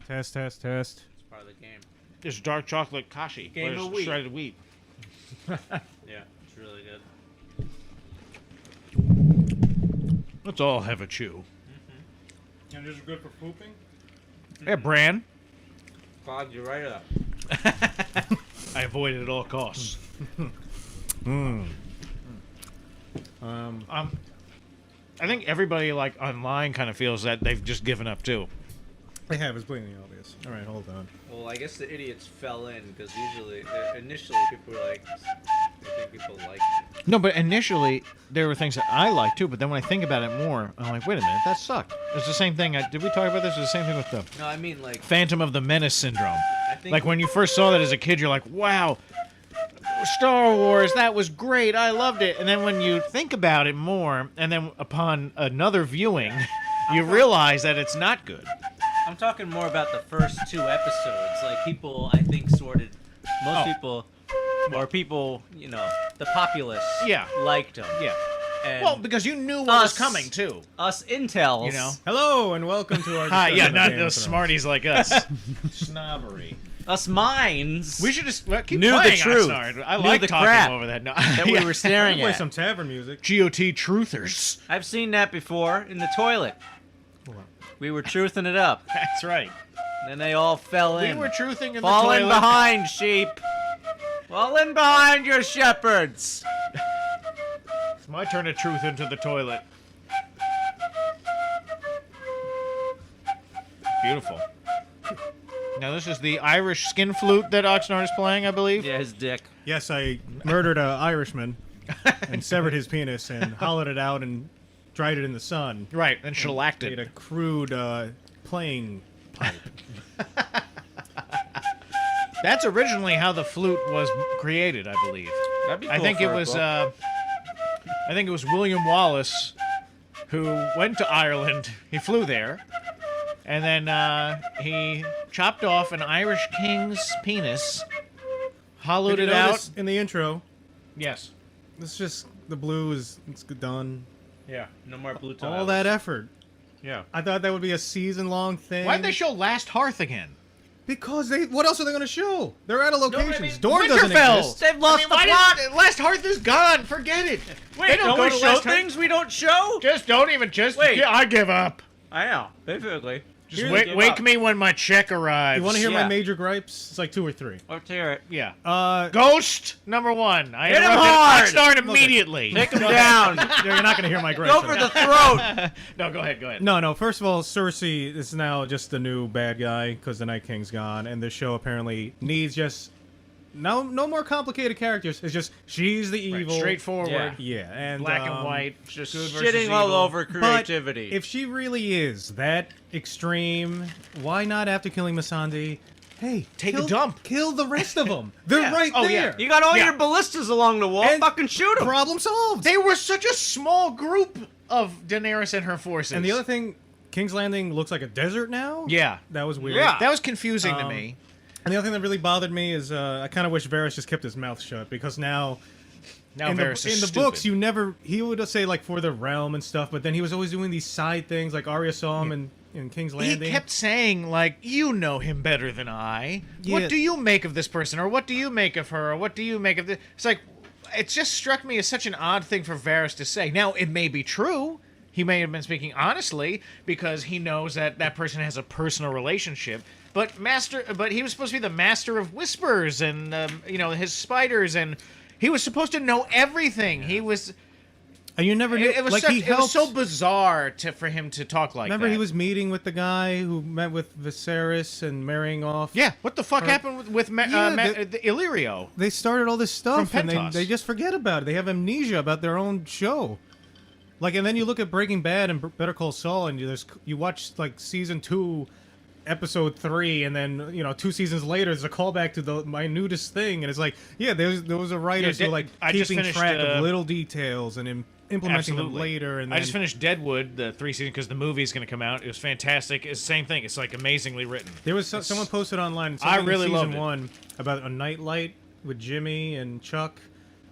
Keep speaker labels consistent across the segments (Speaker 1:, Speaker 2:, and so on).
Speaker 1: Test.
Speaker 2: It's part of the game.
Speaker 3: This dark chocolate kashi.
Speaker 2: Game of wheat.
Speaker 3: Shredded wheat.
Speaker 2: Yeah, it's really good.
Speaker 3: Let's all have a chew.
Speaker 1: And this is good for pooping?
Speaker 3: Yeah, Bran.
Speaker 2: Clogged you right up.
Speaker 3: I avoid it at all costs. I think everybody like online kind of feels that they've just given up too.
Speaker 1: They have. It's blatantly obvious. All right, hold on.
Speaker 2: Well, I guess the idiots fell in because initially people were like, I think people liked it.
Speaker 3: No, but initially there were things that I liked too. But then when I think about it more, I'm like, wait a minute, that sucked. It's the same thing. Did we talk about this? It's the same thing with the
Speaker 2: No, I mean like
Speaker 3: Phantom of the Menace syndrome.
Speaker 2: I think
Speaker 3: Like when you first saw that as a kid, you're like, wow, Star Wars, that was great. I loved it. And then when you think about it more, and then upon another viewing, you realize that it's not good.
Speaker 2: I'm talking more about the first 2 episodes. Like people, I think, most people, or people, you know, the populace,
Speaker 3: Yeah.
Speaker 2: liked them.
Speaker 3: Yeah.
Speaker 2: And
Speaker 3: Well, because you knew what was
Speaker 2: us-
Speaker 3: coming too.
Speaker 2: us intels,
Speaker 3: You know.
Speaker 1: Hello, and welcome to our...
Speaker 3: Hi, yeah,
Speaker 1: discussion of
Speaker 3: not
Speaker 1: Game
Speaker 3: those
Speaker 1: of Thrones.
Speaker 3: smarties like us. Snobbery.
Speaker 2: us minds,
Speaker 3: We should just keep
Speaker 2: Knew the
Speaker 3: playing
Speaker 2: truth.
Speaker 3: Oxnard. I
Speaker 2: Knew
Speaker 3: like
Speaker 2: the
Speaker 3: talking
Speaker 2: crap
Speaker 3: over that. No,
Speaker 2: that we were staring
Speaker 1: Play
Speaker 2: at.
Speaker 1: some tavern music.
Speaker 3: GOT truthers.
Speaker 2: I've seen that before in the toilet. We were truthing it up,
Speaker 3: That's right.
Speaker 2: and they all fell
Speaker 3: We
Speaker 2: in.
Speaker 3: were truthing in the
Speaker 2: Falling
Speaker 3: toilet.
Speaker 2: behind, sheep. Falling behind your shepherds.
Speaker 3: It's my turn to truth into the toilet. Beautiful. Now this is the Irish skin flute that Oxnard is playing, I believe.
Speaker 2: Yeah, his dick.
Speaker 1: Yes, I murdered an Irishman and severed his penis and hollowed it out and dried it in the sun.
Speaker 3: Right, and shellacked
Speaker 1: Made a
Speaker 3: it.
Speaker 1: crude playing pipe.
Speaker 3: That's originally how the flute was created, I believe.
Speaker 2: That'd be
Speaker 3: I
Speaker 2: cool
Speaker 3: think
Speaker 2: for
Speaker 3: it
Speaker 2: a
Speaker 3: was.
Speaker 2: book.
Speaker 3: I think it was William Wallace who went to Ireland. He flew there, and then he chopped off an Irish king's penis, hollowed
Speaker 1: Did
Speaker 3: it
Speaker 1: you
Speaker 3: out.
Speaker 1: notice in the intro?
Speaker 3: Yes.
Speaker 1: It's just the blue is it's done.
Speaker 3: Yeah.
Speaker 2: No more blue
Speaker 1: All that effort.
Speaker 3: Yeah.
Speaker 1: I thought that would be a season-long thing.
Speaker 3: Why'd they show Last Hearth again?
Speaker 1: Because they. What else are they going to show? They're out of
Speaker 2: but I
Speaker 1: locations.
Speaker 2: mean,
Speaker 1: Dorne doesn't
Speaker 3: Winterfell!
Speaker 1: exist.
Speaker 2: They've lost the
Speaker 3: why
Speaker 2: plot.
Speaker 3: didn't- Last Hearth is gone. Forget it.
Speaker 2: Wait,
Speaker 3: They don't
Speaker 2: don't
Speaker 3: go
Speaker 2: we
Speaker 3: to
Speaker 2: show
Speaker 3: Last Hearth.
Speaker 2: things we don't show?
Speaker 3: Just don't even. Just
Speaker 2: Wait.
Speaker 3: I give up.
Speaker 2: I know, basically.
Speaker 3: Just
Speaker 2: Here's-
Speaker 3: wake,
Speaker 2: give
Speaker 3: wake
Speaker 2: up.
Speaker 3: me when my check arrives.
Speaker 1: You want to hear
Speaker 2: Yeah.
Speaker 1: my major gripes? It's like 2 or 3.
Speaker 2: Let's hear it.
Speaker 3: Yeah. Ghost number 1. I
Speaker 2: Hit him
Speaker 3: interrupted
Speaker 2: hard!
Speaker 3: Oxnard immediately.
Speaker 2: Take him down.
Speaker 1: You're not going to hear my gripes.
Speaker 2: Go for the throat.
Speaker 3: No, go ahead. Go ahead.
Speaker 1: No. First of all, Cersei is now just the new bad guy because the Night King's gone, and the show apparently needs just no more complicated characters. It's just she's the
Speaker 3: Right,
Speaker 1: evil,
Speaker 3: straightforward.
Speaker 2: Yeah.
Speaker 1: yeah, and
Speaker 3: Black and white. Just good versus
Speaker 2: Shitting all
Speaker 3: evil.
Speaker 2: over
Speaker 1: But
Speaker 2: creativity.
Speaker 1: if she really is that extreme, why not after killing Missandei? Hey,
Speaker 3: Take a
Speaker 1: kill,
Speaker 3: dump.
Speaker 1: Kill the rest of them. They're
Speaker 3: Yeah.
Speaker 1: right
Speaker 3: Oh,
Speaker 1: there.
Speaker 3: yeah.
Speaker 2: you got all
Speaker 3: Yeah.
Speaker 2: your ballistas along the wall.
Speaker 1: And
Speaker 2: Fucking shoot them.
Speaker 1: Problem solved.
Speaker 3: They were such a small group of Daenerys and her forces.
Speaker 1: And the other thing, King's Landing looks like a desert now.
Speaker 3: Yeah.
Speaker 1: That was weird.
Speaker 2: Yeah.
Speaker 3: That was confusing to me.
Speaker 1: And the other thing that really bothered me is I kind of wish Varys just kept his mouth shut because now
Speaker 3: Now
Speaker 1: in
Speaker 3: Varys
Speaker 1: the,
Speaker 3: is
Speaker 1: in the
Speaker 3: stupid.
Speaker 1: books he would say like for the realm and stuff, but then he was always doing these side things like Arya saw him in King's Landing.
Speaker 3: He kept saying, like, you know him better than I.
Speaker 1: Yeah.
Speaker 3: What do you make of this person? Or what do you make of her? Or what do you make of this? It's like, it just struck me as such an odd thing for Varys to say. Now, it may be true. He may have been speaking honestly because he knows that that person has a personal relationship. But he was supposed to be the master of whispers and, his spiders. And he was supposed to know everything. He was...
Speaker 1: and you never knew.
Speaker 3: It was,
Speaker 1: like
Speaker 3: such,
Speaker 1: he
Speaker 3: it
Speaker 1: helped.
Speaker 3: was so bizarre for him to talk like
Speaker 1: Remember
Speaker 3: that.
Speaker 1: he was meeting with the guy who met with Viserys and marrying off.
Speaker 3: Yeah, what the fuck happened with
Speaker 1: the-
Speaker 3: Illyrio?
Speaker 1: They started all this stuff
Speaker 3: From
Speaker 1: and
Speaker 3: Pentos.
Speaker 1: they just forget about it. They have amnesia about their own show. Like, and then you look at Breaking Bad and Better Call Saul, and you watch like season 2, episode 3, and then 2 seasons later, there's a callback to the minutest thing, and it's like, yeah, there was a writers who were like
Speaker 3: I just
Speaker 1: keeping
Speaker 3: finished,
Speaker 1: track of little details and implementing them
Speaker 3: Absolutely.
Speaker 1: later. And
Speaker 3: I
Speaker 1: then,
Speaker 3: just finished Deadwood, the 3 season, because the movie's going to come out. It was fantastic. It's the same thing. It's like amazingly written.
Speaker 1: There was someone posted online.
Speaker 3: I
Speaker 1: something in
Speaker 3: really
Speaker 1: season
Speaker 3: loved it.
Speaker 1: 1 about a nightlight with Jimmy and Chuck.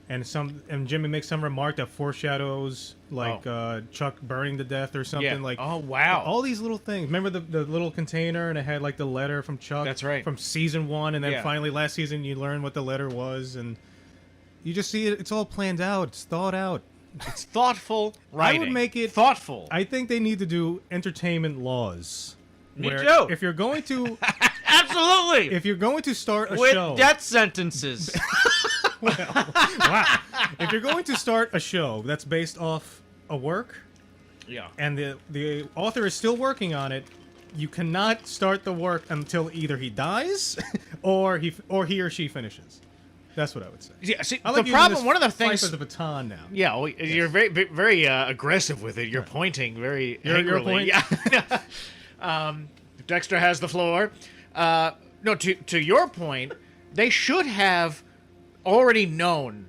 Speaker 1: and Jimmy makes some remark that foreshadows like Chuck burning to death or something like.
Speaker 3: Oh wow!
Speaker 1: All these little things. Remember the little container, and it had like the letter from Chuck.
Speaker 3: That's right.
Speaker 1: From season 1, and then finally last season you learn what the letter was, and you just see it. It's all planned out. It's thought out.
Speaker 3: It's thoughtful writing.
Speaker 1: I would make it
Speaker 3: thoughtful.
Speaker 1: I think they need to do entertainment laws.
Speaker 2: Me
Speaker 1: where
Speaker 2: too.
Speaker 1: If you're going to
Speaker 2: Absolutely.
Speaker 1: if you're going to start a
Speaker 2: With
Speaker 1: show,
Speaker 2: death sentences.
Speaker 1: wow. If you're going to start a show that's based off a work, and the author is still working on it, you cannot start the work until either he dies or he or she finishes. That's what I would say.
Speaker 3: Yeah, see,
Speaker 1: I like
Speaker 3: the
Speaker 1: using
Speaker 3: problem.
Speaker 1: this
Speaker 3: One of the
Speaker 1: fight
Speaker 3: things.
Speaker 1: as a baton now.
Speaker 3: Yeah, well, you're very aggressive with it. You're pointing very angrily.
Speaker 1: point?
Speaker 3: Yeah. Dexter has the floor. No, to your point, they should have already known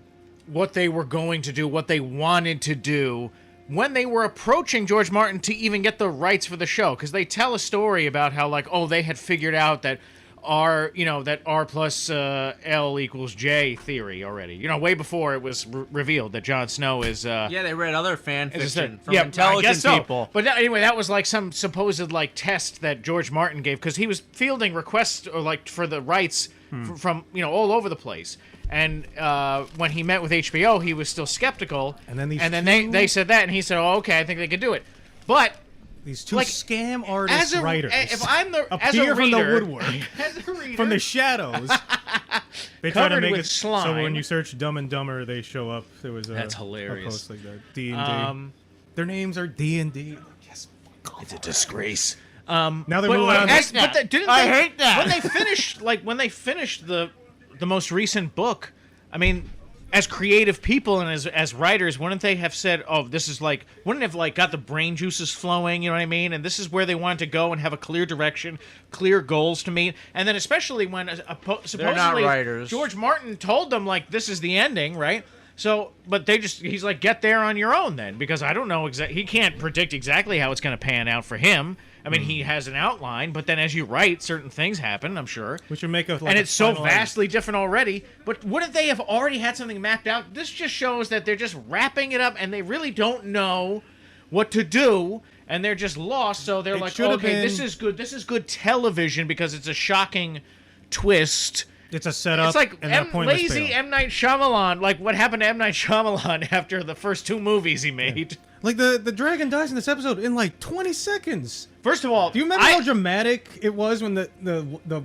Speaker 3: what they were going to do, what they wanted to do when they were approaching George Martin to even get the rights for the show, because they tell a story about how they had figured out that R plus L equals J theory already. Way before it was revealed that Jon Snow is.
Speaker 2: Yeah, they read other fan fiction from
Speaker 3: I
Speaker 2: intelligent
Speaker 3: guess so.
Speaker 2: people.
Speaker 3: But anyway, that was like some supposed test that George Martin gave, because he was fielding requests for the rights from all over the place. And when he met with HBO, he was still skeptical.
Speaker 1: And then
Speaker 3: they said that, and he said, "Oh, okay, I think they could do it." But
Speaker 1: these two scam artist writers,
Speaker 3: if I'm
Speaker 1: appear from the woodwork,
Speaker 3: as a reader,
Speaker 1: from the shadows. They try to
Speaker 3: covered
Speaker 1: make
Speaker 3: with
Speaker 1: it
Speaker 3: slime.
Speaker 1: so when you search Dumb and Dumber, they show up. There was
Speaker 3: That's
Speaker 1: a
Speaker 3: hilarious.
Speaker 1: post like that. D&D. Their names are D&D. Yes,
Speaker 3: it's a disgrace.
Speaker 1: now they're moving on.
Speaker 2: I hate that.
Speaker 3: When they finished the most recent book, I mean, as creative people and as writers, wouldn't they have said, "Oh, this is wouldn't have got the brain juices flowing?" You know what I mean? And this is where they wanted to go and have a clear direction, clear goals to meet. And then especially when supposedly
Speaker 2: writers.
Speaker 3: George Martin told them this is the ending, right? So, but he's like, get there on your own then, because I don't know he can't predict exactly how it's going to pan out for him. I mean, he has an outline, but then as you write, certain things happen, I'm sure.
Speaker 1: Which would make and
Speaker 3: it's so vastly different already. But wouldn't they have already had something mapped out? This just shows that they're just wrapping it up, and they really don't know what to do, and they're just lost. So they're this is good. This is good television because it's a shocking twist.
Speaker 1: It's a setup.
Speaker 3: It's like
Speaker 1: and that pointless
Speaker 3: lazy
Speaker 1: payoff.
Speaker 3: M. Night Shyamalan. Like what happened to M. Night Shyamalan after the first 2 movies he made.
Speaker 1: Yeah. Like the dragon dies in this episode in 20 seconds.
Speaker 3: First of all,
Speaker 1: do you remember how dramatic it was when the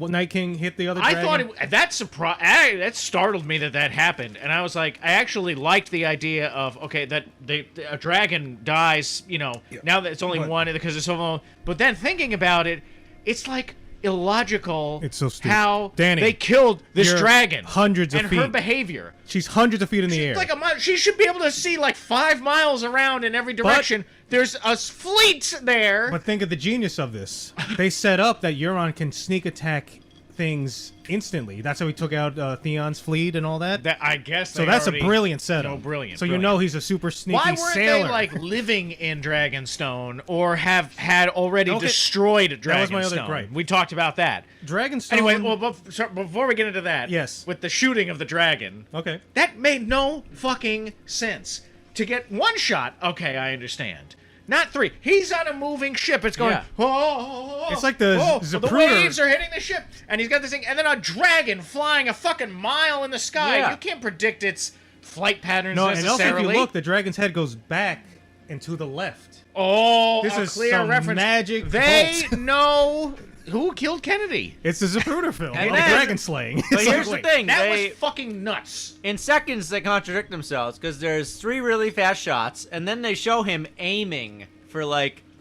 Speaker 1: Night King hit the other dragon?
Speaker 3: I thought that startled me that happened, and I was like, I actually liked the idea of that a dragon dies. Now that it's only one because it's so. But then thinking about it, it's like illogical.
Speaker 1: It's so stupid.
Speaker 3: How
Speaker 1: Danny,
Speaker 3: they killed this dragon
Speaker 1: hundreds of feet.
Speaker 3: And her behavior.
Speaker 1: She's hundreds of feet in the air.
Speaker 3: Like she should be able to see 5 miles around in every direction. There's a fleet there.
Speaker 1: But think of the genius of this. They set up that Euron can sneak attack things instantly. That's how he took out Theon's fleet and all that.
Speaker 3: I guess.
Speaker 1: So that's a brilliant setup.
Speaker 3: Brilliant.
Speaker 1: So he's a super sneaky
Speaker 3: Why weren't
Speaker 1: sailor.
Speaker 3: they living in Dragonstone or have had already destroyed Dragonstone?
Speaker 1: That was my other gripe.
Speaker 3: We talked about that.
Speaker 1: Dragonstone.
Speaker 3: Anyway, before we get into that,
Speaker 1: yes,
Speaker 3: with the shooting of the dragon, that made no fucking sense. To get 1 shot, okay, I understand. Not 3. He's on a moving ship. It's going. Oh,
Speaker 1: it's like the
Speaker 3: the waves are hitting the ship, and he's got this thing, and then a dragon flying a fucking mile in the sky.
Speaker 2: Yeah.
Speaker 3: You can't predict its flight patterns
Speaker 1: no,
Speaker 3: necessarily.
Speaker 1: and also if you look, the dragon's head goes back and to the left.
Speaker 3: Oh,
Speaker 1: this is
Speaker 3: clear
Speaker 1: some
Speaker 3: reference.
Speaker 1: Magic.
Speaker 3: They know who killed Kennedy.
Speaker 1: It's the Zapruder film.
Speaker 2: And
Speaker 1: of dragon slaying.
Speaker 2: But here's the thing.
Speaker 3: That was fucking nuts.
Speaker 2: In seconds, they contradict themselves because there's 3 really fast shots, and then they show him aiming for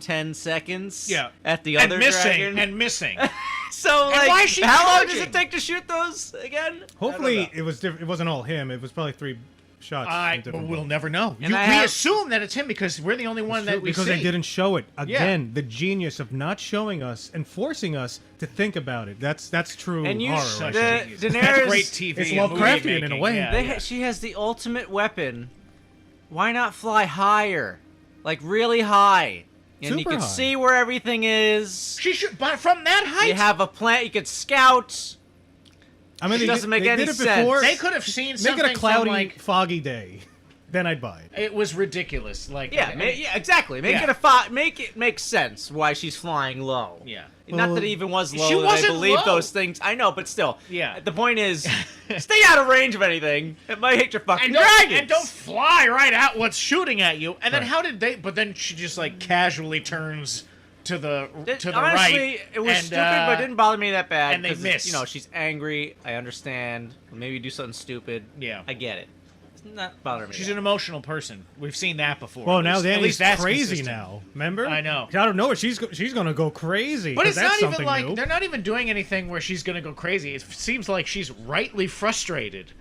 Speaker 2: 10 seconds at the other dragon.
Speaker 3: And missing.
Speaker 2: So,
Speaker 3: why is she
Speaker 2: how long
Speaker 3: charging?
Speaker 2: does it take to shoot those again?
Speaker 1: Hopefully, it was different. It wasn't all him. It was probably 3 shots.
Speaker 3: We'll never know.
Speaker 2: And
Speaker 3: we assume that it's him because we're the only one that we
Speaker 1: because
Speaker 3: see.
Speaker 1: they didn't show it. Again, the genius of not showing us and forcing us to think about it. That's true
Speaker 2: and you,
Speaker 1: horror.
Speaker 3: That's
Speaker 2: Daenerys,
Speaker 3: great TV.
Speaker 1: It's Lovecraftian in a way.
Speaker 2: She has the ultimate weapon. Why not fly higher? Really high. And you can see where everything is.
Speaker 3: She should, but from that height.
Speaker 2: You have a plan. You could scout.
Speaker 1: I mean,
Speaker 2: It doesn't make
Speaker 1: they
Speaker 2: any
Speaker 1: did it
Speaker 2: sense.
Speaker 1: before.
Speaker 3: They could have seen something
Speaker 1: Make it a cloudy,
Speaker 3: from, like,
Speaker 1: foggy day. Then I'd buy it.
Speaker 3: it was ridiculous. Like,
Speaker 2: Yeah, exactly. Make it make sense why she's flying low.
Speaker 3: Yeah.
Speaker 2: Not
Speaker 1: Well,
Speaker 2: that it even was low.
Speaker 3: she
Speaker 2: that
Speaker 3: wasn't
Speaker 2: I believe
Speaker 3: low.
Speaker 2: those things. I know, but still.
Speaker 3: Yeah.
Speaker 2: The point is, stay out of range of anything. It might hit your fucking
Speaker 3: and
Speaker 2: dragons.
Speaker 3: don't fly right at what's shooting at you. And then
Speaker 1: Right.
Speaker 3: how did they? But then she just like casually turns to the
Speaker 2: Honestly,
Speaker 3: right.
Speaker 2: it was
Speaker 3: and,
Speaker 2: stupid, but it didn't bother me that bad.
Speaker 3: and they
Speaker 2: 'cause
Speaker 3: miss.
Speaker 2: You know, she's angry. I understand. Maybe do something stupid.
Speaker 3: Yeah.
Speaker 2: I get it. It's not bothering me.
Speaker 3: She's
Speaker 2: that
Speaker 3: an emotional person. We've seen that before.
Speaker 1: Well,
Speaker 3: at
Speaker 1: now
Speaker 3: least. At
Speaker 1: Danny's
Speaker 3: least that's
Speaker 1: crazy
Speaker 3: consistent.
Speaker 1: now. Remember?
Speaker 3: I know.
Speaker 1: Out of nowhere, she's gonna go crazy.
Speaker 3: But
Speaker 1: 'cause
Speaker 3: it's
Speaker 1: that's
Speaker 3: not even
Speaker 1: something
Speaker 3: like
Speaker 1: new.
Speaker 3: they're not even doing anything where she's gonna go crazy. It seems like she's rightly frustrated,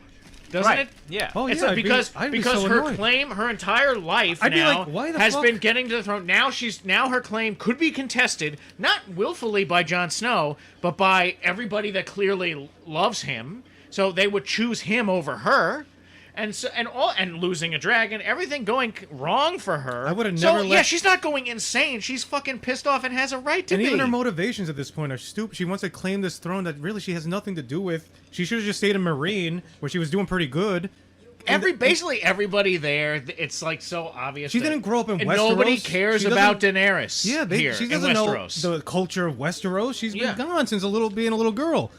Speaker 3: doesn't
Speaker 2: Right.
Speaker 3: it?
Speaker 2: Yeah.
Speaker 1: Oh,
Speaker 3: It's
Speaker 1: yeah,
Speaker 3: like
Speaker 1: I'd be
Speaker 3: because
Speaker 1: so
Speaker 3: her
Speaker 1: annoyed.
Speaker 3: claim, her entire life
Speaker 1: I'd be
Speaker 3: now
Speaker 1: like, why the
Speaker 3: has
Speaker 1: fuck?
Speaker 3: been getting to the throne. Now her claim could be contested, not willfully by Jon Snow, but by everybody that clearly loves him. So they would choose him over her. And losing a dragon, everything going wrong for her.
Speaker 1: I would've
Speaker 3: So
Speaker 1: never
Speaker 3: yeah,
Speaker 1: let-
Speaker 3: she's not going insane. She's fucking pissed off and has a right to
Speaker 1: And
Speaker 3: be.
Speaker 1: even her motivations at this point are stupid. She wants to claim this throne that really she has nothing to do with. She should have just stayed in Marine, where she was doing pretty good.
Speaker 3: Basically everybody there, it's like so obvious.
Speaker 1: She
Speaker 3: that-
Speaker 1: didn't grow up in
Speaker 3: and
Speaker 1: Westeros.
Speaker 3: nobody cares
Speaker 1: She
Speaker 3: about
Speaker 1: doesn't-
Speaker 3: Daenerys.
Speaker 1: Yeah,
Speaker 3: here
Speaker 1: she
Speaker 3: in
Speaker 1: doesn't know
Speaker 3: Westeros.
Speaker 1: the culture of Westeros. She's been
Speaker 3: Yeah.
Speaker 1: gone since being a little girl.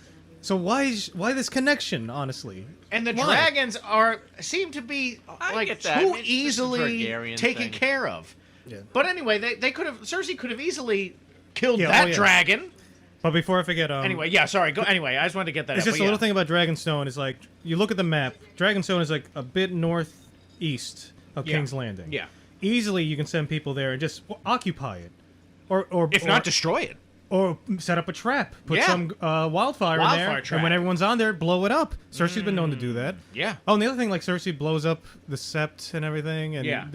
Speaker 1: So why this connection? Honestly,
Speaker 3: And the
Speaker 1: Why?
Speaker 3: dragons seem to be
Speaker 2: I
Speaker 3: like
Speaker 2: get that.
Speaker 3: too
Speaker 2: It's just a
Speaker 3: easily
Speaker 2: Targaryen
Speaker 3: taken
Speaker 2: thing.
Speaker 3: care of.
Speaker 1: Yeah.
Speaker 3: But anyway, Cersei could have easily killed
Speaker 1: Yeah,
Speaker 3: that
Speaker 1: oh, yeah.
Speaker 3: dragon.
Speaker 1: but before I forget,
Speaker 3: Anyway, yeah, sorry. Go anyway. I just wanted to get that.
Speaker 1: it's
Speaker 3: out,
Speaker 1: just
Speaker 3: but
Speaker 1: a little
Speaker 3: yeah.
Speaker 1: thing about Dragonstone. Is like you look at the map. Dragonstone is like a bit northeast of
Speaker 3: Yeah.
Speaker 1: King's Landing.
Speaker 3: Yeah.
Speaker 1: Easily, you can send people there and just occupy it, or
Speaker 3: If not destroy it.
Speaker 1: or set up a trap, put
Speaker 3: Yeah.
Speaker 1: some wildfire in
Speaker 3: Wildfire
Speaker 1: there,
Speaker 3: trap.
Speaker 1: and when everyone's on there, blow it up. Cersei's been known to do that.
Speaker 3: Yeah.
Speaker 1: Oh, and the other thing, like Cersei blows up the Sept and everything, and
Speaker 3: Yeah.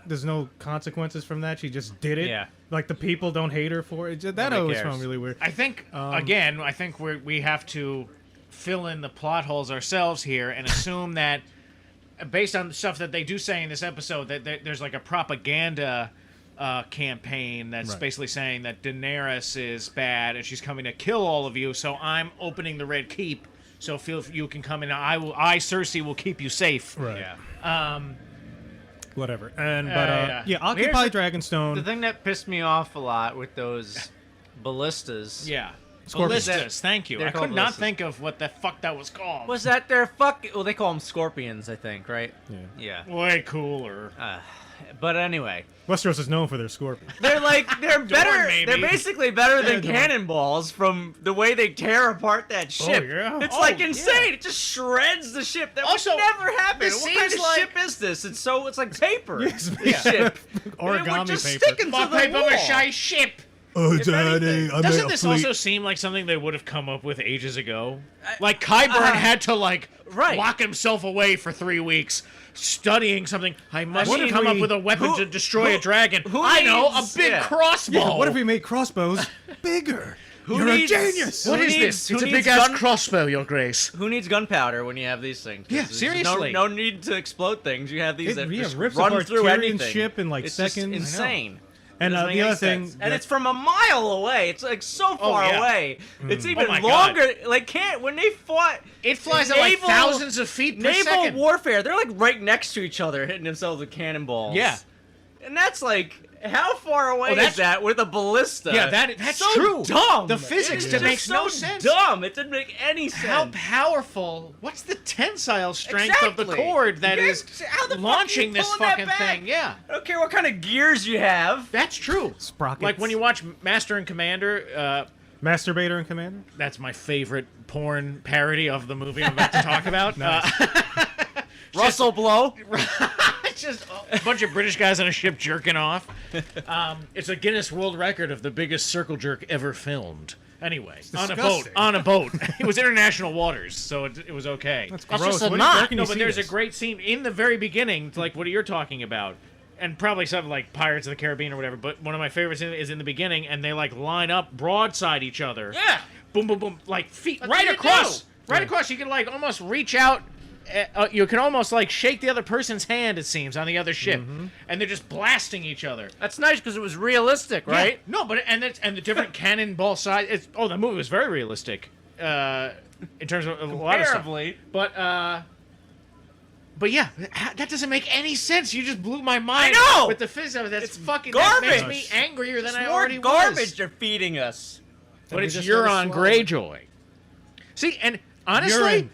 Speaker 1: there's no consequences from that. She just did it.
Speaker 2: Yeah.
Speaker 1: Like the people don't hate her for it. That
Speaker 2: Nobody
Speaker 1: always
Speaker 2: cares.
Speaker 1: found really weird.
Speaker 3: I think again, I think we have to fill in the plot holes ourselves here and assume that based on the stuff that they do say in this episode, that there's like a propaganda campaign that's
Speaker 1: Right.
Speaker 3: basically saying that Daenerys is bad and she's coming to kill all of you. So I'm opening the Red Keep. So feel you can come in. I Cersei will keep you safe.
Speaker 1: Right.
Speaker 2: Yeah.
Speaker 1: Whatever. And
Speaker 3: yeah.
Speaker 1: yeah, occupy
Speaker 2: Here's
Speaker 1: Dragonstone.
Speaker 2: The thing that pissed me off a lot with those ballistas
Speaker 3: Yeah.
Speaker 1: Scorpions.
Speaker 3: Ballistas, thank you.
Speaker 2: They're
Speaker 3: I could
Speaker 2: called
Speaker 3: not
Speaker 2: ballistas.
Speaker 3: think of what the fuck that was called.
Speaker 2: was that their well, they call them scorpions, I think, right?
Speaker 1: Yeah.
Speaker 2: Yeah.
Speaker 3: way cooler.
Speaker 2: But anyway,
Speaker 1: Westeros is known for their scorpions.
Speaker 2: they're better.
Speaker 3: maybe.
Speaker 2: They're basically better than
Speaker 1: Dorne.
Speaker 2: cannonballs from the way they tear apart that ship.
Speaker 1: yeah?
Speaker 2: It's
Speaker 3: Oh,
Speaker 2: like
Speaker 3: yeah.
Speaker 2: insane. It just shreds the ship. That
Speaker 3: Also,
Speaker 2: would never happen.
Speaker 3: this
Speaker 2: What kind
Speaker 3: seems
Speaker 2: of
Speaker 3: like-
Speaker 2: ship is this? It's like paper.
Speaker 1: Yes,
Speaker 2: The ship.
Speaker 1: Origami
Speaker 2: it would just
Speaker 1: paper.
Speaker 2: stick into
Speaker 3: My
Speaker 2: the
Speaker 3: paper
Speaker 2: wall.
Speaker 3: mache ship.
Speaker 1: Oh,
Speaker 2: If anything.
Speaker 1: I
Speaker 3: Doesn't this also seem like something they would have come up with ages ago? Like Qyburn had to
Speaker 2: right.
Speaker 3: lock himself away for 3 weeks studying something. I must
Speaker 2: mean,
Speaker 3: come up with a weapon to destroy a dragon. I know, a
Speaker 2: needs-
Speaker 3: big
Speaker 2: yeah.
Speaker 3: crossbow.
Speaker 1: Yeah, what if we made crossbows bigger? You're
Speaker 2: needs-
Speaker 1: a genius.
Speaker 3: What
Speaker 2: Who
Speaker 3: is
Speaker 2: needs-
Speaker 3: this?
Speaker 2: who
Speaker 3: It's a
Speaker 2: needs
Speaker 3: big ass
Speaker 2: gun-
Speaker 3: crossbow, Your Grace.
Speaker 2: Who needs gunpowder when you have these things? 'Cause
Speaker 3: Yeah,
Speaker 2: there's just
Speaker 3: seriously.
Speaker 2: No need to explode things. You have these that
Speaker 1: yeah,
Speaker 2: just
Speaker 1: rips
Speaker 2: run
Speaker 1: apart
Speaker 2: through
Speaker 1: Tyrion's
Speaker 2: anything.
Speaker 1: ship in, like,
Speaker 2: it's just
Speaker 1: seconds. I know.
Speaker 2: insane.
Speaker 1: And
Speaker 2: Doesn't
Speaker 1: the
Speaker 2: make
Speaker 1: other
Speaker 2: any
Speaker 1: thing,
Speaker 2: sense. And it's from a mile away. It's like so far
Speaker 3: yeah.
Speaker 2: away. It's even
Speaker 3: my
Speaker 2: longer. Like when they fought,
Speaker 3: It flies at
Speaker 2: in
Speaker 3: like
Speaker 2: naval-
Speaker 3: thousands of feet per
Speaker 2: naval
Speaker 3: second.
Speaker 2: warfare. They're like right next to each other, hitting themselves with cannonballs.
Speaker 3: Yeah.
Speaker 2: and that's like. How far away
Speaker 3: that's-
Speaker 2: is that with a ballista?
Speaker 3: Yeah, that's
Speaker 2: so
Speaker 3: true.
Speaker 2: Dumb.
Speaker 3: The physics
Speaker 2: It's
Speaker 3: that
Speaker 2: just
Speaker 3: makes
Speaker 2: so
Speaker 3: no sense.
Speaker 2: Dumb. It didn't make any sense.
Speaker 3: How powerful? What's the tensile strength of the
Speaker 2: Exactly.
Speaker 3: cord that
Speaker 2: Yeah,
Speaker 3: is
Speaker 2: how the fuck are
Speaker 3: launching
Speaker 2: you
Speaker 3: this
Speaker 2: pulling that
Speaker 3: fucking
Speaker 2: back?
Speaker 3: thing? Yeah,
Speaker 2: I don't care what kind of gears you have.
Speaker 3: that's true.
Speaker 1: Sprockets.
Speaker 3: Like when you watch Master and Commander,
Speaker 1: Masturbator and Commander?
Speaker 3: that's my favorite porn parody of the movie I'm about to talk about.
Speaker 2: Russell Blow.
Speaker 3: It's just a bunch of British guys on a ship jerking off. It's a Guinness World Record of the biggest circle jerk ever filmed. Anyway, on a boat.
Speaker 1: disgusting.
Speaker 3: On a boat. It was international waters, so it was okay.
Speaker 1: That's
Speaker 2: That's
Speaker 1: gross.
Speaker 2: just a
Speaker 1: Where
Speaker 2: knot.
Speaker 1: can
Speaker 3: No,
Speaker 1: you
Speaker 3: but
Speaker 1: see
Speaker 3: there's
Speaker 1: this?
Speaker 3: a great scene in the very beginning, like what you're talking about, and probably something like Pirates of the Caribbean or whatever. But one of my favorites is in the beginning, and they like line up broadside each other.
Speaker 2: Yeah.
Speaker 3: Boom, boom, boom, like feet
Speaker 2: That's
Speaker 3: right
Speaker 2: what you
Speaker 3: across,
Speaker 2: do.
Speaker 3: right across. You can like almost reach out. You can almost like shake the other person's hand. It seems on the other ship, and they're just blasting each other.
Speaker 2: That's nice because it was realistic, right?
Speaker 3: Yeah. No, but and the different cannonball size. The movie was very realistic. in terms of a lot of stuff.
Speaker 2: Comparably.
Speaker 3: But yeah, that doesn't make any sense. You just blew my mind.
Speaker 2: I know!
Speaker 3: With the physics of it. That's
Speaker 2: It's
Speaker 3: fucking
Speaker 2: garbage.
Speaker 3: That makes me angrier than I
Speaker 2: More
Speaker 3: already
Speaker 2: garbage
Speaker 3: was.
Speaker 2: they're feeding us.
Speaker 3: But it's
Speaker 1: just
Speaker 3: Euron
Speaker 1: never swallow it.
Speaker 3: Greyjoy. See, and honestly,
Speaker 1: Urine.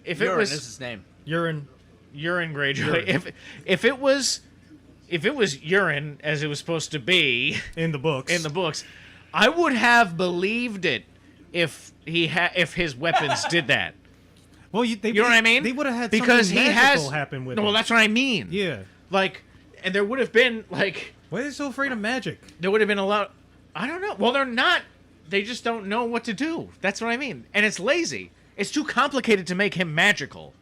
Speaker 3: if
Speaker 2: Urine
Speaker 3: it was
Speaker 2: is his name.
Speaker 1: Urine.
Speaker 3: Urine Greyjoy, if it was urine as it was supposed to be
Speaker 1: In the books.
Speaker 3: I would have believed it if his weapons did that.
Speaker 1: Well, you know
Speaker 3: what I mean?
Speaker 1: They would have had
Speaker 3: because
Speaker 1: something
Speaker 3: he
Speaker 1: magical
Speaker 3: has
Speaker 1: happen with
Speaker 3: no. Well,
Speaker 1: him.
Speaker 3: that's what I mean.
Speaker 1: Yeah.
Speaker 3: Like, and there would have been like
Speaker 1: Why are they so afraid of magic?
Speaker 3: there would have been a lot. I don't know. Well, they're not. They just don't know what to do. That's what I mean. And it's lazy. It's too complicated to make him magical.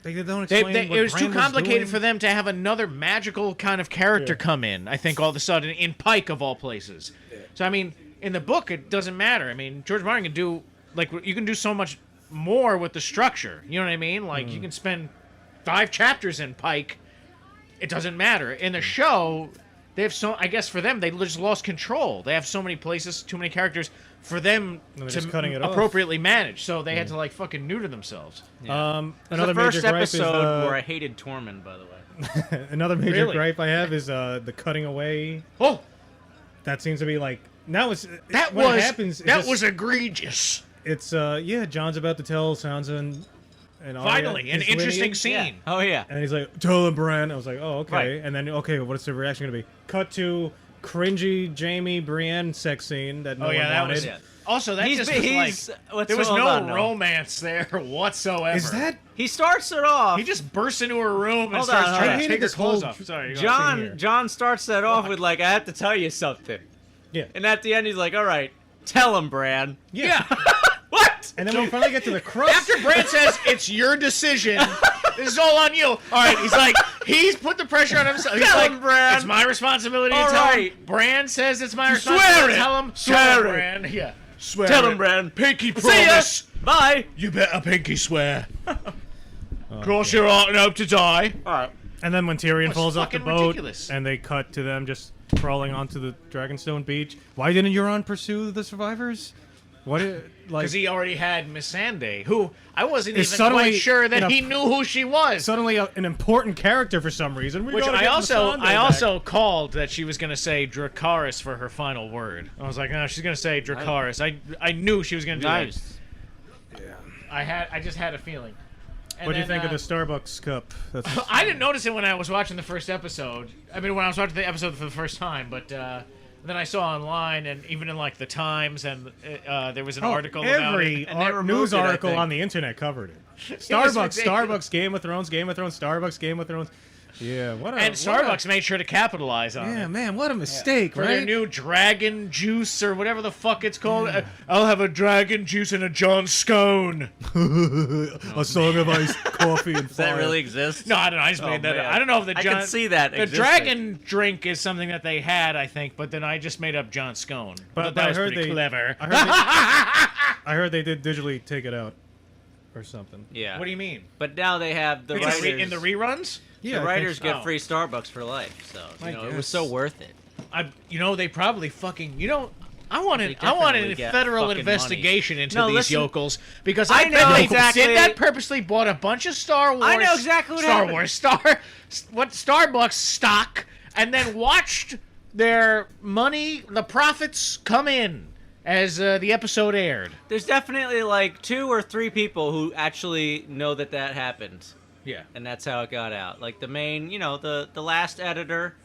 Speaker 1: They don't explain what
Speaker 3: It was too
Speaker 1: Bran
Speaker 3: complicated
Speaker 1: doing.
Speaker 3: for them to have another magical kind of character come in. I think all of a sudden in Pike of all places. So I mean, in the book, it doesn't matter. I mean, George Martin can do you can do so much more with the structure. You know what I mean? Like you can spend 5 chapters in Pike. It doesn't matter. In the show, they have I guess for them, they just lost control. They have so many places, too many characters for them
Speaker 1: they're
Speaker 3: to
Speaker 1: just cutting it off.
Speaker 3: appropriately manage. So they had to like neuter themselves.
Speaker 1: Another
Speaker 2: the first
Speaker 1: major gripe is,
Speaker 2: episode where I hated Tormund, by the way.
Speaker 1: another major
Speaker 3: Really?
Speaker 1: gripe I have is the cutting away.
Speaker 3: Oh,
Speaker 1: That seems to be like now it's
Speaker 3: that
Speaker 1: when
Speaker 3: was
Speaker 1: it happens. it
Speaker 3: that
Speaker 1: just-
Speaker 3: was egregious.
Speaker 1: It's John's about to tell Sansa and Arya
Speaker 3: Finally, an
Speaker 1: his
Speaker 3: interesting
Speaker 1: lineage,
Speaker 3: scene.
Speaker 2: Oh yeah.
Speaker 1: and he's like, "Tell him, Bran." I was like, "Oh, okay."
Speaker 2: Right.
Speaker 1: And then what's the reaction gonna be? Cut to cringy Jamie Brienne sex scene that no one
Speaker 3: that
Speaker 1: wanted.
Speaker 3: was.
Speaker 2: Yeah.
Speaker 3: Also, that just was like
Speaker 2: what's
Speaker 3: there was
Speaker 2: hold
Speaker 3: no
Speaker 2: on, no.
Speaker 3: romance there whatsoever.
Speaker 1: Is that
Speaker 2: He starts it off.
Speaker 3: He just bursts into her room and
Speaker 2: Hold
Speaker 3: starts
Speaker 2: on,
Speaker 3: trying
Speaker 2: hold
Speaker 3: to
Speaker 2: on.
Speaker 3: take her
Speaker 1: This
Speaker 3: clothes
Speaker 1: whole
Speaker 3: off. Sorry,
Speaker 1: here.
Speaker 2: John starts that off with like, I have to tell you something.
Speaker 1: Yeah.
Speaker 2: And at the end he's like, all right, tell him, Bran.
Speaker 1: Yeah.
Speaker 2: What?
Speaker 1: And then when we finally get to the crux,
Speaker 3: After Bran says it's your decision, this is all on you. All right, he's put the pressure on himself. He's
Speaker 2: Tell
Speaker 3: like,
Speaker 2: him, Bran.
Speaker 3: it's my responsibility
Speaker 2: All
Speaker 3: to tell
Speaker 2: right.
Speaker 3: him. Bran says it's my
Speaker 2: Swear
Speaker 3: responsibility
Speaker 2: it.
Speaker 3: to tell him.
Speaker 2: Swear it.
Speaker 3: Bran. Yeah.
Speaker 1: swear
Speaker 2: Tell
Speaker 1: it.
Speaker 2: him, Bran.
Speaker 3: Pinky
Speaker 2: See ya.
Speaker 3: promise.
Speaker 2: Bye.
Speaker 3: You better pinky swear. Cross your heart and hope to die.
Speaker 2: All right.
Speaker 1: And then when Tyrion
Speaker 3: That's
Speaker 1: falls off the
Speaker 3: fucking
Speaker 1: boat,
Speaker 3: ridiculous.
Speaker 1: and they cut to them just crawling onto the Dragonstone beach. Why didn't Euron pursue the survivors? What? Like
Speaker 3: Because he already had Missandei, who I wasn't
Speaker 1: Is
Speaker 3: even
Speaker 1: suddenly
Speaker 3: quite sure that
Speaker 1: in a-
Speaker 3: he knew who she was.
Speaker 1: suddenly an important character for some reason. We
Speaker 3: Which
Speaker 1: gotta
Speaker 3: I
Speaker 1: get
Speaker 3: also
Speaker 1: Missandei back.
Speaker 3: called that she was gonna say Dracarys for her final word. I was like, no, she's gonna say Dracarys. I knew she was gonna do
Speaker 2: Nice.
Speaker 3: that. I just had a feeling. And
Speaker 1: What do you
Speaker 3: then,
Speaker 1: think of the Starbucks cup? That's,
Speaker 3: I didn't notice it when I was watching the first episode. I mean, when I was watching the episode for the first time, but then I saw online and even in like the Times and there was an article about
Speaker 1: every
Speaker 3: it.
Speaker 2: And they removed
Speaker 1: news
Speaker 2: it, I
Speaker 1: article
Speaker 2: think.
Speaker 1: on the internet covered it.
Speaker 3: was
Speaker 1: Starbucks,
Speaker 3: ridiculous.
Speaker 1: Starbucks, Game of Thrones, Starbucks, Game of Thrones. Yeah, what a
Speaker 3: And
Speaker 1: what
Speaker 3: Starbucks made sure to capitalize on
Speaker 1: Yeah,
Speaker 3: it.
Speaker 1: man, what a mistake,
Speaker 3: For
Speaker 1: right?
Speaker 3: their new dragon juice or whatever the fuck it's called. I'll have a dragon juice and a John Scone.
Speaker 1: A song of iced coffee and
Speaker 2: Does that really exist?
Speaker 3: No, I don't know. I just made that
Speaker 2: man.
Speaker 3: up. I don't know if the
Speaker 2: I
Speaker 3: John...
Speaker 2: can see that
Speaker 3: The
Speaker 2: existing.
Speaker 3: dragon drink is something that they had, I think, but then I just made up John Scone. But that
Speaker 1: I
Speaker 3: was
Speaker 1: heard
Speaker 3: pretty
Speaker 1: they,
Speaker 3: clever.
Speaker 1: I heard they did digitally take it out or something.
Speaker 2: Yeah.
Speaker 3: What do you mean?
Speaker 2: But now they have the writers.
Speaker 3: In the reruns?
Speaker 1: Yeah,
Speaker 2: the writers
Speaker 3: so.
Speaker 2: get
Speaker 3: Oh.
Speaker 2: free Starbucks for life, so
Speaker 1: I
Speaker 2: it was
Speaker 1: guess.
Speaker 2: so worth it.
Speaker 3: They probably fucking... I want
Speaker 2: They
Speaker 3: a
Speaker 2: definitely get
Speaker 3: federal
Speaker 2: fucking
Speaker 3: investigation into
Speaker 2: No,
Speaker 3: these
Speaker 2: listen,
Speaker 3: yokels because
Speaker 2: I
Speaker 3: I
Speaker 2: know
Speaker 3: bet they
Speaker 2: exactly-
Speaker 3: did that purposely. Bought a bunch of Star Wars.
Speaker 2: I know exactly what
Speaker 3: Star
Speaker 2: happened.
Speaker 3: Wars Starbucks stock, and then watched their money, the profits come in as the episode aired.
Speaker 2: There's definitely like 2 or 3 people who actually know that happened,
Speaker 3: Yeah.
Speaker 2: and that's how it got out. Like the main, the last editor,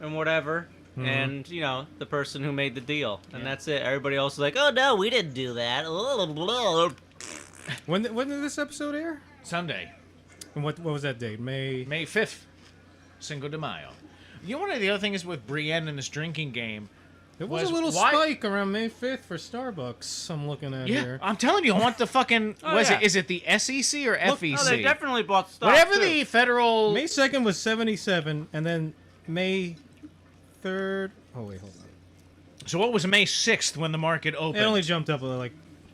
Speaker 2: and whatever, and the person who made the deal, and that's it. Everybody else is like, oh no, we didn't do that.
Speaker 1: When did this episode air?
Speaker 3: Sunday,
Speaker 1: And what was that date? May.
Speaker 3: May 5th, Cinco de Mayo. You know, one of the other things with Brienne in this drinking game.
Speaker 1: There was
Speaker 3: was
Speaker 1: a little
Speaker 3: why-
Speaker 1: spike around May 5th for Starbucks. I'm looking at
Speaker 3: Yeah,
Speaker 1: here.
Speaker 3: I'm telling you, I want the fucking.
Speaker 2: Oh,
Speaker 3: was
Speaker 2: yeah.
Speaker 3: Is it the SEC or FEC?
Speaker 2: Oh, they definitely bought stock.
Speaker 3: Whatever
Speaker 2: too.
Speaker 3: the federal.
Speaker 1: May 2nd was 77, and then May 3rd. Oh wait, hold on.
Speaker 3: So what was May 6th when the market opened?
Speaker 1: It only jumped up like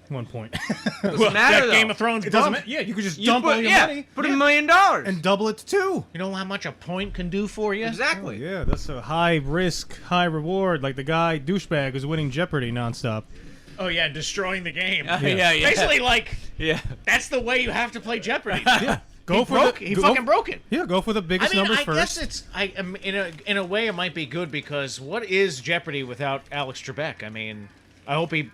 Speaker 1: 1 point.
Speaker 2: Doesn't matter, though.
Speaker 3: Game of Thrones.
Speaker 1: It doesn't
Speaker 3: bump.
Speaker 1: matter. Yeah, you could just
Speaker 2: You
Speaker 1: dump
Speaker 2: put,
Speaker 1: all your
Speaker 2: yeah,
Speaker 1: money
Speaker 2: put $1 million
Speaker 1: and double it to 2.
Speaker 3: You know how much a point can do for you?
Speaker 1: Oh,
Speaker 2: exactly.
Speaker 1: yeah, that's a high risk, high reward. Like the guy douchebag who's winning Jeopardy nonstop.
Speaker 3: Oh yeah, destroying the game.
Speaker 2: Yeah.
Speaker 3: Basically, like,
Speaker 2: Yeah.
Speaker 3: that's the way you have to play Jeopardy.
Speaker 1: Yeah. He
Speaker 3: fucking broke it.
Speaker 1: Yeah, go for the biggest number
Speaker 3: I
Speaker 1: first.
Speaker 3: guess in a way it might be good because what is Jeopardy without Alex Trebek? I mean, I hope he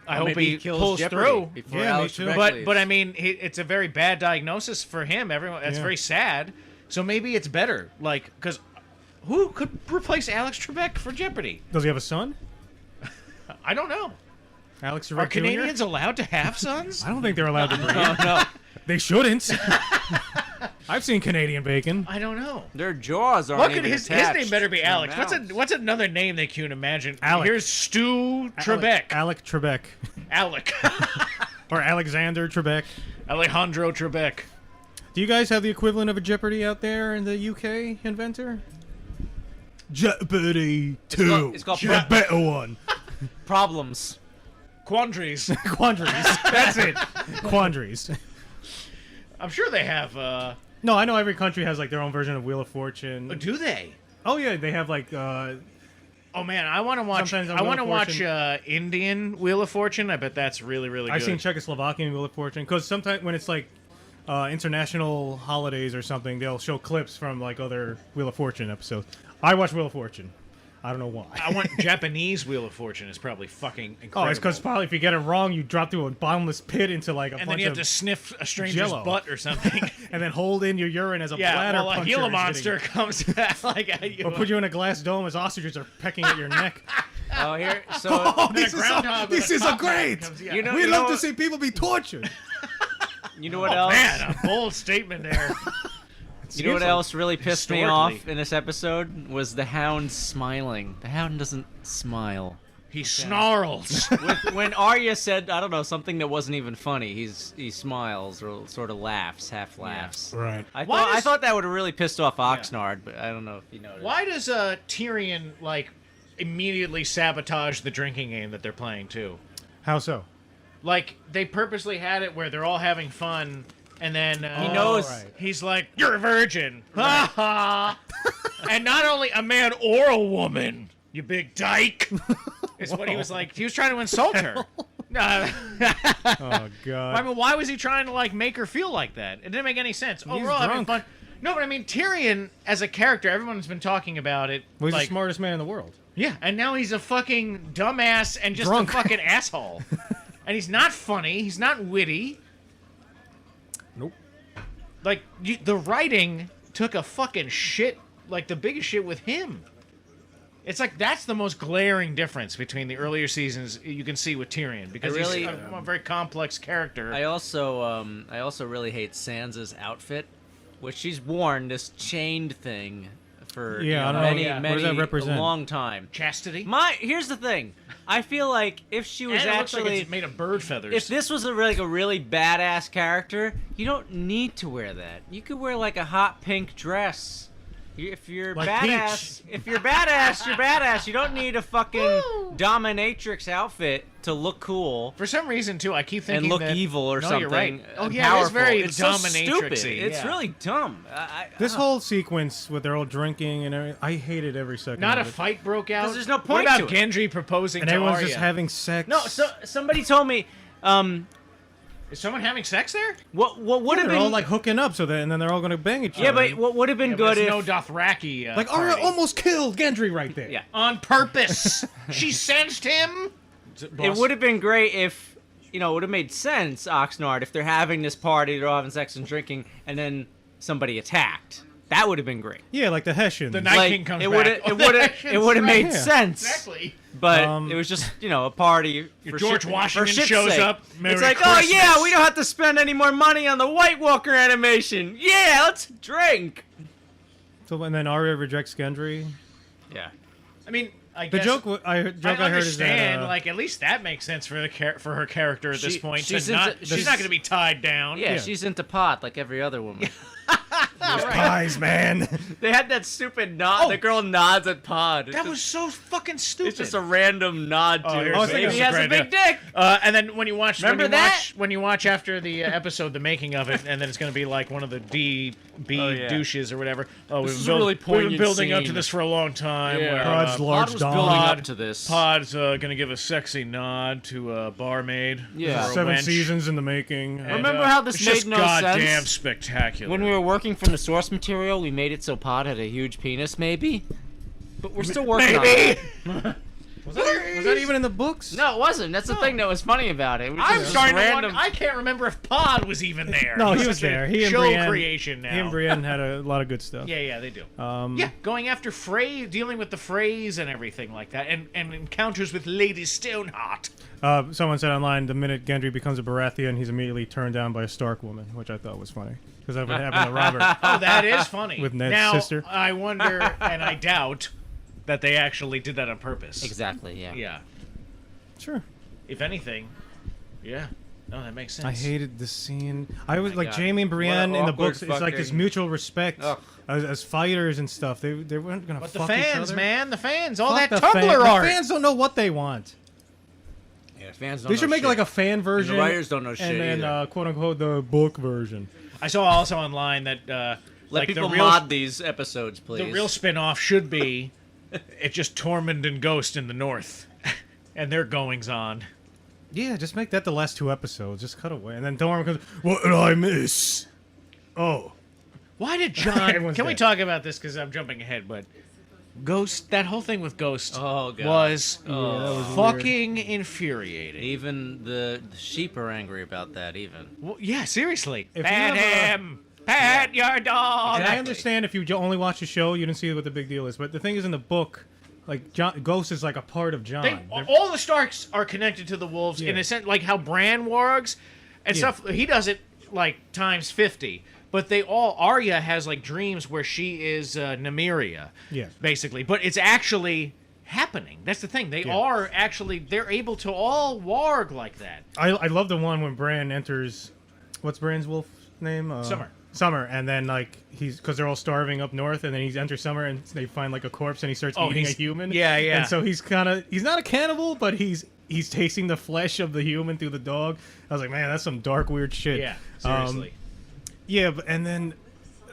Speaker 2: kills
Speaker 3: pulls
Speaker 2: Jeopardy
Speaker 3: through.
Speaker 2: before
Speaker 1: Yeah, me
Speaker 2: Alex
Speaker 1: too.
Speaker 2: Trebek
Speaker 3: But I mean, it's a very bad diagnosis for him. Everyone, that's very sad. So maybe it's better, like, because who could replace Alex Trebek for Jeopardy?
Speaker 1: Does he have a son?
Speaker 3: I don't know.
Speaker 1: Alex Trebek
Speaker 3: Are
Speaker 1: Jr.?
Speaker 3: Canadians allowed to have sons?
Speaker 1: I don't think they're allowed to breed.
Speaker 2: no.
Speaker 1: They shouldn't. I've seen Canadian bacon.
Speaker 3: I don't know.
Speaker 2: Their jaws aren't
Speaker 3: What could
Speaker 2: even
Speaker 3: his
Speaker 2: attached
Speaker 3: name better be
Speaker 2: to their
Speaker 3: Alex?
Speaker 2: mouths.
Speaker 3: What's another name they can imagine?
Speaker 1: Alec.
Speaker 3: Here's Stu Trebek.
Speaker 1: Alec Trebek.
Speaker 3: Alec.
Speaker 1: Or Alexander Trebek.
Speaker 3: Alejandro Trebek.
Speaker 1: Do you guys have the equivalent of a Jeopardy out there in the UK, inventor? Jeopardy 2.
Speaker 2: it's called
Speaker 1: the better one.
Speaker 2: Problems.
Speaker 3: Quandaries.
Speaker 1: Quandaries. That's it. Quandaries.
Speaker 3: I'm sure they have.
Speaker 1: No, I know every country has like their own version of Wheel of Fortune.
Speaker 3: Do they?
Speaker 1: Oh yeah, they have like
Speaker 3: Oh man, I want to watch.
Speaker 1: Sometimes on
Speaker 3: I
Speaker 1: Wheel
Speaker 3: want to
Speaker 1: of
Speaker 3: watch
Speaker 1: Fortune-
Speaker 3: Indian Wheel of Fortune. I bet that's really good.
Speaker 1: I've seen Czechoslovakian Wheel of Fortune because sometimes when it's like international holidays or something, they'll show clips from like other Wheel of Fortune episodes. I watch Wheel of Fortune. I don't know why.
Speaker 3: I want Japanese Wheel of Fortune. Is probably fucking incredible.
Speaker 1: Oh, it's because probably if you get it wrong, you drop through a bottomless pit into like a
Speaker 3: and then
Speaker 1: bunch
Speaker 3: you have
Speaker 1: of
Speaker 3: to sniff a stranger's
Speaker 1: Jello.
Speaker 3: butt or something.
Speaker 1: and then hold in your urine as a
Speaker 3: Yeah,
Speaker 1: bladder
Speaker 3: well, a
Speaker 1: puncher
Speaker 3: Gila
Speaker 1: is
Speaker 3: monster
Speaker 1: hitting
Speaker 3: comes like at you.
Speaker 1: Or put you in a glass dome as ostriches are pecking at your neck.
Speaker 2: Oh, here. So
Speaker 1: Oh,
Speaker 3: Then a groundhog with a top hat comes- yeah.
Speaker 2: You know-
Speaker 1: We
Speaker 2: you
Speaker 1: love
Speaker 2: know-
Speaker 1: to see people be tortured.
Speaker 2: you know what else?
Speaker 3: Man, a bold statement there.
Speaker 2: You know what
Speaker 3: Seriously.
Speaker 2: else really pissed me
Speaker 3: Historically.
Speaker 2: off in this episode was the Hound smiling. The Hound doesn't smile.
Speaker 3: He snarls.
Speaker 2: When Arya said, I don't know, something that wasn't even funny, he smiles or sort of laughs, half laughs.
Speaker 1: Right.
Speaker 2: I thought that would have really pissed off Oxnard, but I don't know if you noticed.
Speaker 3: Why does Tyrion like immediately sabotage the drinking game that they're playing too?
Speaker 1: How so?
Speaker 3: Like they purposely had it where they're all having fun, and then
Speaker 2: He knows.
Speaker 1: right.
Speaker 3: he's like, "You're a virgin," ha ha. And not only a man or a woman, you big dyke. Is what he was like. He was trying to insult her.
Speaker 1: Oh god.
Speaker 3: I mean, why was he trying to like make her feel like that? It didn't make any sense. Oh, we're all having
Speaker 1: drunk.
Speaker 3: fun. No, but I mean, Tyrion as a character, everyone's been talking about it.
Speaker 1: Well, he's
Speaker 3: like,
Speaker 1: the smartest man in the world.
Speaker 3: yeah, and now he's a fucking dumbass and just
Speaker 1: Drunk.
Speaker 3: a fucking asshole. And he's not funny. He's not witty.
Speaker 1: Nope.
Speaker 3: Like the writing took a fucking shit, like the biggest shit with him. It's like that's the most glaring difference between the earlier seasons you can see with Tyrion because
Speaker 2: really-
Speaker 3: he's a very complex character.
Speaker 2: I also really hate Sansa's outfit, which she's worn this chained thing for
Speaker 1: Yeah, I don't know.
Speaker 2: many,
Speaker 3: Yeah.
Speaker 2: many
Speaker 1: What does that represent?
Speaker 2: a long time.
Speaker 3: Chastity.
Speaker 2: Here's the thing. I feel like if she was
Speaker 3: And it looks
Speaker 2: actually
Speaker 3: like it's made of bird feathers.
Speaker 2: if this was a really badass character, you don't need to wear that. You could wear like a hot pink dress. If you're
Speaker 1: Like
Speaker 2: badass, you're badass. You don't need a fucking dominatrix outfit to look cool
Speaker 3: For some reason, too, I keep thinking
Speaker 2: and look
Speaker 3: that,
Speaker 2: evil or
Speaker 3: no,
Speaker 2: something.
Speaker 3: You're right. Oh
Speaker 2: and
Speaker 3: yeah,
Speaker 2: powerful.
Speaker 3: it's very
Speaker 2: It's so
Speaker 3: dominatrixy.
Speaker 2: stupid. It's
Speaker 3: yeah.
Speaker 2: really dumb.
Speaker 1: This whole sequence with their all drinking and everything, I hated every second.
Speaker 3: Not a
Speaker 1: of it.
Speaker 3: fight broke out.
Speaker 2: 'Cause there's no
Speaker 3: What
Speaker 2: point
Speaker 3: about
Speaker 2: to it.
Speaker 3: Gendry proposing
Speaker 1: And
Speaker 3: to
Speaker 1: everyone's
Speaker 3: Arya?
Speaker 1: just having sex.
Speaker 2: no. So somebody told me,
Speaker 3: Is someone having sex there?
Speaker 2: what would have
Speaker 1: they're
Speaker 2: been
Speaker 1: all like hooking up, and then they're all gonna bang each
Speaker 2: yeah,
Speaker 1: other.
Speaker 2: but what would have been
Speaker 3: Yeah, but
Speaker 2: good
Speaker 3: it's
Speaker 2: if
Speaker 3: no Dothraki.
Speaker 1: like Arya
Speaker 3: party.
Speaker 1: almost killed Gendry right there.
Speaker 2: yeah.
Speaker 3: on purpose. She sensed him.
Speaker 2: It would have been great if, it would have made sense, Oxnard, if they're having this party, they're all having sex and drinking, and then somebody attacked. That would have been great.
Speaker 1: Yeah, like the Hessians.
Speaker 3: The Night King comes
Speaker 2: it
Speaker 3: back.
Speaker 2: would have,
Speaker 3: Oh,
Speaker 2: it would have made
Speaker 1: Yeah.
Speaker 2: sense.
Speaker 3: Exactly.
Speaker 2: But
Speaker 1: Um,
Speaker 2: it was just, a party. For
Speaker 3: George
Speaker 2: shit,
Speaker 3: Washington
Speaker 2: for shit's
Speaker 3: shows
Speaker 2: sake.
Speaker 3: up. Merry
Speaker 2: It's like,
Speaker 3: Christmas.
Speaker 2: oh yeah, we don't have to spend any more money on the White Walker animation. Yeah, let's drink.
Speaker 1: So and then Arya rejects Gendry.
Speaker 2: Yeah.
Speaker 3: I mean, I
Speaker 1: The
Speaker 3: guess
Speaker 1: joke I
Speaker 3: I
Speaker 1: heard is that
Speaker 3: understand. Like, at least that makes sense for for her character at this point.
Speaker 2: she's
Speaker 3: She's not
Speaker 2: into-
Speaker 3: going to be tied down.
Speaker 2: Yeah,
Speaker 1: Yeah.
Speaker 2: she's into pot like every other woman.
Speaker 1: Pies, man.
Speaker 2: They had that stupid nod.
Speaker 3: Oh.
Speaker 2: The girl nods at Pod.
Speaker 3: That was so fucking stupid.
Speaker 2: It's just a random nod to her.
Speaker 3: here's-
Speaker 2: Maybe
Speaker 3: here's
Speaker 2: he
Speaker 3: a
Speaker 2: has a
Speaker 3: great
Speaker 2: big dick.
Speaker 3: And then when you watch,
Speaker 2: Remember that?
Speaker 3: when you watch after the episode, the making of it, and then it's going to be like one of the B douches or whatever. Oh,
Speaker 2: This
Speaker 3: we've
Speaker 2: is
Speaker 3: been
Speaker 2: a really
Speaker 3: we've been
Speaker 2: poignant
Speaker 3: building up to
Speaker 2: scene.
Speaker 3: this for a long time.
Speaker 2: Yeah.
Speaker 3: where,
Speaker 1: Pod's large
Speaker 2: Pod was
Speaker 1: dong.
Speaker 2: building
Speaker 3: Pod-
Speaker 2: up to this.
Speaker 3: Pod's going to give a sexy nod to a barmaid.
Speaker 2: Yeah.
Speaker 3: or a
Speaker 1: 7
Speaker 3: wench.
Speaker 1: seasons in the making.
Speaker 3: And,
Speaker 2: Remember how this
Speaker 3: it's
Speaker 2: made
Speaker 3: just
Speaker 2: no
Speaker 3: goddamn
Speaker 2: sense?
Speaker 3: spectacular.
Speaker 2: When we were working from the source material, we made it so Pod had a huge penis, maybe? But we're still working on it.
Speaker 1: Was that even in the books?
Speaker 2: No, it wasn't. That's the thing that was funny about it. It was
Speaker 3: I'm
Speaker 2: just
Speaker 3: starting to
Speaker 2: random.
Speaker 3: wonder. I can't remember if Pod was even there.
Speaker 1: No, he
Speaker 3: He's
Speaker 1: was
Speaker 3: such a
Speaker 1: there. He and
Speaker 3: show
Speaker 1: Brienne,
Speaker 3: creation now.
Speaker 1: He and Brienne had a lot of good stuff.
Speaker 3: Yeah, they do.
Speaker 1: Yeah,
Speaker 3: Going after Frey, dealing with the Freys and everything like that, and encounters with Lady Stoneheart.
Speaker 1: someone said online, the minute Gendry becomes a Baratheon, he's immediately turned down by a Stark woman, which I thought was funny. Because that would happen to Robert.
Speaker 3: Oh, that is funny.
Speaker 1: With Ned's
Speaker 3: now,
Speaker 1: sister.
Speaker 3: I wonder, and I doubt, that they actually did that on purpose.
Speaker 2: Exactly, yeah.
Speaker 3: Yeah.
Speaker 1: Sure.
Speaker 3: If anything, yeah. No, that makes sense.
Speaker 1: I hated the scene. I was like
Speaker 2: God.
Speaker 1: Jamie and Brienne
Speaker 2: What
Speaker 1: in the
Speaker 2: awkward
Speaker 1: books. It's like this
Speaker 2: fucking-
Speaker 1: mutual respect
Speaker 2: Ugh.
Speaker 1: as fighters and stuff. They weren't gonna
Speaker 3: But the
Speaker 1: fuck each
Speaker 3: fans,
Speaker 1: other.
Speaker 3: man, the fans, all
Speaker 1: Fuck
Speaker 3: that
Speaker 1: the
Speaker 3: Tumblr
Speaker 1: fan-
Speaker 3: art.
Speaker 1: The fans don't know what they want.
Speaker 2: Yeah, fans don't
Speaker 1: They should
Speaker 2: know
Speaker 1: make
Speaker 2: shit.
Speaker 1: like a fan version.
Speaker 2: writers don't know shit
Speaker 1: And then
Speaker 2: either.
Speaker 1: quote unquote the book version.
Speaker 3: I saw also online that
Speaker 2: Let
Speaker 3: like
Speaker 2: people
Speaker 3: the real
Speaker 2: mod these episodes, please.
Speaker 3: the real spin-off should be it's just Tormund and Ghost in the north and their goings on.
Speaker 1: Yeah, just make that the last 2 episodes. Just cut away, and then Dorm goes, "What did I miss?" Oh,
Speaker 3: Why did John?
Speaker 1: Everyone's
Speaker 3: Can we
Speaker 1: dead.
Speaker 3: talk about this because I'm jumping ahead? But Ghost, that whole thing with Ghost
Speaker 2: Oh, God.
Speaker 3: was
Speaker 2: Oh.
Speaker 3: fucking infuriating.
Speaker 2: Even the sheep are angry about that, even.
Speaker 3: Well, yeah, seriously.
Speaker 1: If you
Speaker 3: Pat
Speaker 1: have a-
Speaker 3: him. Pat your dog.
Speaker 1: and I understand if you only watch the show, you didn't see what the big deal is. But the thing is, in the book, like Ghost is like a part of John.
Speaker 3: All the Starks are connected to the wolves in
Speaker 1: Yeah.
Speaker 3: a sense, like how Bran wargs and
Speaker 1: Yeah.
Speaker 3: stuff. He does it like times 50. But they all Arya has like dreams where she is Nymeria,
Speaker 1: Yeah.
Speaker 3: basically. But it's actually happening. That's the thing. They are actually they're able to all warg like that.
Speaker 1: I love the one when Bran enters. What's Bran's wolf name?
Speaker 3: Summer.
Speaker 1: Summer, and then like he's because they're all starving up north, and then he enters Summer, and they find like a corpse, and he starts eating a
Speaker 3: he's-
Speaker 1: human.
Speaker 3: yeah, yeah.
Speaker 1: And so he's not a cannibal, but he's tasting the flesh of the human through the dog. I was like, man, that's some dark, weird shit.
Speaker 3: Yeah, seriously.
Speaker 1: Yeah, but and then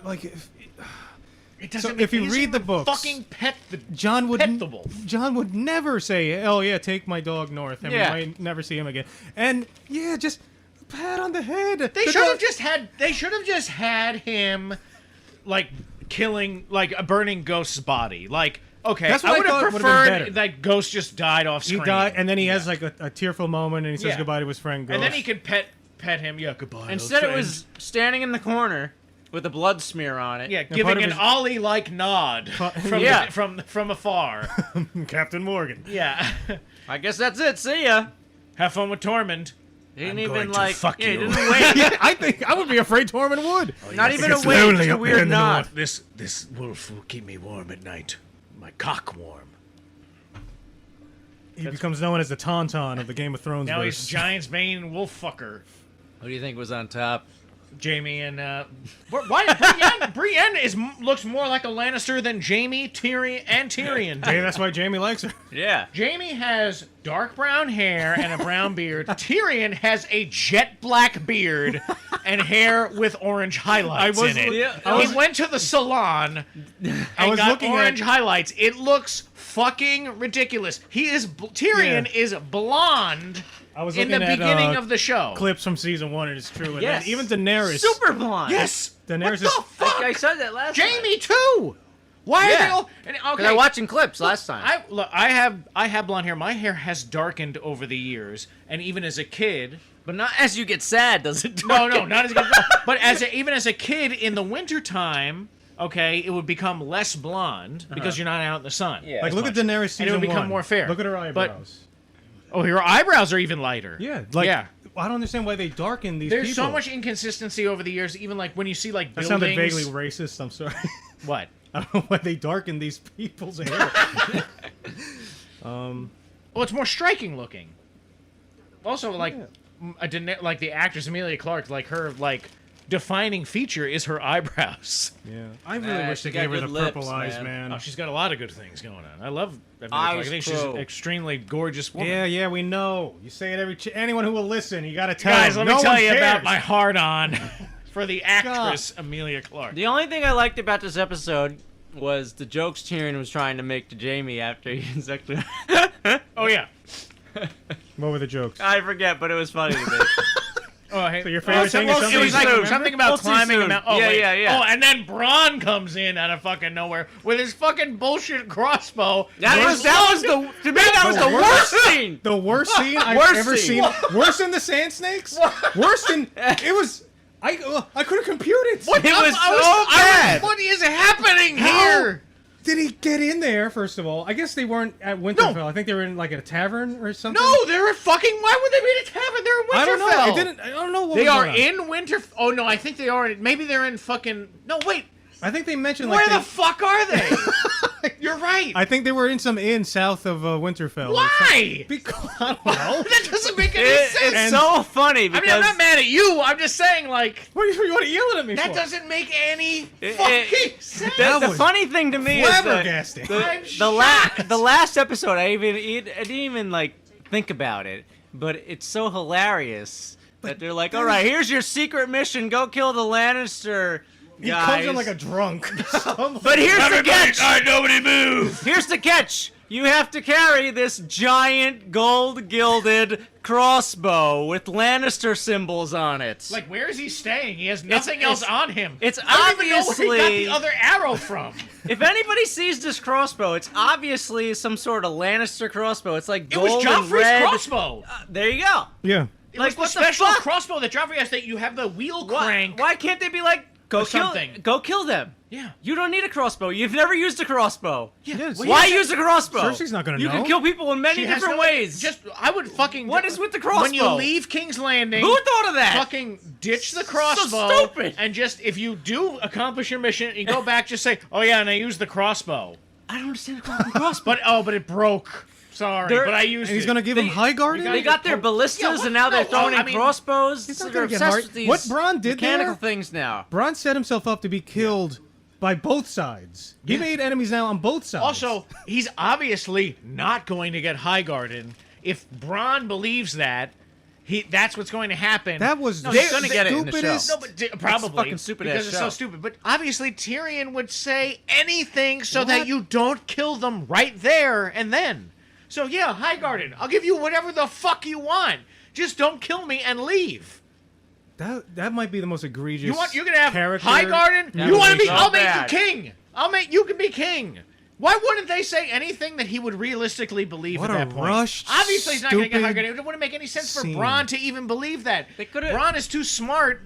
Speaker 1: like
Speaker 3: It doesn't.
Speaker 1: so if you read the books,
Speaker 3: fucking pet the
Speaker 1: John would
Speaker 3: pet the wolf.
Speaker 1: John would never say, "Oh yeah, take my dog north," and
Speaker 2: Yeah.
Speaker 1: we might never see him again. And yeah, just pat on the head.
Speaker 3: They should have just had. They should have just had him, like killing, like burning Ghost's body. Like, okay,
Speaker 1: That's what I
Speaker 3: would have
Speaker 1: thought would've been better.
Speaker 3: preferred that Ghost just died off
Speaker 1: He
Speaker 3: screen.
Speaker 1: died, and then he has like a tearful moment, and he says
Speaker 3: Yeah.
Speaker 1: goodbye to his friend Ghost.
Speaker 3: and then he could pet him. Yeah, goodbye.
Speaker 2: Instead,
Speaker 3: old
Speaker 2: it was standing in the corner with a blood smear on it.
Speaker 3: yeah,
Speaker 1: part
Speaker 3: giving
Speaker 1: of
Speaker 3: an
Speaker 1: his-
Speaker 3: Ollie-like nod from
Speaker 2: Yeah.
Speaker 3: from afar.
Speaker 1: Captain Morgan.
Speaker 3: Yeah,
Speaker 2: I guess that's it. See ya.
Speaker 3: have fun with Tormund.
Speaker 2: He didn't
Speaker 3: I'm
Speaker 2: even
Speaker 3: going to
Speaker 2: like.
Speaker 3: fuck
Speaker 2: yeah, he
Speaker 3: you.
Speaker 2: didn't wait.
Speaker 1: Yeah, I think I would be afraid Tormund would.
Speaker 2: Not even a
Speaker 1: it's
Speaker 2: wait.
Speaker 1: lonely
Speaker 2: Just a
Speaker 1: up there
Speaker 2: weird
Speaker 1: in the
Speaker 2: nod.
Speaker 1: north.
Speaker 3: This wolf will keep me warm at night. My cock warm.
Speaker 1: He becomes known as the Tauntaun of the Game of Thrones.
Speaker 3: Now he's
Speaker 1: verse.
Speaker 3: Giant's Bane wolf fucker.
Speaker 2: Who do you think was on top?
Speaker 3: Jamie and why Brienne looks more like a Lannister than Jamie, Tyrion.
Speaker 1: Maybe that's why Jamie likes her.
Speaker 2: Yeah.
Speaker 3: Jamie has dark brown hair and a brown beard. Tyrion has a jet black beard and hair with orange highlights in it.
Speaker 2: Yeah,
Speaker 3: He went to the salon and
Speaker 1: was
Speaker 3: got
Speaker 1: looking
Speaker 3: orange
Speaker 1: at-
Speaker 3: highlights. It looks fucking ridiculous. Tyrion
Speaker 1: Yeah.
Speaker 3: is blonde
Speaker 1: I was
Speaker 3: in
Speaker 1: looking
Speaker 3: the
Speaker 1: at,
Speaker 3: beginning of the show.
Speaker 1: clips from season 1, and it's true. And
Speaker 2: Yes.
Speaker 1: then even Daenerys.
Speaker 2: Super blonde.
Speaker 3: Yes.
Speaker 1: Daenerys
Speaker 3: What
Speaker 1: is-
Speaker 3: the fuck?
Speaker 2: I said that last time.
Speaker 3: Jamie too. Why are they
Speaker 2: Yeah.
Speaker 3: all? And,
Speaker 2: Because
Speaker 3: okay,
Speaker 2: I watching clips last time.
Speaker 3: I have blonde hair. My hair has darkened over the years, and even as a kid.
Speaker 2: But not as you get sad, does it?
Speaker 3: No, not as a kid. But even as a kid in the wintertime, okay, it would become less blonde because you're not out in the sun.
Speaker 2: Yeah.
Speaker 1: Like,
Speaker 3: as
Speaker 1: look
Speaker 3: much.
Speaker 1: at Daenerys season
Speaker 3: And it would become
Speaker 1: 1.
Speaker 3: more fair.
Speaker 1: Look at her
Speaker 3: But-
Speaker 1: eyebrows.
Speaker 3: Oh, her eyebrows are even lighter.
Speaker 1: Yeah, like
Speaker 3: Yeah.
Speaker 1: I don't understand why they darken these
Speaker 3: There's
Speaker 1: people.
Speaker 3: so much inconsistency over the years. Even like when you see like
Speaker 1: That
Speaker 3: buildings.
Speaker 1: sounded vaguely racist. I'm sorry.
Speaker 3: What?
Speaker 1: I don't know why they darken these people's hair.
Speaker 3: Well, it's more striking looking. Also, like like the actress Emilia Clarke, like her like defining feature is her eyebrows.
Speaker 1: Yeah, I really wish
Speaker 2: she
Speaker 1: they
Speaker 2: got
Speaker 1: gave her the
Speaker 2: good
Speaker 1: purple
Speaker 2: lips,
Speaker 1: eyes,
Speaker 2: man.
Speaker 1: man.
Speaker 3: Oh, she's got a lot of good things going on. I love Emilia
Speaker 2: Eyes
Speaker 3: Clarke. I think she's
Speaker 2: pro.
Speaker 3: an extremely gorgeous woman.
Speaker 1: Yeah, we know. You say it every. Anyone who will listen, you gotta tell
Speaker 3: Guys,
Speaker 1: them.
Speaker 3: let me
Speaker 1: No
Speaker 3: tell
Speaker 1: one
Speaker 3: you about
Speaker 1: cares.
Speaker 3: my hard-on for the actress Emilia Clarke.
Speaker 2: The only thing I liked about this episode was the jokes Tyrion was trying to make to Jaime after he injected her.
Speaker 3: Oh, yeah.
Speaker 1: What were the jokes?
Speaker 2: I forget, but it was funny to me.
Speaker 3: Oh, hey.
Speaker 1: So your favorite thing is
Speaker 3: It
Speaker 1: something
Speaker 3: was
Speaker 1: you
Speaker 3: like
Speaker 1: remember?
Speaker 3: something about
Speaker 2: We'll see
Speaker 3: climbing a
Speaker 2: soon.
Speaker 3: mountain. Oh,
Speaker 2: Yeah,
Speaker 3: wait.
Speaker 2: yeah.
Speaker 3: Oh, and then Bronn comes in out of fucking nowhere with his fucking bullshit crossbow.
Speaker 2: That was the worst scene.
Speaker 1: The worst scene I've
Speaker 2: Worst
Speaker 1: ever
Speaker 2: scene.
Speaker 1: seen. Worse than the Sand Snakes. Worse than it was. I couldn't compute it.
Speaker 2: It was so bad.
Speaker 3: What is happening
Speaker 1: How
Speaker 3: here?
Speaker 1: did he get in there? First of all, I guess they weren't at Winterfell. I think they were in like a tavern or something.
Speaker 3: No, they're at fucking. Why would they be in a tavern? They're in Winterfell.
Speaker 1: I don't know. I don't know what
Speaker 3: They
Speaker 1: was
Speaker 3: are
Speaker 1: going on.
Speaker 3: in Winterfell. Oh no, I think they are. Maybe they're in fucking. No, wait.
Speaker 1: I think they mentioned
Speaker 3: Where
Speaker 1: like
Speaker 3: the fuck are they? You're right.
Speaker 1: I think they were in some inn south of Winterfell.
Speaker 3: Why?
Speaker 1: Because I don't know.
Speaker 3: That doesn't make any
Speaker 2: It's
Speaker 3: sense.
Speaker 2: so funny
Speaker 3: I
Speaker 2: because
Speaker 3: mean, I'm not mad at you. I'm just saying, like,
Speaker 1: What are you want to yell at me
Speaker 3: that
Speaker 1: for?
Speaker 3: doesn't make any
Speaker 2: It-
Speaker 3: fucking sense.
Speaker 2: the
Speaker 1: was
Speaker 2: funny thing to me is that
Speaker 1: flabbergasting.
Speaker 3: I'm
Speaker 2: the last episode I didn't even like think about it, but it's so hilarious that they're like, all right, here's your secret mission: go kill the Lannister
Speaker 1: He
Speaker 2: guys.
Speaker 1: comes in like a drunk.
Speaker 2: But here's the catch.
Speaker 3: Nobody move.
Speaker 2: Here's the catch. You have to carry this giant gold-gilded crossbow with Lannister symbols on it.
Speaker 3: Like, where is he staying? He has nothing else on him.
Speaker 2: it's
Speaker 3: I don't even know
Speaker 2: obviously-
Speaker 3: where he got the other arrow from.
Speaker 2: If anybody sees this crossbow, it's obviously some sort of Lannister crossbow. It's like
Speaker 3: It
Speaker 2: gold
Speaker 3: was
Speaker 2: and
Speaker 3: Joffrey's
Speaker 2: red.
Speaker 3: crossbow.
Speaker 2: There you go.
Speaker 1: Yeah.
Speaker 3: It
Speaker 2: Like,
Speaker 3: was the
Speaker 2: what the
Speaker 3: special
Speaker 2: fuck?
Speaker 3: crossbow that Joffrey has that you have the wheel
Speaker 2: Why,
Speaker 3: crank.
Speaker 2: why can't they be like,
Speaker 3: Or
Speaker 2: go kill,
Speaker 3: something.
Speaker 2: go kill them?
Speaker 3: Yeah.
Speaker 2: You don't need a crossbow. You've never used a crossbow.
Speaker 1: Yes.
Speaker 3: Well,
Speaker 2: Why
Speaker 3: yeah,
Speaker 2: use a crossbow?
Speaker 1: Cersei's not gonna
Speaker 2: You
Speaker 1: know.
Speaker 2: can kill people in many
Speaker 3: She has
Speaker 2: different
Speaker 3: no-
Speaker 2: ways.
Speaker 3: Just, I would fucking.
Speaker 2: What is with the
Speaker 3: When you
Speaker 2: crossbow?
Speaker 3: leave King's Landing,
Speaker 2: Who thought of that?
Speaker 3: fucking ditch the crossbow.
Speaker 2: stupid.
Speaker 3: And just, if you do accomplish your mission, you go back, just say, oh yeah, and I used the crossbow.
Speaker 2: I don't understand the crossbow.
Speaker 3: But it broke. Sorry,
Speaker 2: They're-
Speaker 3: but I used
Speaker 1: And he's
Speaker 3: it.
Speaker 1: gonna give him high guard.
Speaker 3: you
Speaker 2: They got their ballistas
Speaker 3: Yeah, what-
Speaker 2: and now they're
Speaker 3: no,
Speaker 2: throwing
Speaker 3: I
Speaker 2: in
Speaker 3: mean,
Speaker 2: crossbows.
Speaker 1: He's
Speaker 2: They're
Speaker 1: not gonna get
Speaker 2: obsessed
Speaker 1: hard.
Speaker 2: with these
Speaker 1: What Bronn did
Speaker 2: mechanical
Speaker 1: there?
Speaker 2: things now.
Speaker 1: Bronn set himself up to be killed by both sides. He
Speaker 3: Yeah.
Speaker 1: made enemies now on both sides.
Speaker 3: Also, he's obviously not going to get Highgarden. If Bronn believes that, that's what's going to happen.
Speaker 1: that was
Speaker 2: No,
Speaker 1: the
Speaker 2: he's gonna get it in the show.
Speaker 1: stupidest-
Speaker 3: No, but probably
Speaker 2: fucking stupid
Speaker 3: because
Speaker 2: ass
Speaker 3: it's
Speaker 2: show.
Speaker 3: so stupid. But obviously Tyrion would say anything so that
Speaker 1: What?
Speaker 3: you don't kill them right there and then. So yeah, Highgarden, I'll give you whatever the fuck you want. Just don't kill me and leave.
Speaker 1: That might be the most egregious.
Speaker 3: You're gonna have
Speaker 1: character.
Speaker 3: Highgarden.
Speaker 2: That
Speaker 3: You
Speaker 2: would
Speaker 3: want to
Speaker 2: be
Speaker 3: be?
Speaker 2: so
Speaker 3: I'll make
Speaker 2: bad.
Speaker 3: you king. You can be king. Why wouldn't they say anything that he would realistically believe
Speaker 1: What
Speaker 3: at
Speaker 1: a
Speaker 3: that point?
Speaker 1: rushed,
Speaker 3: Obviously, he's not going to get
Speaker 1: stupid
Speaker 3: Highgarden. It wouldn't make any sense
Speaker 1: scene.
Speaker 3: for Bronn to even believe that.
Speaker 2: They could've-
Speaker 3: Bronn is too smart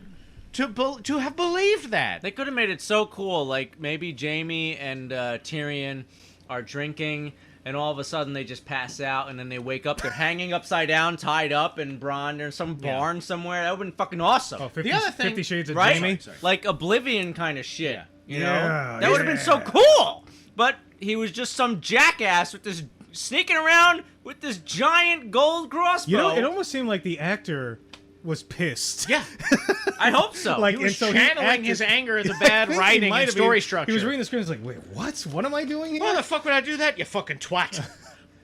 Speaker 3: to have believed that.
Speaker 2: They could have made it so cool, like maybe Jaime and Tyrion are drinking, and all of a sudden they just pass out, and then they wake up, they're hanging upside down, tied up, and Bronn, there's some barn somewhere. That would have been fucking awesome.
Speaker 1: Oh, 50,
Speaker 3: The other thing-
Speaker 1: 50 Shades of
Speaker 2: right?
Speaker 1: Jamie.
Speaker 2: Like Oblivion kind of shit. You know?
Speaker 1: Yeah,
Speaker 2: That would have been so cool! But he was just some jackass with this sneaking around with this giant gold crossbow.
Speaker 1: You know, it almost seemed like the actor was pissed.
Speaker 3: Yeah,
Speaker 2: I hope so.
Speaker 1: Like,
Speaker 3: he was
Speaker 1: and so he
Speaker 3: channeling
Speaker 1: acted-
Speaker 3: his anger at the
Speaker 1: I
Speaker 3: bad
Speaker 1: think he
Speaker 3: writing
Speaker 1: might
Speaker 3: and
Speaker 1: have
Speaker 3: story
Speaker 1: been-
Speaker 3: structure.
Speaker 1: He was reading the script. He's like, "Wait, what? What am I doing here?"
Speaker 3: Why the fuck would I do that? You fucking twat.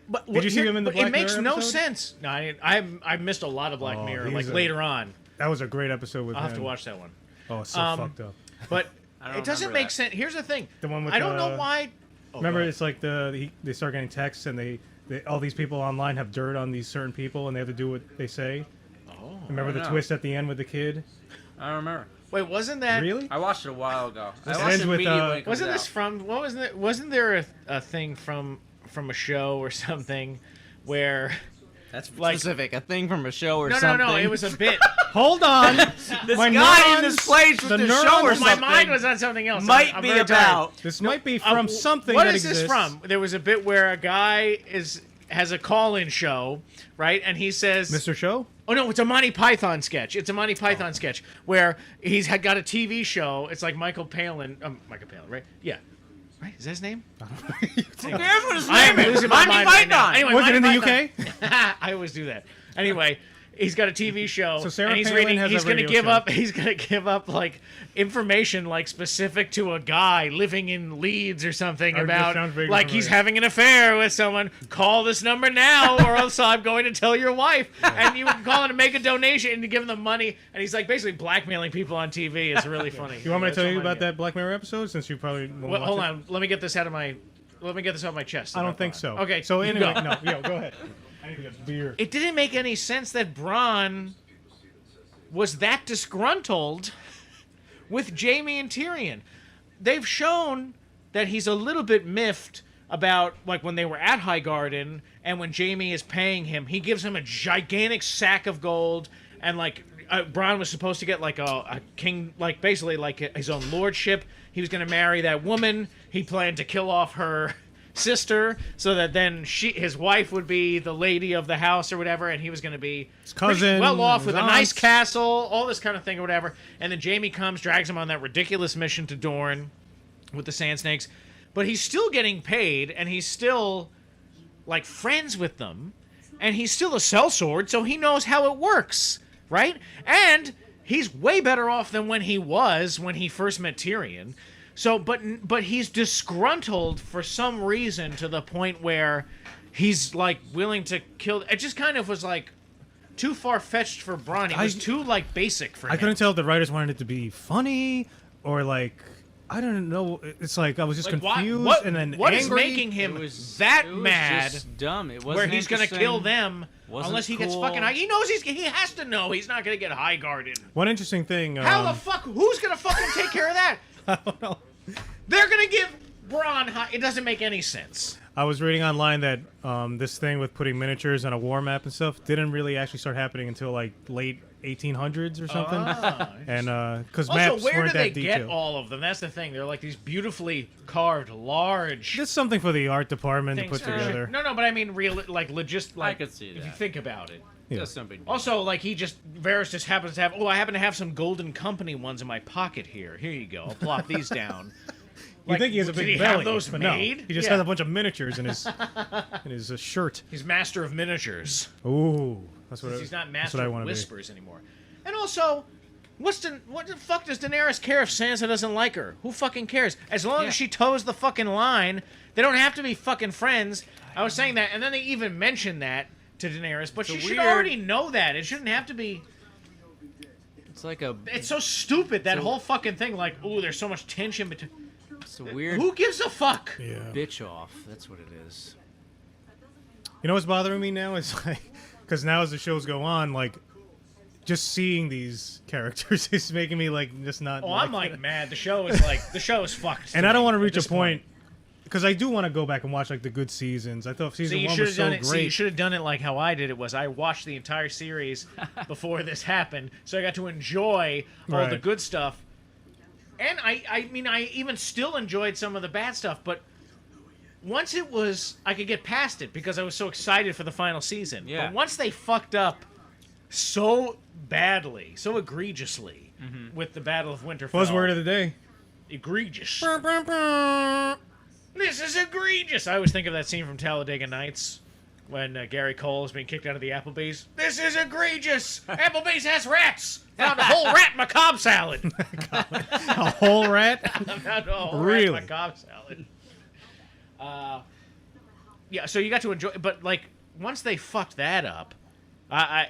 Speaker 3: But
Speaker 1: Did you see him in the
Speaker 3: but
Speaker 1: Black
Speaker 3: It makes
Speaker 1: Mirror
Speaker 3: no
Speaker 1: episode?
Speaker 3: sense. No, I missed a lot of Black
Speaker 1: Oh,
Speaker 3: Mirror,
Speaker 1: he's
Speaker 3: like
Speaker 1: a-
Speaker 3: later on.
Speaker 1: That was a great episode with
Speaker 3: I'll
Speaker 1: him.
Speaker 3: have to watch that one.
Speaker 1: Oh, it's so fucked up.
Speaker 3: But
Speaker 2: I don't
Speaker 3: it doesn't
Speaker 2: remember
Speaker 3: make
Speaker 2: that.
Speaker 3: sense. Here's the thing.
Speaker 1: The one with
Speaker 3: I don't know
Speaker 1: the-
Speaker 3: why. Oh,
Speaker 1: Remember,
Speaker 3: go ahead.
Speaker 1: it's like they start getting texts, and they all these people online have dirt on these certain people, and they have to do what they say.
Speaker 3: Oh.
Speaker 1: Remember the
Speaker 2: know.
Speaker 1: twist at the end with the kid?
Speaker 2: I don't remember.
Speaker 3: Wait, wasn't that
Speaker 1: Really?
Speaker 2: I watched it a while ago.
Speaker 1: This
Speaker 2: I watched
Speaker 1: ends
Speaker 2: it
Speaker 1: with,
Speaker 2: immediately when it comes
Speaker 3: Wasn't
Speaker 2: out.
Speaker 3: this from? What wasn't it? Wasn't there a thing from a show or something where?
Speaker 2: That's
Speaker 3: like-
Speaker 2: specific. A thing from a show or
Speaker 3: No,
Speaker 2: something.
Speaker 3: no, no. It was a bit.
Speaker 1: Hold on.
Speaker 2: This
Speaker 1: My
Speaker 2: guy in
Speaker 1: neurons-
Speaker 2: this place with
Speaker 1: the
Speaker 2: the
Speaker 1: neurons-
Speaker 2: show or
Speaker 1: my
Speaker 3: My
Speaker 2: something
Speaker 3: mind was on something else.
Speaker 2: might
Speaker 3: I'm
Speaker 2: be
Speaker 3: very
Speaker 2: about.
Speaker 3: tired.
Speaker 1: This might be from something
Speaker 3: What
Speaker 1: that
Speaker 3: is
Speaker 1: exists.
Speaker 3: this from? There was a bit where a guy has a call-in show, right? And he says,
Speaker 1: Mr. Show?
Speaker 3: "Oh no, it's a Monty Python sketch. It's a Monty Python sketch where he's got a TV show. It's like Michael Palin, right? Yeah, right. Is that his name?
Speaker 2: Who cares what his
Speaker 3: I am
Speaker 2: name is?
Speaker 3: losing my
Speaker 2: Monty
Speaker 3: mind right now.
Speaker 2: Python.
Speaker 3: Anyway,
Speaker 1: Was it
Speaker 3: Monty
Speaker 1: in the
Speaker 3: Python. I always do that. Anyway, He's got a TV show,
Speaker 1: So Sarah
Speaker 3: and he's
Speaker 1: Palin
Speaker 3: reading.
Speaker 1: has
Speaker 3: He's
Speaker 1: a
Speaker 3: going to
Speaker 1: radio
Speaker 3: give
Speaker 1: show.
Speaker 3: up. He's going to give up like information like specific to a guy living in Leeds or something
Speaker 1: That
Speaker 3: about
Speaker 1: sounds vaguely
Speaker 3: like he's
Speaker 1: familiar.
Speaker 3: having an affair with someone. Call this number now, or else I'm going to tell your wife. And you can call in and make a donation and give him the money. And he's like basically blackmailing people on TV. It's really funny.
Speaker 1: You want me to
Speaker 3: That's
Speaker 1: tell
Speaker 3: what
Speaker 1: you
Speaker 3: I'm
Speaker 1: about
Speaker 3: gonna
Speaker 1: that Black Mirror episode since you probably won't
Speaker 3: get.
Speaker 1: watch
Speaker 3: Hold
Speaker 1: it?
Speaker 3: on. Let me get this out of my. Let me get this out of my chest.
Speaker 1: I don't think so.
Speaker 3: Okay.
Speaker 1: So
Speaker 3: you
Speaker 1: anyway,
Speaker 3: go.
Speaker 1: no, go ahead. I need to get beer.
Speaker 3: It didn't make any sense that Bronn was that disgruntled with Jaime and Tyrion. They've shown that he's a little bit miffed about like when they were at Highgarden and when Jaime is paying him, he gives him a gigantic sack of gold and like Bronn was supposed to get like a king, like basically like his own lordship. He was going to marry that woman. He planned to kill off her sister so that then his wife would be the lady of the house or whatever, and he was going to be
Speaker 1: cousin,
Speaker 3: pretty well off
Speaker 1: his
Speaker 3: with a
Speaker 1: aunts.
Speaker 3: nice castle, all this kind of thing or whatever. And then Jaime comes, drags him on that ridiculous mission to Dorne with the Sand Snakes, but he's still getting paid and he's still like friends with them, and he's still a sellsword, so he knows how it works, right? And he's way better off than when he first met Tyrion. So, but he's disgruntled for some reason to the point where he's like willing to kill. It just kind of was like too far fetched for Bronn. He was too like basic for him.
Speaker 1: I couldn't tell if the writers wanted it to be funny or like I don't know. It's like I was just
Speaker 3: Like,
Speaker 1: confused
Speaker 3: what
Speaker 1: and then
Speaker 3: what is
Speaker 1: angry.
Speaker 3: making him
Speaker 2: It was
Speaker 3: that
Speaker 2: it was
Speaker 3: mad?
Speaker 2: just dumb. It wasn't
Speaker 3: Where he's gonna
Speaker 2: interesting.
Speaker 3: kill them
Speaker 2: Wasn't
Speaker 3: unless he gets
Speaker 2: cool.
Speaker 3: fucking high. He knows he has to know he's not gonna get Highgarden.
Speaker 1: One interesting thing.
Speaker 3: How the fuck? Who's gonna fucking take care of that?
Speaker 1: I don't know.
Speaker 3: They're gonna give Bronn. It doesn't make any sense.
Speaker 1: I was reading online that this thing with putting miniatures on a war map and stuff didn't really actually start happening until like late 1800s or something. And because maps
Speaker 3: Also, where
Speaker 1: weren't
Speaker 3: do they
Speaker 1: that
Speaker 3: get
Speaker 1: detailed.
Speaker 3: all of them? That's the thing. They're like these beautifully carved, large.
Speaker 1: Just something for the art department to
Speaker 3: things.
Speaker 1: put together.
Speaker 3: No, but I mean, real, like legit. Like,
Speaker 2: could see
Speaker 3: if you
Speaker 2: that.
Speaker 3: think about it.
Speaker 1: Yeah.
Speaker 2: Just no big deal.
Speaker 3: Also, like Varys just happens to have. Oh, I happen to have some Golden Company ones in my pocket here. Here you go. I'll plop these down.
Speaker 1: You think he has a
Speaker 3: did
Speaker 1: big
Speaker 3: he
Speaker 1: belly,
Speaker 3: have those
Speaker 1: but
Speaker 3: made?
Speaker 1: no. He just
Speaker 3: Yeah.
Speaker 1: has a bunch of miniatures in his shirt.
Speaker 3: He's master of miniatures.
Speaker 1: Ooh, that's what
Speaker 3: He's not
Speaker 1: that's
Speaker 3: master
Speaker 1: what I
Speaker 3: of
Speaker 1: want to be.
Speaker 3: whispers anymore. And also, what the fuck does Daenerys care if Sansa doesn't like her? Who fucking cares? As long as she toes the fucking line, they don't have to be fucking friends. I was saying that, and then they even mentioned that to Daenerys, but she should already know that. It shouldn't have to be.
Speaker 2: It's like a
Speaker 3: It's so stupid, that whole fucking thing. Like, ooh, there's so much tension between.
Speaker 2: it's a weird
Speaker 3: Who gives a fuck?
Speaker 1: Yeah.
Speaker 2: bitch off. That's what it is.
Speaker 1: You know what's bothering me now is like, because now as the shows go on, like, just seeing these characters is making me like just not.
Speaker 3: Oh, I'm like mad. The show is fucked.
Speaker 1: And I don't want to
Speaker 3: at
Speaker 1: reach a
Speaker 3: this
Speaker 1: point because I do want to go back and watch like the good seasons. I thought
Speaker 3: So
Speaker 1: season
Speaker 3: you
Speaker 1: one
Speaker 3: should
Speaker 1: was
Speaker 3: have
Speaker 1: so
Speaker 3: done it.
Speaker 1: great.
Speaker 3: See, you should have done it like how I did. It was I watched the entire series before this happened, so I got to enjoy all the
Speaker 1: Right.
Speaker 3: good stuff. And I mean, I even still enjoyed some of the bad stuff, but once it was, I could get past it because I was so excited for the final season.
Speaker 2: Yeah.
Speaker 3: But once they fucked up so badly, so egregiously with the Battle of Winterfell,
Speaker 1: Buzzword of the day.
Speaker 3: egregious. This is egregious. I always think of that scene from Talladega Nights when Gary Cole is being kicked out of the Applebee's. This is egregious. Applebee's has rats. Found a whole rat macabre salad.
Speaker 1: A whole rat.
Speaker 3: Found a whole
Speaker 1: Really?
Speaker 3: rat macabre salad. Yeah, so you got to enjoy, but like once they fucked that up, I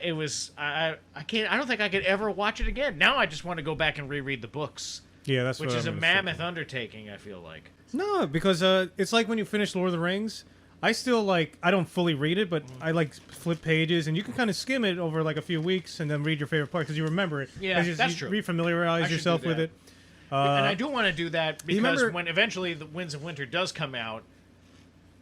Speaker 3: can't. I don't think I could ever watch it again. Now I just want to go back and reread the books,
Speaker 1: Yeah, that's
Speaker 3: which
Speaker 1: what
Speaker 3: is a
Speaker 1: I'm gonna say.
Speaker 3: mammoth undertaking. I feel like.
Speaker 1: No, because it's like when you finish Lord of the Rings. I still like. I don't fully read it, but I like flip pages, and you can kind of skim it over like a few weeks, and then read your favorite part because you remember it.
Speaker 3: Yeah,
Speaker 1: you
Speaker 3: that's true. I
Speaker 1: Refamiliarize
Speaker 3: should do
Speaker 1: yourself with
Speaker 3: that.
Speaker 1: it.
Speaker 3: And I do want to do that because
Speaker 1: remember-
Speaker 3: when eventually the Winds of Winter does come out,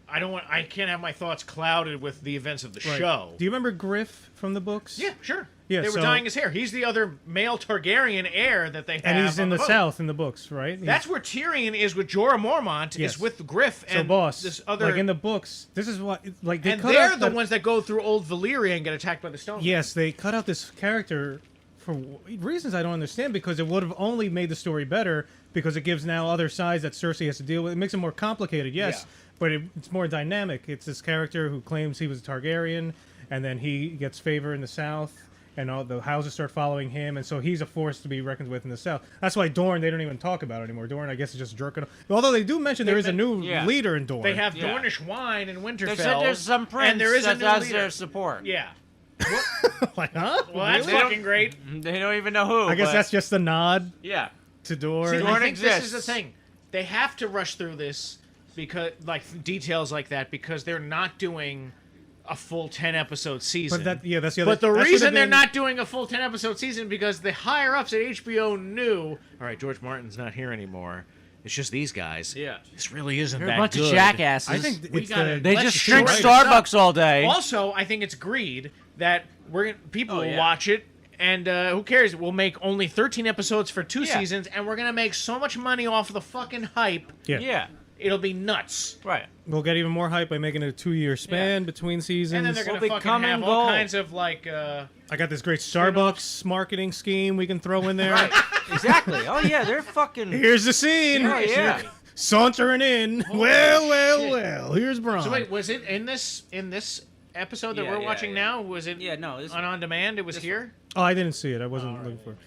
Speaker 3: I can't have my thoughts clouded with the events of the
Speaker 1: Right.
Speaker 3: show.
Speaker 1: Do you remember Griff from the books?
Speaker 3: Yeah, sure.
Speaker 1: Yeah,
Speaker 3: they were
Speaker 1: so-
Speaker 3: dyeing his hair. He's the other male Targaryen heir that they have.
Speaker 1: And he's
Speaker 3: on
Speaker 1: in the
Speaker 3: boat.
Speaker 1: south in the books, right?
Speaker 3: That's where Tyrion is with Jorah Mormont.
Speaker 1: Yes.
Speaker 3: Is with Griff
Speaker 1: so
Speaker 3: and
Speaker 1: boss.
Speaker 3: this other.
Speaker 1: Like in the books, this is what like they
Speaker 3: and
Speaker 1: cut
Speaker 3: they're
Speaker 1: out
Speaker 3: the
Speaker 1: that-
Speaker 3: ones that go through old Valyria and get attacked by the stone.
Speaker 1: Yes, they cut out this character for reasons I don't understand because it would have only made the story better because it gives now other sides that Cersei has to deal with. It makes it more complicated, yes,
Speaker 3: Yeah.
Speaker 1: but it's more dynamic. It's this character who claims he was a Targaryen, and then he gets favor in the south, and all the houses start following him, and so he's a force to be reckoned with in the South. That's why Dorne, they don't even talk about anymore. Dorne, I guess, is just jerking. Although they do mention there is a new leader in Dorne.
Speaker 3: They have Dornish wine in Winterfell.
Speaker 2: They said there's some prince
Speaker 3: and there is
Speaker 2: that
Speaker 3: a new
Speaker 2: does
Speaker 3: leader.
Speaker 2: their support.
Speaker 3: Yeah.
Speaker 1: Like, huh?
Speaker 3: Well, that's
Speaker 1: Really?
Speaker 3: fucking great.
Speaker 2: They don't even know who.
Speaker 1: I guess
Speaker 2: but-
Speaker 1: that's just a nod
Speaker 2: yeah.
Speaker 1: to Dorne.
Speaker 3: See, I
Speaker 2: Dorne
Speaker 3: think this is
Speaker 2: exists.
Speaker 3: the thing. They have to rush through this because, details like that, because they're not doing a full 10-episode season.
Speaker 1: But that's the other.
Speaker 3: But the
Speaker 1: that should've
Speaker 3: reason they're
Speaker 1: been-
Speaker 3: not doing a full 10-episode season because the higher ups at HBO knew, all right, George Martin's not here anymore. It's just these guys.
Speaker 2: Yeah.
Speaker 3: This really isn't
Speaker 2: They're
Speaker 3: that
Speaker 2: a bunch
Speaker 3: good.
Speaker 2: of jackasses.
Speaker 1: I think
Speaker 3: We
Speaker 1: it's
Speaker 3: gotta-
Speaker 1: the,
Speaker 2: They
Speaker 3: Let's
Speaker 2: just drink
Speaker 3: shorten
Speaker 2: Starbucks all day.
Speaker 3: Also, I think it's greed that people
Speaker 2: Oh,
Speaker 3: will
Speaker 2: yeah.
Speaker 3: watch it, and who cares? We'll make only 13 episodes for 2
Speaker 2: Yeah.
Speaker 3: seasons, and we're gonna make so much money off of the fucking hype.
Speaker 2: Yeah.
Speaker 3: It'll be nuts.
Speaker 2: Right.
Speaker 1: We'll get even more hype by making it a 2-year span between seasons.
Speaker 3: And then they're gonna
Speaker 2: Will
Speaker 3: fucking
Speaker 2: become
Speaker 3: have
Speaker 2: in
Speaker 3: all
Speaker 2: gold.
Speaker 3: kinds of
Speaker 1: I got this great Starbucks marketing scheme we can throw in there.
Speaker 2: Exactly. Oh yeah, they're fucking.
Speaker 1: Here's the scene.
Speaker 2: Oh, yeah.
Speaker 1: Sauntering in. Well. Here's Bronn.
Speaker 3: So wait, was it in this episode that
Speaker 2: Yeah,
Speaker 3: we're
Speaker 2: yeah,
Speaker 3: watching
Speaker 2: yeah.
Speaker 3: now? Was it?
Speaker 2: Yeah, no, this-
Speaker 3: on demand. It was here.
Speaker 1: Oh, I didn't see it. I wasn't looking for it.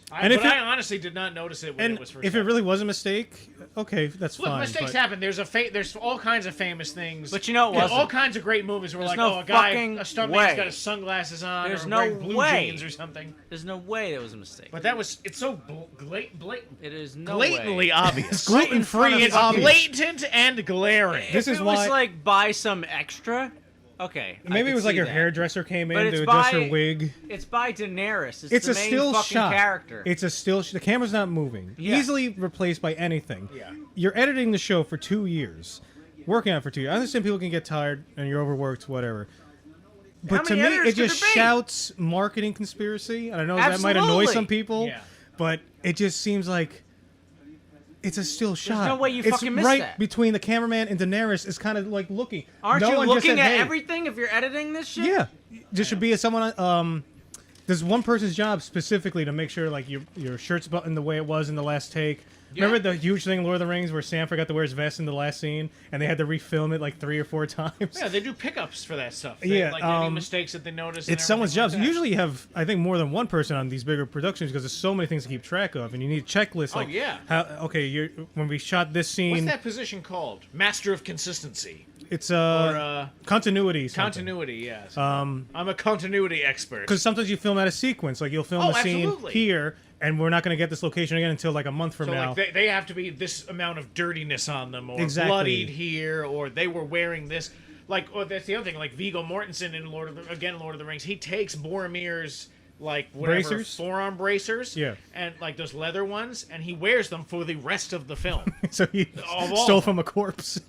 Speaker 3: And
Speaker 1: if
Speaker 3: but
Speaker 1: it-
Speaker 3: I honestly did not notice it when
Speaker 1: And
Speaker 3: it was first.
Speaker 1: if it
Speaker 3: happening.
Speaker 1: really was a mistake, okay, that's
Speaker 3: Look,
Speaker 1: fine.
Speaker 3: mistakes
Speaker 1: but-
Speaker 3: happen. There's all kinds of famous things.
Speaker 2: But you know it
Speaker 3: Yeah,
Speaker 2: wasn't.
Speaker 3: all kinds of great movies where
Speaker 2: There's
Speaker 3: like,
Speaker 2: no
Speaker 3: a guy,
Speaker 2: fucking
Speaker 3: a stuntman's
Speaker 2: way.
Speaker 3: got his sunglasses on,
Speaker 2: There's
Speaker 3: or
Speaker 2: no
Speaker 3: wearing blue
Speaker 2: way.
Speaker 3: jeans or something.
Speaker 2: There's no way that was a mistake.
Speaker 3: But it's so
Speaker 2: It is no
Speaker 3: blatantly
Speaker 2: way.
Speaker 3: obvious.
Speaker 1: Gluten
Speaker 2: in front
Speaker 1: free
Speaker 2: of
Speaker 1: is
Speaker 2: the
Speaker 1: obvious.
Speaker 3: Blatant and glaring.
Speaker 1: This
Speaker 2: If
Speaker 1: is
Speaker 2: it was
Speaker 1: why-
Speaker 2: like buy some extra. Okay. I
Speaker 1: Maybe
Speaker 2: could
Speaker 1: it was like
Speaker 2: see
Speaker 1: your
Speaker 2: that.
Speaker 1: hairdresser came
Speaker 2: But
Speaker 1: in
Speaker 2: it's
Speaker 1: to adjust her
Speaker 2: by-
Speaker 1: wig.
Speaker 2: It's by Daenerys.
Speaker 1: It's
Speaker 2: the
Speaker 1: a
Speaker 2: main
Speaker 1: still
Speaker 2: fucking
Speaker 1: shot.
Speaker 2: character.
Speaker 1: It's a still. The camera's not moving.
Speaker 2: Yeah.
Speaker 1: Easily replaced by anything.
Speaker 3: Yeah.
Speaker 1: You're editing the show for 2 years, working on it for 2 years. I understand people can get tired and you're overworked, whatever. But to
Speaker 2: many
Speaker 1: me,
Speaker 2: editors
Speaker 1: it
Speaker 2: could
Speaker 1: just
Speaker 2: there be?
Speaker 1: shouts marketing conspiracy. And I know that might annoy
Speaker 2: Absolutely.
Speaker 1: some people,
Speaker 3: Yeah.
Speaker 1: but it just seems like it's a still shot.
Speaker 2: no way you
Speaker 1: it's
Speaker 2: fucking missed
Speaker 1: right
Speaker 2: that.
Speaker 1: between the cameraman and Daenerys is kind of like looking.
Speaker 2: Aren't
Speaker 1: No
Speaker 2: you
Speaker 1: one just
Speaker 2: looking
Speaker 1: said,
Speaker 2: at
Speaker 1: "Hey."
Speaker 2: everything if you're editing this shit?
Speaker 1: Yeah, there should be someone. There's one person's job specifically to make sure like your shirt's buttoned the way it was in the last take. Remember the huge thing in Lord of the Rings where Sam forgot to wear his vest in the last scene, and they had to refilm it like 3 or 4 times.
Speaker 3: Yeah, they do pickups for that stuff.
Speaker 1: Yeah,
Speaker 3: like any mistakes that they notice.
Speaker 1: It's someone's job. So usually you have, I think, more than one person on these bigger productions because there's so many things to keep track of, and you need checklists.
Speaker 3: Oh,
Speaker 1: Like,
Speaker 3: yeah.
Speaker 1: when we shot this scene,
Speaker 3: What's that position called? Master of consistency
Speaker 1: it's
Speaker 3: or
Speaker 1: continuity.
Speaker 3: continuity. Yes. I'm a continuity expert.
Speaker 1: Because sometimes you film out a sequence, like you'll film
Speaker 3: Oh,
Speaker 1: a scene
Speaker 3: absolutely.
Speaker 1: here, and we're not going to get this location again until like a month from
Speaker 3: So
Speaker 1: now.
Speaker 3: like they have to be this amount of dirtiness on them, or
Speaker 1: Exactly.
Speaker 3: bloodied here, or they were wearing this. Like, or that's the other thing. Like Viggo Mortensen in Lord of the Rings, he takes Boromir's like whatever
Speaker 1: Bracers?
Speaker 3: forearm bracers,
Speaker 1: Yeah.
Speaker 3: and like those leather ones, and he wears them for the rest of the film.
Speaker 1: So he
Speaker 3: Of all
Speaker 1: stole
Speaker 3: of them.
Speaker 1: from a corpse.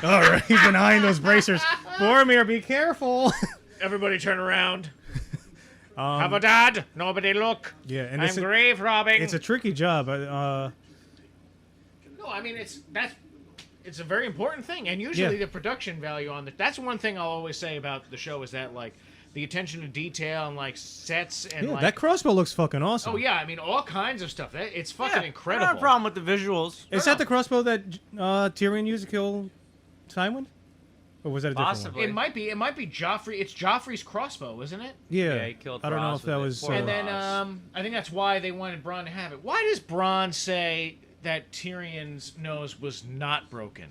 Speaker 1: All right, he's behind those bracers. Boromir, be careful.
Speaker 3: Everybody turn around. Have a dad. Nobody look.
Speaker 1: Yeah, and
Speaker 3: I'm
Speaker 1: it's a-
Speaker 3: grave robbing.
Speaker 1: It's a tricky job.
Speaker 3: No, I mean it's a very important thing, and usually
Speaker 1: Yeah.
Speaker 3: the production value on that's one thing I'll always say about the show is that like the attention to detail and like sets and
Speaker 1: Yeah,
Speaker 3: like
Speaker 1: that crossbow looks fucking awesome.
Speaker 3: oh yeah, I mean all kinds of stuff. It's
Speaker 2: Yeah,
Speaker 3: fucking
Speaker 2: I
Speaker 3: incredible.
Speaker 2: don't have a problem with the visuals.
Speaker 1: Is that the crossbow that Tyrion used to kill Tywin? Or was that a different
Speaker 2: Possibly.
Speaker 1: one?
Speaker 3: It might be Joffrey. It's Joffrey's crossbow, isn't it?
Speaker 1: Yeah,
Speaker 2: Yeah, he killed
Speaker 1: I don't know
Speaker 2: Ross
Speaker 1: if that
Speaker 2: with it.
Speaker 1: was.
Speaker 2: Poor
Speaker 3: And then
Speaker 2: Ross.
Speaker 3: I think that's why they wanted Bronn to have it. Why does Bronn say that Tyrion's nose was not broken?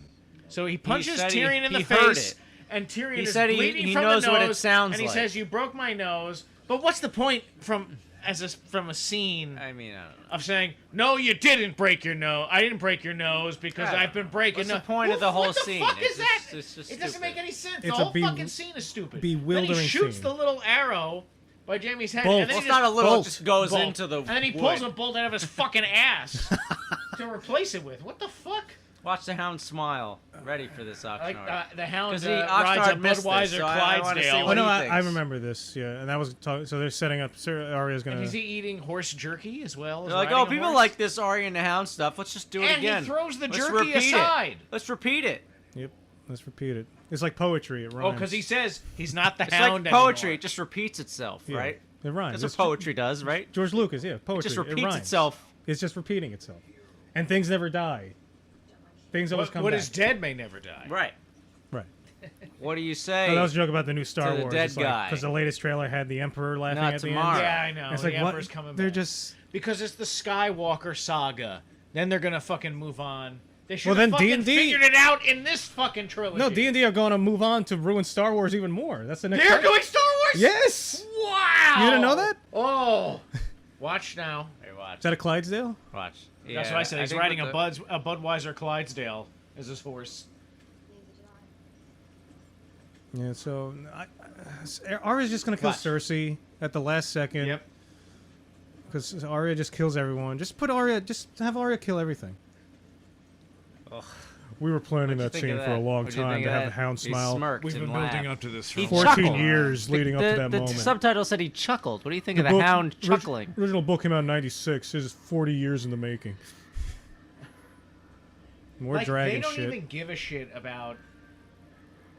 Speaker 3: So he punches
Speaker 2: said
Speaker 3: Tyrion in the
Speaker 2: he heard
Speaker 3: face,
Speaker 2: it.
Speaker 3: and Tyrion
Speaker 2: He
Speaker 3: is
Speaker 2: said
Speaker 3: bleeding
Speaker 2: he
Speaker 3: from
Speaker 2: knows
Speaker 3: the
Speaker 2: what
Speaker 3: nose,
Speaker 2: it sounds
Speaker 3: and he
Speaker 2: like.
Speaker 3: says, "You broke my nose." But what's the point from a scene
Speaker 2: I mean, I don't know.
Speaker 3: of saying, "No, you didn't break your nose. I didn't break your nose because
Speaker 2: Yeah.
Speaker 3: I've been breaking."
Speaker 2: What's the
Speaker 3: nose."
Speaker 2: point of the whole
Speaker 3: what the
Speaker 2: scene?
Speaker 3: Fuck
Speaker 2: It's
Speaker 3: is that?
Speaker 2: just- it's just
Speaker 3: it doesn't
Speaker 2: stupid.
Speaker 3: make any sense.
Speaker 1: It's
Speaker 3: the
Speaker 1: a
Speaker 3: whole fucking scene is stupid. Then
Speaker 1: bewildering
Speaker 3: he shoots
Speaker 1: scene.
Speaker 3: the little arrow by Jamie's head,
Speaker 1: Bolt.
Speaker 3: and then
Speaker 2: Well,
Speaker 3: he
Speaker 2: it's not a little.
Speaker 1: bolt.
Speaker 2: It just goes
Speaker 3: bolt.
Speaker 2: into the
Speaker 3: and then he
Speaker 2: wood.
Speaker 3: pulls a bolt out of his fucking ass to replace it with. What the fuck?
Speaker 2: Watch the Hound smile. Ready for this Oxnard.
Speaker 3: Like the Hound
Speaker 2: 'Cause he-
Speaker 3: rides
Speaker 2: Oxnard
Speaker 3: a
Speaker 2: missed this,
Speaker 3: Budweiser
Speaker 2: so I wanna see
Speaker 3: Clydesdale.
Speaker 1: Oh
Speaker 2: what
Speaker 1: no,
Speaker 2: he
Speaker 1: I
Speaker 2: thinks.
Speaker 1: remember this. Yeah, and that was so they're setting up. Arya's gonna.
Speaker 3: And is he eating horse jerky as well? As
Speaker 2: They're like,
Speaker 3: riding
Speaker 2: oh,
Speaker 3: a
Speaker 2: people
Speaker 3: horse?
Speaker 2: like this Arya and the Hound stuff. Let's just do it
Speaker 3: And he
Speaker 2: again.
Speaker 3: throws the
Speaker 2: Let's
Speaker 3: jerky
Speaker 2: repeat
Speaker 3: aside.
Speaker 2: It. Let's repeat it.
Speaker 1: Yep. Let's repeat it. It's like poetry. It rhymes.
Speaker 3: Oh, because he says he's not the
Speaker 2: It's
Speaker 3: Hound
Speaker 2: like poetry.
Speaker 3: anymore.
Speaker 2: It just repeats itself,
Speaker 1: Yeah,
Speaker 2: right?
Speaker 1: It rhymes.
Speaker 2: That's
Speaker 1: It's
Speaker 2: what poetry does, right?
Speaker 1: George Lucas, yeah, poetry.
Speaker 2: It just
Speaker 1: It
Speaker 2: repeats
Speaker 1: rhymes.
Speaker 2: itself.
Speaker 1: It's just repeating itself, and things never die. Things always come
Speaker 3: What
Speaker 1: back.
Speaker 3: is dead may never die.
Speaker 2: Right.
Speaker 1: Right.
Speaker 2: What do you say?
Speaker 1: No, that was a joke about the new Star
Speaker 2: To the
Speaker 1: Wars.
Speaker 2: dead guy.
Speaker 1: Because the latest trailer had the Emperor laughing
Speaker 2: Not
Speaker 1: at the
Speaker 2: tomorrow.
Speaker 1: end.
Speaker 3: Yeah, I know.
Speaker 1: It's
Speaker 3: the
Speaker 1: like, what?
Speaker 3: Emperor's coming
Speaker 1: They're
Speaker 3: back.
Speaker 1: just...
Speaker 3: Because it's the Skywalker saga. Then they're gonna fucking move on. They should
Speaker 1: Well,
Speaker 3: have
Speaker 1: then
Speaker 3: fucking
Speaker 1: D&D
Speaker 3: figured it out in this fucking trilogy.
Speaker 1: No, D&D are going to move on to ruin Star Wars even more. That's the next
Speaker 3: They're
Speaker 1: part.
Speaker 3: doing Star Wars?
Speaker 1: Yes!
Speaker 3: Wow!
Speaker 1: You didn't know that?
Speaker 3: Oh. Watch now.
Speaker 2: Hey, watch.
Speaker 1: Is that a Clydesdale?
Speaker 2: Watch.
Speaker 3: That's what I said. He's
Speaker 2: think
Speaker 3: riding
Speaker 2: with
Speaker 3: a Budweiser Clydesdale as his horse.
Speaker 1: Yeah, so... Arya's just going to kill
Speaker 3: Watch.
Speaker 1: Cersei at the last second.
Speaker 3: Yep.
Speaker 1: Because Arya just kills everyone. Just have Arya kill everything.
Speaker 2: Ugh.
Speaker 1: We were planning
Speaker 2: What'd
Speaker 1: that
Speaker 2: you think
Speaker 1: scene
Speaker 2: of
Speaker 1: for a
Speaker 2: that?
Speaker 1: long
Speaker 2: What'd you
Speaker 1: time
Speaker 2: think
Speaker 1: to
Speaker 2: of
Speaker 1: have
Speaker 2: that?
Speaker 1: the hound
Speaker 2: He
Speaker 1: smile.
Speaker 2: smirked
Speaker 4: We've been
Speaker 2: and
Speaker 4: building
Speaker 2: laughed.
Speaker 4: up to this for
Speaker 2: He
Speaker 4: a long time.
Speaker 1: 14
Speaker 2: chuckled.
Speaker 1: years leading up to that
Speaker 2: the
Speaker 1: moment.
Speaker 2: subtitle said he chuckled. What do you think of the
Speaker 1: book-
Speaker 2: hound
Speaker 1: orig-
Speaker 2: chuckling?
Speaker 1: Original book came out in 96. This is 40 years in the making. More
Speaker 3: Like,
Speaker 1: dragon
Speaker 3: they don't
Speaker 1: shit.
Speaker 3: even give a shit about...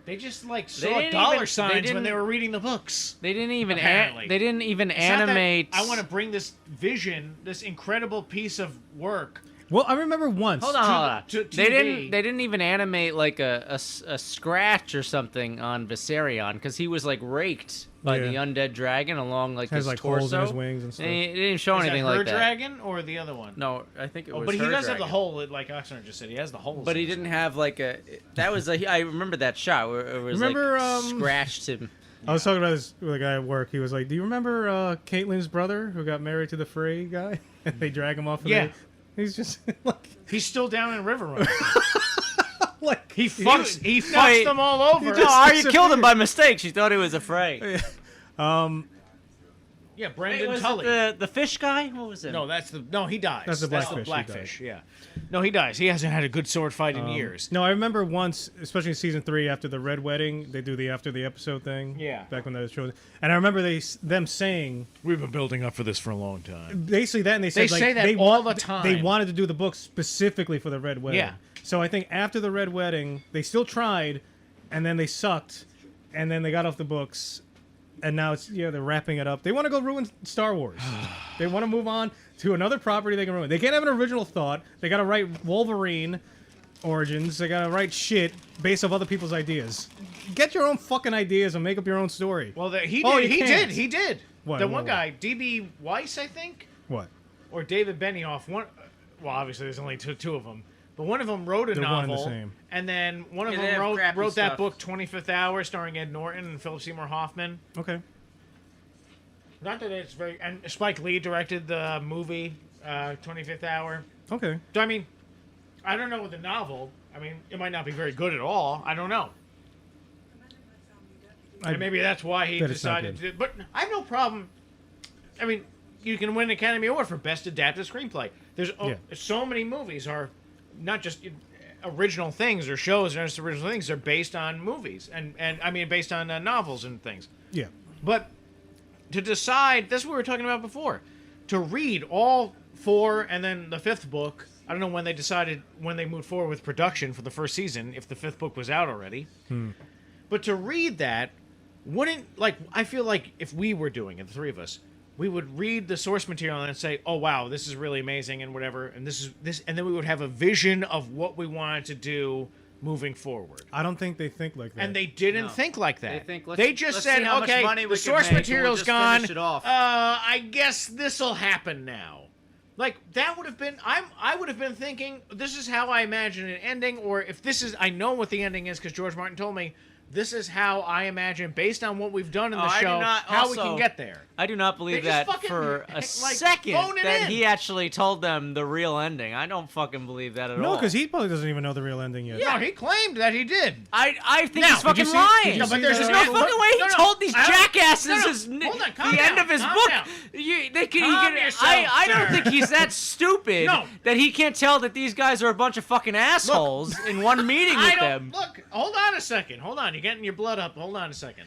Speaker 3: They just, like,
Speaker 2: They
Speaker 3: saw
Speaker 2: didn't
Speaker 3: dollar
Speaker 2: even- they
Speaker 3: signs when
Speaker 2: didn't-
Speaker 3: they were reading the books.
Speaker 2: They didn't even
Speaker 3: Apparently.
Speaker 2: they didn't even
Speaker 3: It's not that
Speaker 2: animate.
Speaker 3: I want to bring this vision, this incredible piece of work.
Speaker 1: Well, I remember once.
Speaker 2: Hold on.
Speaker 3: to
Speaker 2: They
Speaker 3: TV.
Speaker 2: didn't even animate like a scratch or something on Viserion because he was like raked by
Speaker 1: Yeah.
Speaker 2: the undead dragon along like
Speaker 1: Has
Speaker 2: his
Speaker 1: like
Speaker 2: torso.
Speaker 1: holes in his wings and stuff.
Speaker 2: They didn't show
Speaker 3: Is that
Speaker 2: anything
Speaker 3: her
Speaker 2: like that.
Speaker 3: dragon or the other one?
Speaker 2: No, I think it was.
Speaker 3: but he
Speaker 2: her
Speaker 3: does have the
Speaker 2: dragon.
Speaker 3: hole, like Oxnard just said. He has the holes.
Speaker 2: But
Speaker 3: in
Speaker 2: he
Speaker 3: his-
Speaker 2: didn't have like a. That was a. I remember that shot where it was
Speaker 1: Remember,
Speaker 2: like scratched him.
Speaker 1: I was talking about this with a guy at work. He was like, "Do you remember Caitlyn's brother who got married to the Frey guy? And they drag him off. Of
Speaker 3: Yeah.
Speaker 1: He's just like,
Speaker 3: He's still down in River Run.
Speaker 1: like
Speaker 3: He fucks. He
Speaker 2: No,
Speaker 3: fucks
Speaker 2: he-
Speaker 3: them all over.
Speaker 2: No, Arya killed him by mistake. She thought he was afraid.
Speaker 3: Yeah,
Speaker 2: Wait,
Speaker 3: Brendan
Speaker 2: was
Speaker 3: Tully.
Speaker 2: it the fish guy? What was it?
Speaker 3: No, he dies.
Speaker 1: That's the Blackfish, he
Speaker 3: Blackfish. Yeah. No, he dies. He hasn't had a good sword fight in years.
Speaker 1: No, I remember once, especially in season 3, after the Red Wedding, they do the after the episode thing.
Speaker 3: Yeah.
Speaker 1: Back when that was shown, and I remember them saying
Speaker 4: We've been building up for this for a long time.
Speaker 1: basically that, and they said
Speaker 3: They
Speaker 1: like,
Speaker 3: say that
Speaker 1: they
Speaker 3: all
Speaker 1: want-
Speaker 3: the time.
Speaker 1: They wanted to do the book specifically for the Red Wedding.
Speaker 3: Yeah.
Speaker 1: So I think after the Red Wedding, they still tried, and then they sucked, and then they got off the books. And now they're wrapping it up. They want to go ruin Star Wars. They want to move on to another property they can ruin. They can't have an original thought. They got to write Wolverine origins. They got to write shit based off other people's ideas. Get your own fucking ideas and make up your own story.
Speaker 3: Well, he
Speaker 1: Oh,
Speaker 3: did.
Speaker 1: you
Speaker 3: He
Speaker 1: can't.
Speaker 3: did. He did.
Speaker 1: What,
Speaker 3: The
Speaker 1: what,
Speaker 3: one
Speaker 1: what?
Speaker 3: guy, D.B. Weiss, I think,
Speaker 1: What?
Speaker 3: or David Benioff. One. Well, obviously, there's only two of them. But one of them wrote a
Speaker 1: They're one and the
Speaker 3: novel,
Speaker 1: same.
Speaker 3: and then one of
Speaker 2: Yeah, they
Speaker 3: them
Speaker 2: have
Speaker 3: wrote
Speaker 2: crappy
Speaker 3: that
Speaker 2: stuff.
Speaker 3: book, 25th Hour, starring Ed Norton and Philip Seymour Hoffman.
Speaker 1: Okay.
Speaker 3: Not that it's very... And Spike Lee directed the movie, 25th Hour.
Speaker 1: Okay.
Speaker 3: So, I mean, I don't know with the novel. I mean, it might not be very good at all. I don't know. And maybe that's why he
Speaker 1: bet it's not
Speaker 3: decided
Speaker 1: good.
Speaker 3: to... But I have no problem... I mean, you can win an Academy Award for Best Adapted Screenplay. There's so many movies are not just original things or shows or just original things. They're based on movies. And I mean, based on novels and things.
Speaker 1: Yeah.
Speaker 3: But to decide, that's what we were talking about before, to read all 4 and then the 5th book. I don't know when they decided, when they moved forward with production for the first season, if the 5th book was out already. But to read that, wouldn't, like, I feel like if we were doing it, the 3 of us, we would read the source material and say, oh, wow, this is really amazing and whatever. And and then we would have a vision of what we wanted to do moving forward.
Speaker 1: I don't think they think like that.
Speaker 3: And they didn't
Speaker 2: No.
Speaker 3: think like that.
Speaker 2: They think,
Speaker 3: they just
Speaker 2: let's
Speaker 3: said,
Speaker 2: see how much
Speaker 3: okay,
Speaker 2: money we
Speaker 3: the
Speaker 2: can
Speaker 3: source
Speaker 2: make, and we'll
Speaker 3: material's
Speaker 2: just
Speaker 3: gone.
Speaker 2: finish it off.
Speaker 3: I guess this'll happen now. Like, that would have been, I would have been thinking, this is how I imagine an ending, or if this is, I know what the ending is because George Martin told me, this is how I imagine, based on what we've done in the
Speaker 2: I do
Speaker 3: show,
Speaker 2: not-
Speaker 3: how we
Speaker 2: also-
Speaker 3: can get there.
Speaker 2: I do not believe
Speaker 3: They just
Speaker 2: that
Speaker 3: fucking,
Speaker 2: for a
Speaker 3: like,
Speaker 2: second
Speaker 3: phone it
Speaker 2: that
Speaker 3: in.
Speaker 2: he actually told them the real ending. I don't fucking believe that at all.
Speaker 1: no, because he probably doesn't even know the real ending yet.
Speaker 3: No, he claimed that he did.
Speaker 2: I think
Speaker 3: Now,
Speaker 2: he's fucking
Speaker 1: did you see-
Speaker 2: lying.
Speaker 1: did you
Speaker 3: No, but
Speaker 1: see
Speaker 3: there's
Speaker 1: the-
Speaker 2: no fucking way he
Speaker 3: No, no,
Speaker 2: told these
Speaker 3: I don't-
Speaker 2: jackasses
Speaker 3: no, no,
Speaker 2: his,
Speaker 3: hold on, calm
Speaker 2: the
Speaker 3: down,
Speaker 2: end of his
Speaker 3: calm
Speaker 2: book.
Speaker 3: down. Calm yourself,
Speaker 2: I don't
Speaker 3: sir.
Speaker 2: think he's that stupid
Speaker 3: No.
Speaker 2: that he can't tell that these guys are a bunch of fucking assholes in one meeting with
Speaker 3: I don't,
Speaker 2: them.
Speaker 3: look, hold on a second. Hold on, you're getting your blood up. Hold on a second.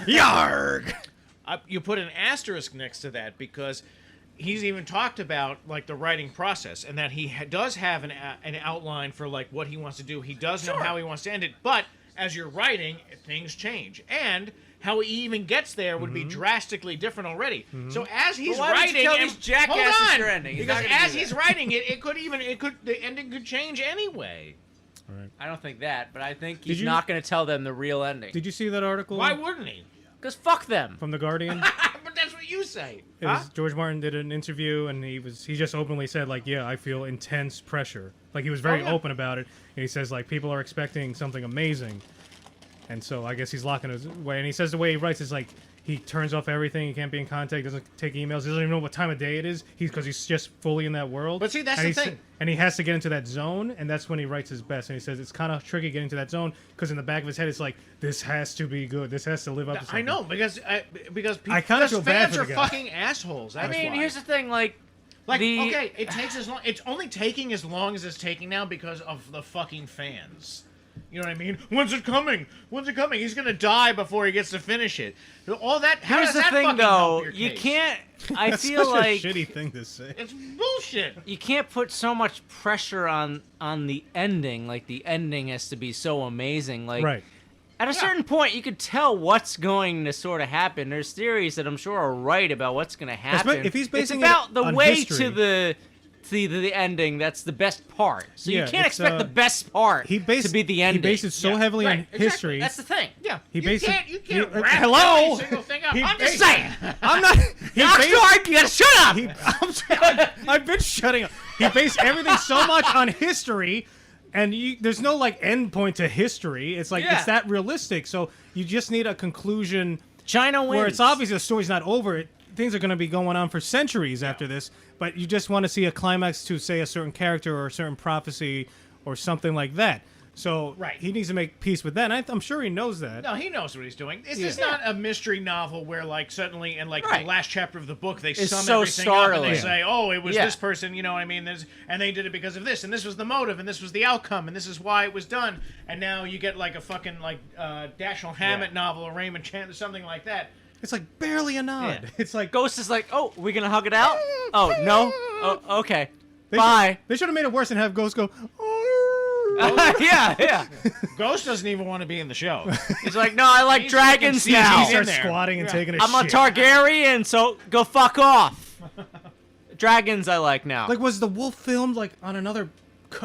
Speaker 1: Yarg!
Speaker 3: You put an asterisk next to that because he's even talked about like the writing process and that he does have an outline for like what he wants to do. He does know how he wants to end it, but as you're writing, things change, and how he even gets there would be drastically different already. So as he's
Speaker 2: But why would you
Speaker 3: writing,
Speaker 2: tell
Speaker 3: and-
Speaker 2: these jackasses
Speaker 3: hold on,
Speaker 2: your ending? He's
Speaker 3: because
Speaker 2: not gonna do
Speaker 3: as
Speaker 2: that.
Speaker 3: he's writing it, the ending could change anyway.
Speaker 1: Right.
Speaker 2: I don't think that, but I think
Speaker 1: Did
Speaker 2: he's
Speaker 1: you-
Speaker 2: not going to tell them the real ending.
Speaker 1: Did you see that article
Speaker 3: Why wouldn't he?
Speaker 2: Because fuck them.
Speaker 1: from The Guardian?
Speaker 3: But that's what you say.
Speaker 1: It was George Martin did an interview, and he just openly said, like, yeah, I feel intense pressure. Like, he was very open about it, and he says, like, people are expecting something amazing, and so I guess he's locking his way. And he says the way he writes is like he turns off everything. He can't be in contact. Doesn't take emails. He doesn't even know what time of day it is. Because he's just fully in that world.
Speaker 3: But see, that's
Speaker 1: and
Speaker 3: the thing.
Speaker 1: And he has to get into that zone, and that's when he writes his best. And he says it's kind of tricky getting to that zone because in the back of his head it's like this has to be good. This has to live up to something.
Speaker 3: I know because people,
Speaker 1: I kinda feel bad
Speaker 3: fans
Speaker 1: for
Speaker 3: are
Speaker 1: the guy.
Speaker 3: fucking assholes.
Speaker 2: I
Speaker 3: That's
Speaker 2: mean,
Speaker 3: why.
Speaker 2: here's the thing, like
Speaker 3: okay, it takes as long. It's only taking as long as it's taking now because of the fucking fans. You know what I mean? When's it coming? When's it coming? He's gonna die before he gets to finish it. All that. How
Speaker 2: Here's
Speaker 3: does
Speaker 2: the
Speaker 3: that
Speaker 2: thing,
Speaker 3: fucking
Speaker 2: though.
Speaker 3: help your
Speaker 2: You
Speaker 3: case?
Speaker 2: can't. I
Speaker 1: That's
Speaker 2: feel
Speaker 1: such
Speaker 2: like
Speaker 1: a shitty thing to say.
Speaker 3: It's bullshit.
Speaker 2: you can't put so much pressure on the ending. Like the ending has to be so amazing. Like
Speaker 1: Right.
Speaker 2: at a certain point, you could tell what's going to sort of happen. There's theories that I'm sure are right about what's going to happen.
Speaker 1: if he's basing
Speaker 2: it's
Speaker 1: it
Speaker 2: about the
Speaker 1: on
Speaker 2: way
Speaker 1: history.
Speaker 2: to the ending. That's the best part. So
Speaker 1: Yeah,
Speaker 2: you can't
Speaker 1: it's,
Speaker 2: expect the best part
Speaker 1: He based
Speaker 2: to be the ending.
Speaker 1: He based it so
Speaker 3: Yeah,
Speaker 1: heavily
Speaker 3: right,
Speaker 1: on
Speaker 3: exactly.
Speaker 1: history.
Speaker 2: That's the thing.
Speaker 3: Yeah.
Speaker 1: He
Speaker 3: you
Speaker 1: based
Speaker 3: can't.
Speaker 1: it-
Speaker 3: You can't
Speaker 1: he-
Speaker 3: wrap
Speaker 1: hello?
Speaker 3: every single thing up.
Speaker 1: He
Speaker 3: I'm
Speaker 1: based-
Speaker 3: just saying.
Speaker 1: I'm not. He based,
Speaker 2: Oxnard, you gotta shut up.
Speaker 1: I've been shutting up. He based everything so much on history, and there's no like end point to history. It's like
Speaker 2: Yeah.
Speaker 1: it's that realistic. So you just need a conclusion
Speaker 2: China wins.
Speaker 1: where it's obvious the story's not over. Things are going to be going on for centuries after this, but you just want to see a climax to say a certain character or a certain prophecy or something like that. So
Speaker 3: Right.
Speaker 1: he needs to make peace with that. And I'm sure he knows that.
Speaker 3: No, he knows what he's doing. This is not a mystery novel where, like, suddenly in like
Speaker 2: Right.
Speaker 3: the last chapter of the book they
Speaker 2: It's
Speaker 3: sum
Speaker 2: so
Speaker 3: everything up and
Speaker 2: startling.
Speaker 3: they say, "Oh, it was
Speaker 2: Yeah.
Speaker 3: this person," you know what I mean? And they did it because of this, and this was the motive, and this was the outcome, and this is why it was done. And now you get like a fucking like Dashiell Hammett novel or Raymond Chandler, something like that.
Speaker 1: It's like barely a nod.
Speaker 2: Yeah.
Speaker 1: It's like
Speaker 2: Ghost is like, oh, we gonna hug it out? Oh no. Oh, okay.
Speaker 1: they
Speaker 2: Bye.
Speaker 1: They should have made it worse and have Ghost go.
Speaker 2: yeah.
Speaker 3: Ghost doesn't even want to be in the show.
Speaker 2: He's like, no, I like
Speaker 3: He's
Speaker 2: dragons
Speaker 3: fucking
Speaker 2: now.
Speaker 1: He
Speaker 3: in
Speaker 1: starts
Speaker 3: there.
Speaker 1: squatting and taking a
Speaker 2: I'm a
Speaker 1: shit.
Speaker 2: Targaryen, so go fuck off. Dragons I like now.
Speaker 1: Like, was the wolf filmed like on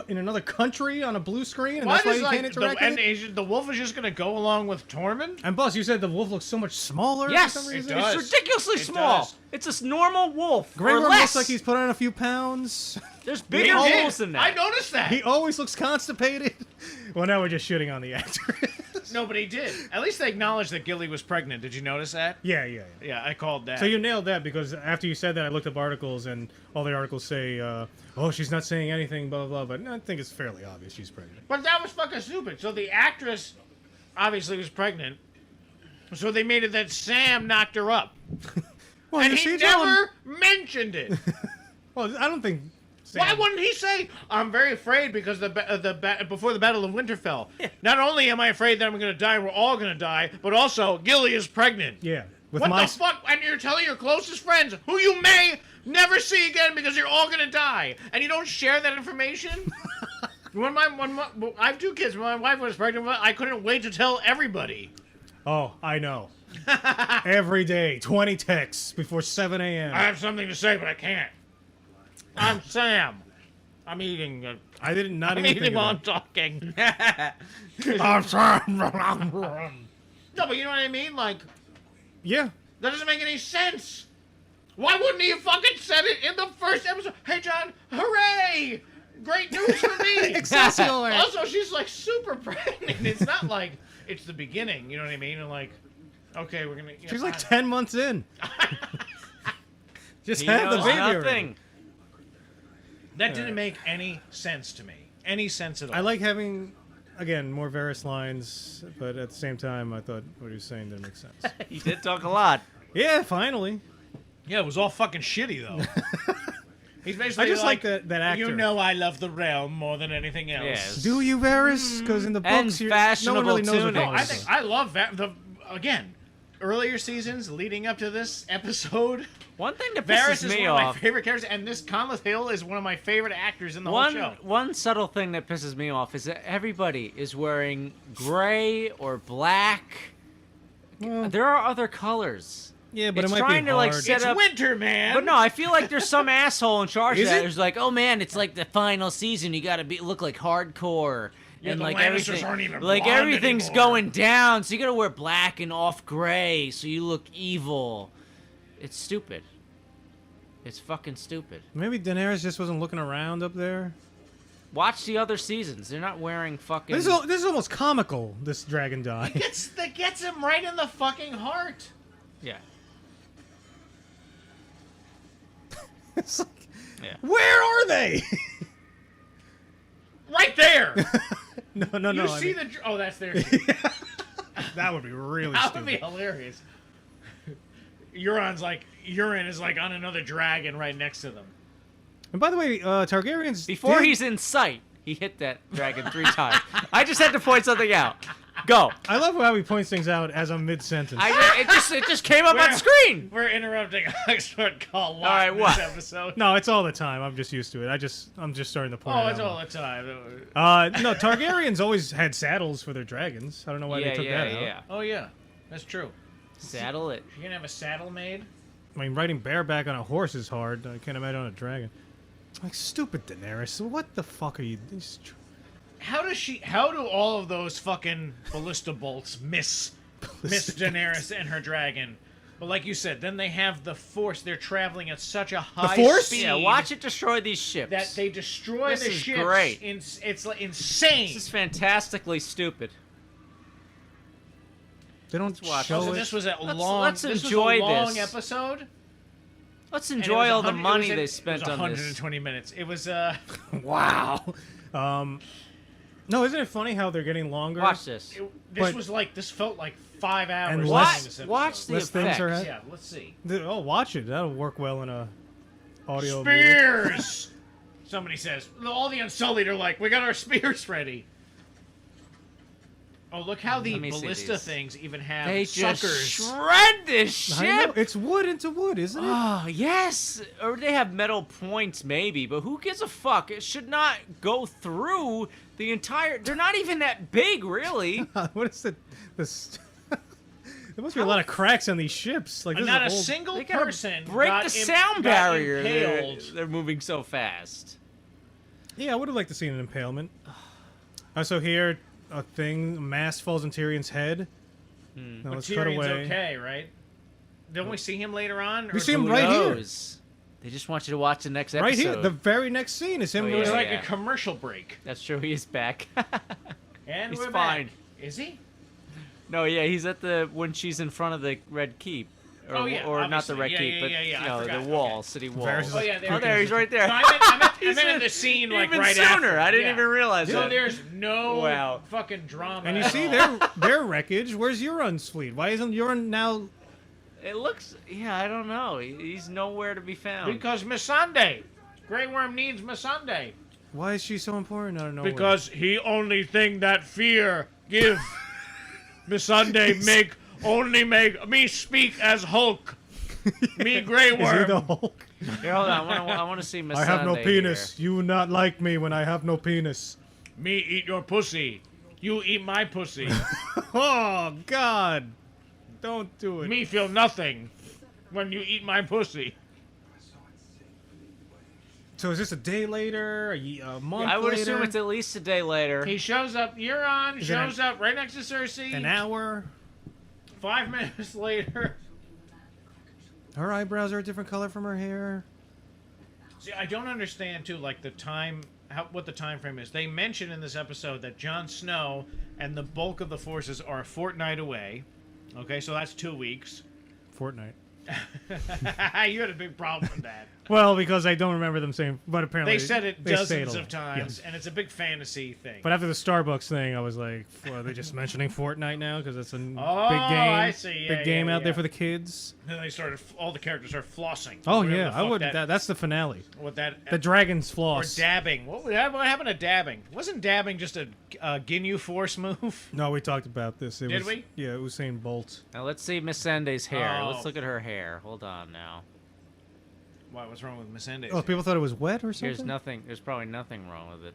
Speaker 1: in another country on a blue screen, and
Speaker 3: Why
Speaker 1: that's why
Speaker 3: does
Speaker 1: you
Speaker 3: like
Speaker 1: can't interact with it?
Speaker 3: the wolf is just gonna go along with Tormund?
Speaker 1: And boss, you said the wolf looks so much smaller.
Speaker 2: yes,
Speaker 1: for some
Speaker 3: it
Speaker 1: reason.
Speaker 3: does.
Speaker 2: it's ridiculously
Speaker 3: It
Speaker 2: small.
Speaker 3: does.
Speaker 2: It's a normal wolf.
Speaker 1: Grey
Speaker 2: or
Speaker 1: Worm
Speaker 2: less.
Speaker 1: looks like he's put on a few pounds.
Speaker 2: There's
Speaker 3: He
Speaker 2: bigger
Speaker 3: did.
Speaker 2: wolves than that.
Speaker 3: I noticed that.
Speaker 1: He always looks constipated. Well, now we're just shitting on the actor.
Speaker 3: No, but he did. At least they acknowledged that Gilly was pregnant. Did you notice that?
Speaker 1: yeah.
Speaker 3: Yeah, I called that.
Speaker 1: So you nailed that because after you said that, I looked up articles, and all the articles say, "Oh, she's not saying anything," blah blah blah. But I think it's fairly obvious she's pregnant.
Speaker 3: But that was fucking stupid. So the actress obviously was pregnant. So they made it that Sam knocked her up.
Speaker 1: Well,
Speaker 3: And
Speaker 1: you
Speaker 3: he
Speaker 1: see, tell him-
Speaker 3: never mentioned it.
Speaker 1: Well, I don't think.
Speaker 3: Why
Speaker 1: Sam-
Speaker 3: wouldn't he say, "I'm very afraid because before the Battle of Winterfell, not only am I afraid that I'm going to die, we're all going to die, but also Gilly is pregnant."
Speaker 1: Yeah. With
Speaker 3: What
Speaker 1: my
Speaker 3: the fuck? And you're telling your closest friends, who you may never see again because you're all going to die, and you don't share that information? when I have two kids. When my wife was pregnant, I couldn't wait to tell everybody.
Speaker 1: Oh, I know. Every day, 20 texts before 7 a.m.
Speaker 3: I have something to say, but I can't. I'm Sam. I'm eating.
Speaker 1: I didn't not
Speaker 3: I'm
Speaker 1: even
Speaker 3: eating
Speaker 1: think
Speaker 3: while
Speaker 1: of
Speaker 3: I'm talking.
Speaker 1: I'm sorry.
Speaker 3: No, but you know what I mean? Like,
Speaker 1: Yeah.
Speaker 3: that doesn't make any sense. Why wouldn't he have fucking said it in the first episode? Hey, John, hooray! Great news for me!
Speaker 1: Excelsior.
Speaker 3: Also, she's like super pregnant. It's not like it's the beginning, you know what I mean? And like, okay, we're gonna.
Speaker 1: She's like 10 months in. Just
Speaker 2: He
Speaker 1: have the
Speaker 2: knows
Speaker 1: baby
Speaker 2: nothing.
Speaker 1: already.
Speaker 3: That didn't make any sense to me. Any sense at all.
Speaker 1: I like having, again, more Varys lines, but at the same time, I thought what he was saying didn't make sense.
Speaker 2: He did talk a lot.
Speaker 1: Yeah, finally.
Speaker 3: Yeah, it was all fucking shitty though. He's basically
Speaker 1: I just like that actor.
Speaker 3: You know, I love the realm more than anything else.
Speaker 2: Yes.
Speaker 1: Do you, Varys? Because in the
Speaker 2: And
Speaker 1: books, no
Speaker 2: fashionable
Speaker 1: one really knows what
Speaker 2: tuning.
Speaker 1: Varys
Speaker 3: I
Speaker 1: is.
Speaker 3: think I love again. Earlier seasons leading up to this episode,
Speaker 2: One thing that
Speaker 3: Varys
Speaker 2: pisses
Speaker 3: is
Speaker 2: me
Speaker 3: one of my
Speaker 2: off.
Speaker 3: favorite characters, and this Conleth Hill is one of my favorite actors in the whole show.
Speaker 2: One subtle thing that pisses me off is that everybody is wearing gray or black.
Speaker 1: Well,
Speaker 2: There are other colors.
Speaker 1: yeah, but
Speaker 2: it's
Speaker 1: it might
Speaker 2: trying
Speaker 1: be
Speaker 2: to, like,
Speaker 1: hard.
Speaker 2: set
Speaker 3: It's
Speaker 2: up-
Speaker 3: winter, man.
Speaker 2: But no, I feel like there's some asshole in charge
Speaker 1: Is
Speaker 2: of that
Speaker 1: it?
Speaker 2: who's like, oh man, it's like the final season. You gotta look like hardcore.
Speaker 3: Yeah,
Speaker 2: and
Speaker 3: the
Speaker 2: like
Speaker 3: Lannisters aren't even
Speaker 2: like
Speaker 3: blonde
Speaker 2: everything's
Speaker 3: anymore.
Speaker 2: going down, so you gotta wear black and off gray, so you look evil. It's stupid. It's fucking stupid.
Speaker 1: Maybe Daenerys just wasn't looking around up there.
Speaker 2: Watch the other seasons. They're not wearing fucking.
Speaker 1: This is almost comical. This dragon die.
Speaker 3: That gets him right in the fucking heart.
Speaker 2: Yeah.
Speaker 1: It's like,
Speaker 2: Yeah.
Speaker 1: where are they?
Speaker 3: Right there.
Speaker 1: no.
Speaker 3: You see the? Oh, that's there. Too.
Speaker 1: That would be really
Speaker 3: That
Speaker 1: stupid.
Speaker 3: would be hilarious. Euron is like on another dragon right next to them.
Speaker 1: And by the way, Targaryens.
Speaker 2: Before
Speaker 1: did-
Speaker 2: he's in sight, he hit that dragon 3 times. I just had to point something out. Go.
Speaker 1: I love how he points things out as a mid sentence.
Speaker 2: It just came up on screen.
Speaker 3: We're interrupting Oxnard call lot
Speaker 2: right,
Speaker 3: in
Speaker 2: what?
Speaker 3: this episode.
Speaker 1: No, it's all the time. I'm just used to it. I'm just starting to point it
Speaker 3: Oh,
Speaker 1: out.
Speaker 3: it's all the time.
Speaker 1: No, Targaryens always had saddles for their dragons. I don't know why they took that out.
Speaker 3: Oh yeah, that's true.
Speaker 2: Saddle it.
Speaker 3: You gonna have a saddle made?
Speaker 1: I mean, riding bareback on a horse is hard. I can't imagine on a dragon. Like, stupid Daenerys. What the fuck are you...
Speaker 3: How do all of those fucking ballista bolts miss Daenerys and her dragon? But like you said, then they have the Force. They're traveling at such a high
Speaker 1: Force?
Speaker 3: speed.
Speaker 2: Yeah, watch it destroy these ships.
Speaker 3: That they destroy
Speaker 2: This
Speaker 3: the
Speaker 2: is
Speaker 3: ships.
Speaker 2: great.
Speaker 3: It's like insane.
Speaker 2: This is fantastically stupid.
Speaker 1: They don't
Speaker 2: watch
Speaker 1: show
Speaker 3: So
Speaker 1: it.
Speaker 3: this was a
Speaker 2: let's
Speaker 3: this
Speaker 2: enjoy
Speaker 3: was a long
Speaker 2: this.
Speaker 3: episode.
Speaker 2: Let's
Speaker 3: And it
Speaker 2: enjoy
Speaker 3: was
Speaker 2: all the
Speaker 3: 100
Speaker 2: money
Speaker 3: it was
Speaker 2: they
Speaker 3: in-
Speaker 2: spent
Speaker 3: it was
Speaker 2: on this.
Speaker 3: 120 minutes. It was
Speaker 1: Wow. No, isn't it funny how they're getting longer?
Speaker 2: Watch this.
Speaker 3: this felt like 5 hours.
Speaker 1: And
Speaker 3: long,
Speaker 1: less-
Speaker 3: this episode.
Speaker 2: Watch the
Speaker 1: Less things are
Speaker 2: effects.
Speaker 3: Yeah, let's see.
Speaker 1: Oh, watch it. That'll work well in a audio. medium.
Speaker 3: Spears. Somebody says all the Unsullied are like, we got our spears ready. Oh, look how the
Speaker 2: Let me see
Speaker 3: ballista
Speaker 2: these.
Speaker 3: things even have
Speaker 2: They just
Speaker 3: suckers.
Speaker 2: shred this
Speaker 1: I know.
Speaker 2: ship.
Speaker 1: It's wood into wood, isn't it?
Speaker 2: Oh, yes. Or they have metal points, maybe, but who gives a fuck? It should not go through the entire... They're not even that big, really.
Speaker 1: What is it? This. There must be a lot of cracks on these ships. Like, this
Speaker 3: Not a
Speaker 1: is old...
Speaker 3: single
Speaker 2: They gotta
Speaker 3: person
Speaker 2: break
Speaker 3: got
Speaker 2: the sound
Speaker 3: got
Speaker 2: barrier.
Speaker 3: impaled.
Speaker 2: They're moving so fast.
Speaker 1: Yeah, I would have liked to see an impalement. Also here, a mass falls on Tyrion's head. Now
Speaker 3: But
Speaker 1: let's cut
Speaker 3: Tyrion's
Speaker 1: away.
Speaker 3: okay, right? Don't we see him later on?
Speaker 1: We see
Speaker 3: do
Speaker 1: him
Speaker 2: Who
Speaker 1: right here.
Speaker 2: knows? They just want you to watch the next episode.
Speaker 1: Right here, the very next scene is him
Speaker 2: Oh,
Speaker 3: It
Speaker 1: going
Speaker 3: was
Speaker 2: yeah.
Speaker 3: like a commercial break.
Speaker 2: That's true. He is back.
Speaker 3: And
Speaker 2: He's
Speaker 3: we're
Speaker 2: fine.
Speaker 3: back. Is he?
Speaker 2: No, yeah, he's at when she's in front of the Red Keep. Or,
Speaker 3: Oh, yeah,
Speaker 2: or not the
Speaker 3: obviously.
Speaker 2: Red
Speaker 3: Yeah,
Speaker 2: Keep,
Speaker 3: yeah,
Speaker 2: but
Speaker 3: yeah, yeah, I
Speaker 2: you know,
Speaker 3: forgot.
Speaker 2: the wall,
Speaker 3: Okay.
Speaker 2: city wall.
Speaker 1: Varys is-
Speaker 3: Oh yeah, there
Speaker 2: Oh,
Speaker 3: he
Speaker 2: there,
Speaker 3: is.
Speaker 2: he's right there.
Speaker 3: No, I
Speaker 2: He's
Speaker 3: meant in
Speaker 2: in-
Speaker 3: the scene like
Speaker 2: Even
Speaker 3: right
Speaker 2: sooner.
Speaker 3: after.
Speaker 2: I didn't
Speaker 3: Yeah.
Speaker 2: even realize
Speaker 3: So
Speaker 2: that.
Speaker 3: there's no
Speaker 2: Wow.
Speaker 3: fucking drama.
Speaker 1: And you
Speaker 3: at
Speaker 1: see
Speaker 3: all.
Speaker 1: their wreckage. Where's Euron's fleet? Why isn't Euron now...
Speaker 2: It looks, yeah, I don't know. He's nowhere to be found.
Speaker 3: Because Missandei. Grey Worm needs Missandei.
Speaker 1: Why is she so important? I don't know.
Speaker 3: Because he only thing that fear give. Missandei only make me speak as Hulk. Me Grey
Speaker 1: Is he
Speaker 3: Worm.
Speaker 1: the Hulk?
Speaker 2: Here, hold on. I want to see Miss
Speaker 1: I have no
Speaker 2: Sunday
Speaker 1: penis.
Speaker 2: here.
Speaker 1: You not like me when I have no penis.
Speaker 3: Me eat your pussy. You eat my pussy.
Speaker 1: Oh, God. Don't do it.
Speaker 3: Me feel nothing when you eat my pussy.
Speaker 1: So is this a day later? A month
Speaker 2: I would
Speaker 1: later?
Speaker 2: assume it's at least a day later.
Speaker 3: He shows up. Euron
Speaker 1: Is it
Speaker 3: shows up right next to Cersei.
Speaker 1: an hour?
Speaker 3: 5 minutes later.
Speaker 1: Her eyebrows are a different color from her hair.
Speaker 3: See, I don't understand too, like the time, what the time frame is. They mention in this episode that Jon Snow and the bulk of the forces are a fortnight away. Okay, so that's 2 weeks.
Speaker 1: Fortnite.
Speaker 3: You had a big problem with that.
Speaker 1: Well, because I don't remember them saying, but apparently
Speaker 3: They said it
Speaker 1: they say
Speaker 3: dozens
Speaker 1: a
Speaker 3: of
Speaker 1: lot.
Speaker 3: times,
Speaker 1: Yes.
Speaker 3: and it's a big fantasy thing.
Speaker 1: But after the Starbucks thing, I was like, well, are they just mentioning Fortnite now? Because it's a big game.
Speaker 3: I see. Yeah,
Speaker 1: big game
Speaker 3: yeah,
Speaker 1: out there
Speaker 3: yeah.
Speaker 1: for the kids.
Speaker 3: Then they started, all the characters are flossing.
Speaker 1: Oh,
Speaker 3: Whatever
Speaker 1: yeah.
Speaker 3: the
Speaker 1: I
Speaker 3: fuck
Speaker 1: would.
Speaker 3: that-
Speaker 1: That's the finale.
Speaker 3: What that?
Speaker 1: The dragon's
Speaker 3: Or
Speaker 1: floss.
Speaker 3: dabbing. What happened to dabbing? Wasn't dabbing just a Ginyu Force move?
Speaker 1: No, we talked about this. It
Speaker 3: Did
Speaker 1: was,
Speaker 3: we?
Speaker 1: Yeah, Usain Bolt.
Speaker 2: Now let's see Miss Sunday's hair.
Speaker 3: Oh.
Speaker 2: Let's look at her hair. Hold on now.
Speaker 3: Why? What's wrong with Missandei's?
Speaker 1: Oh, people thought it was wet or something?
Speaker 2: There's nothing. There's probably nothing wrong with it.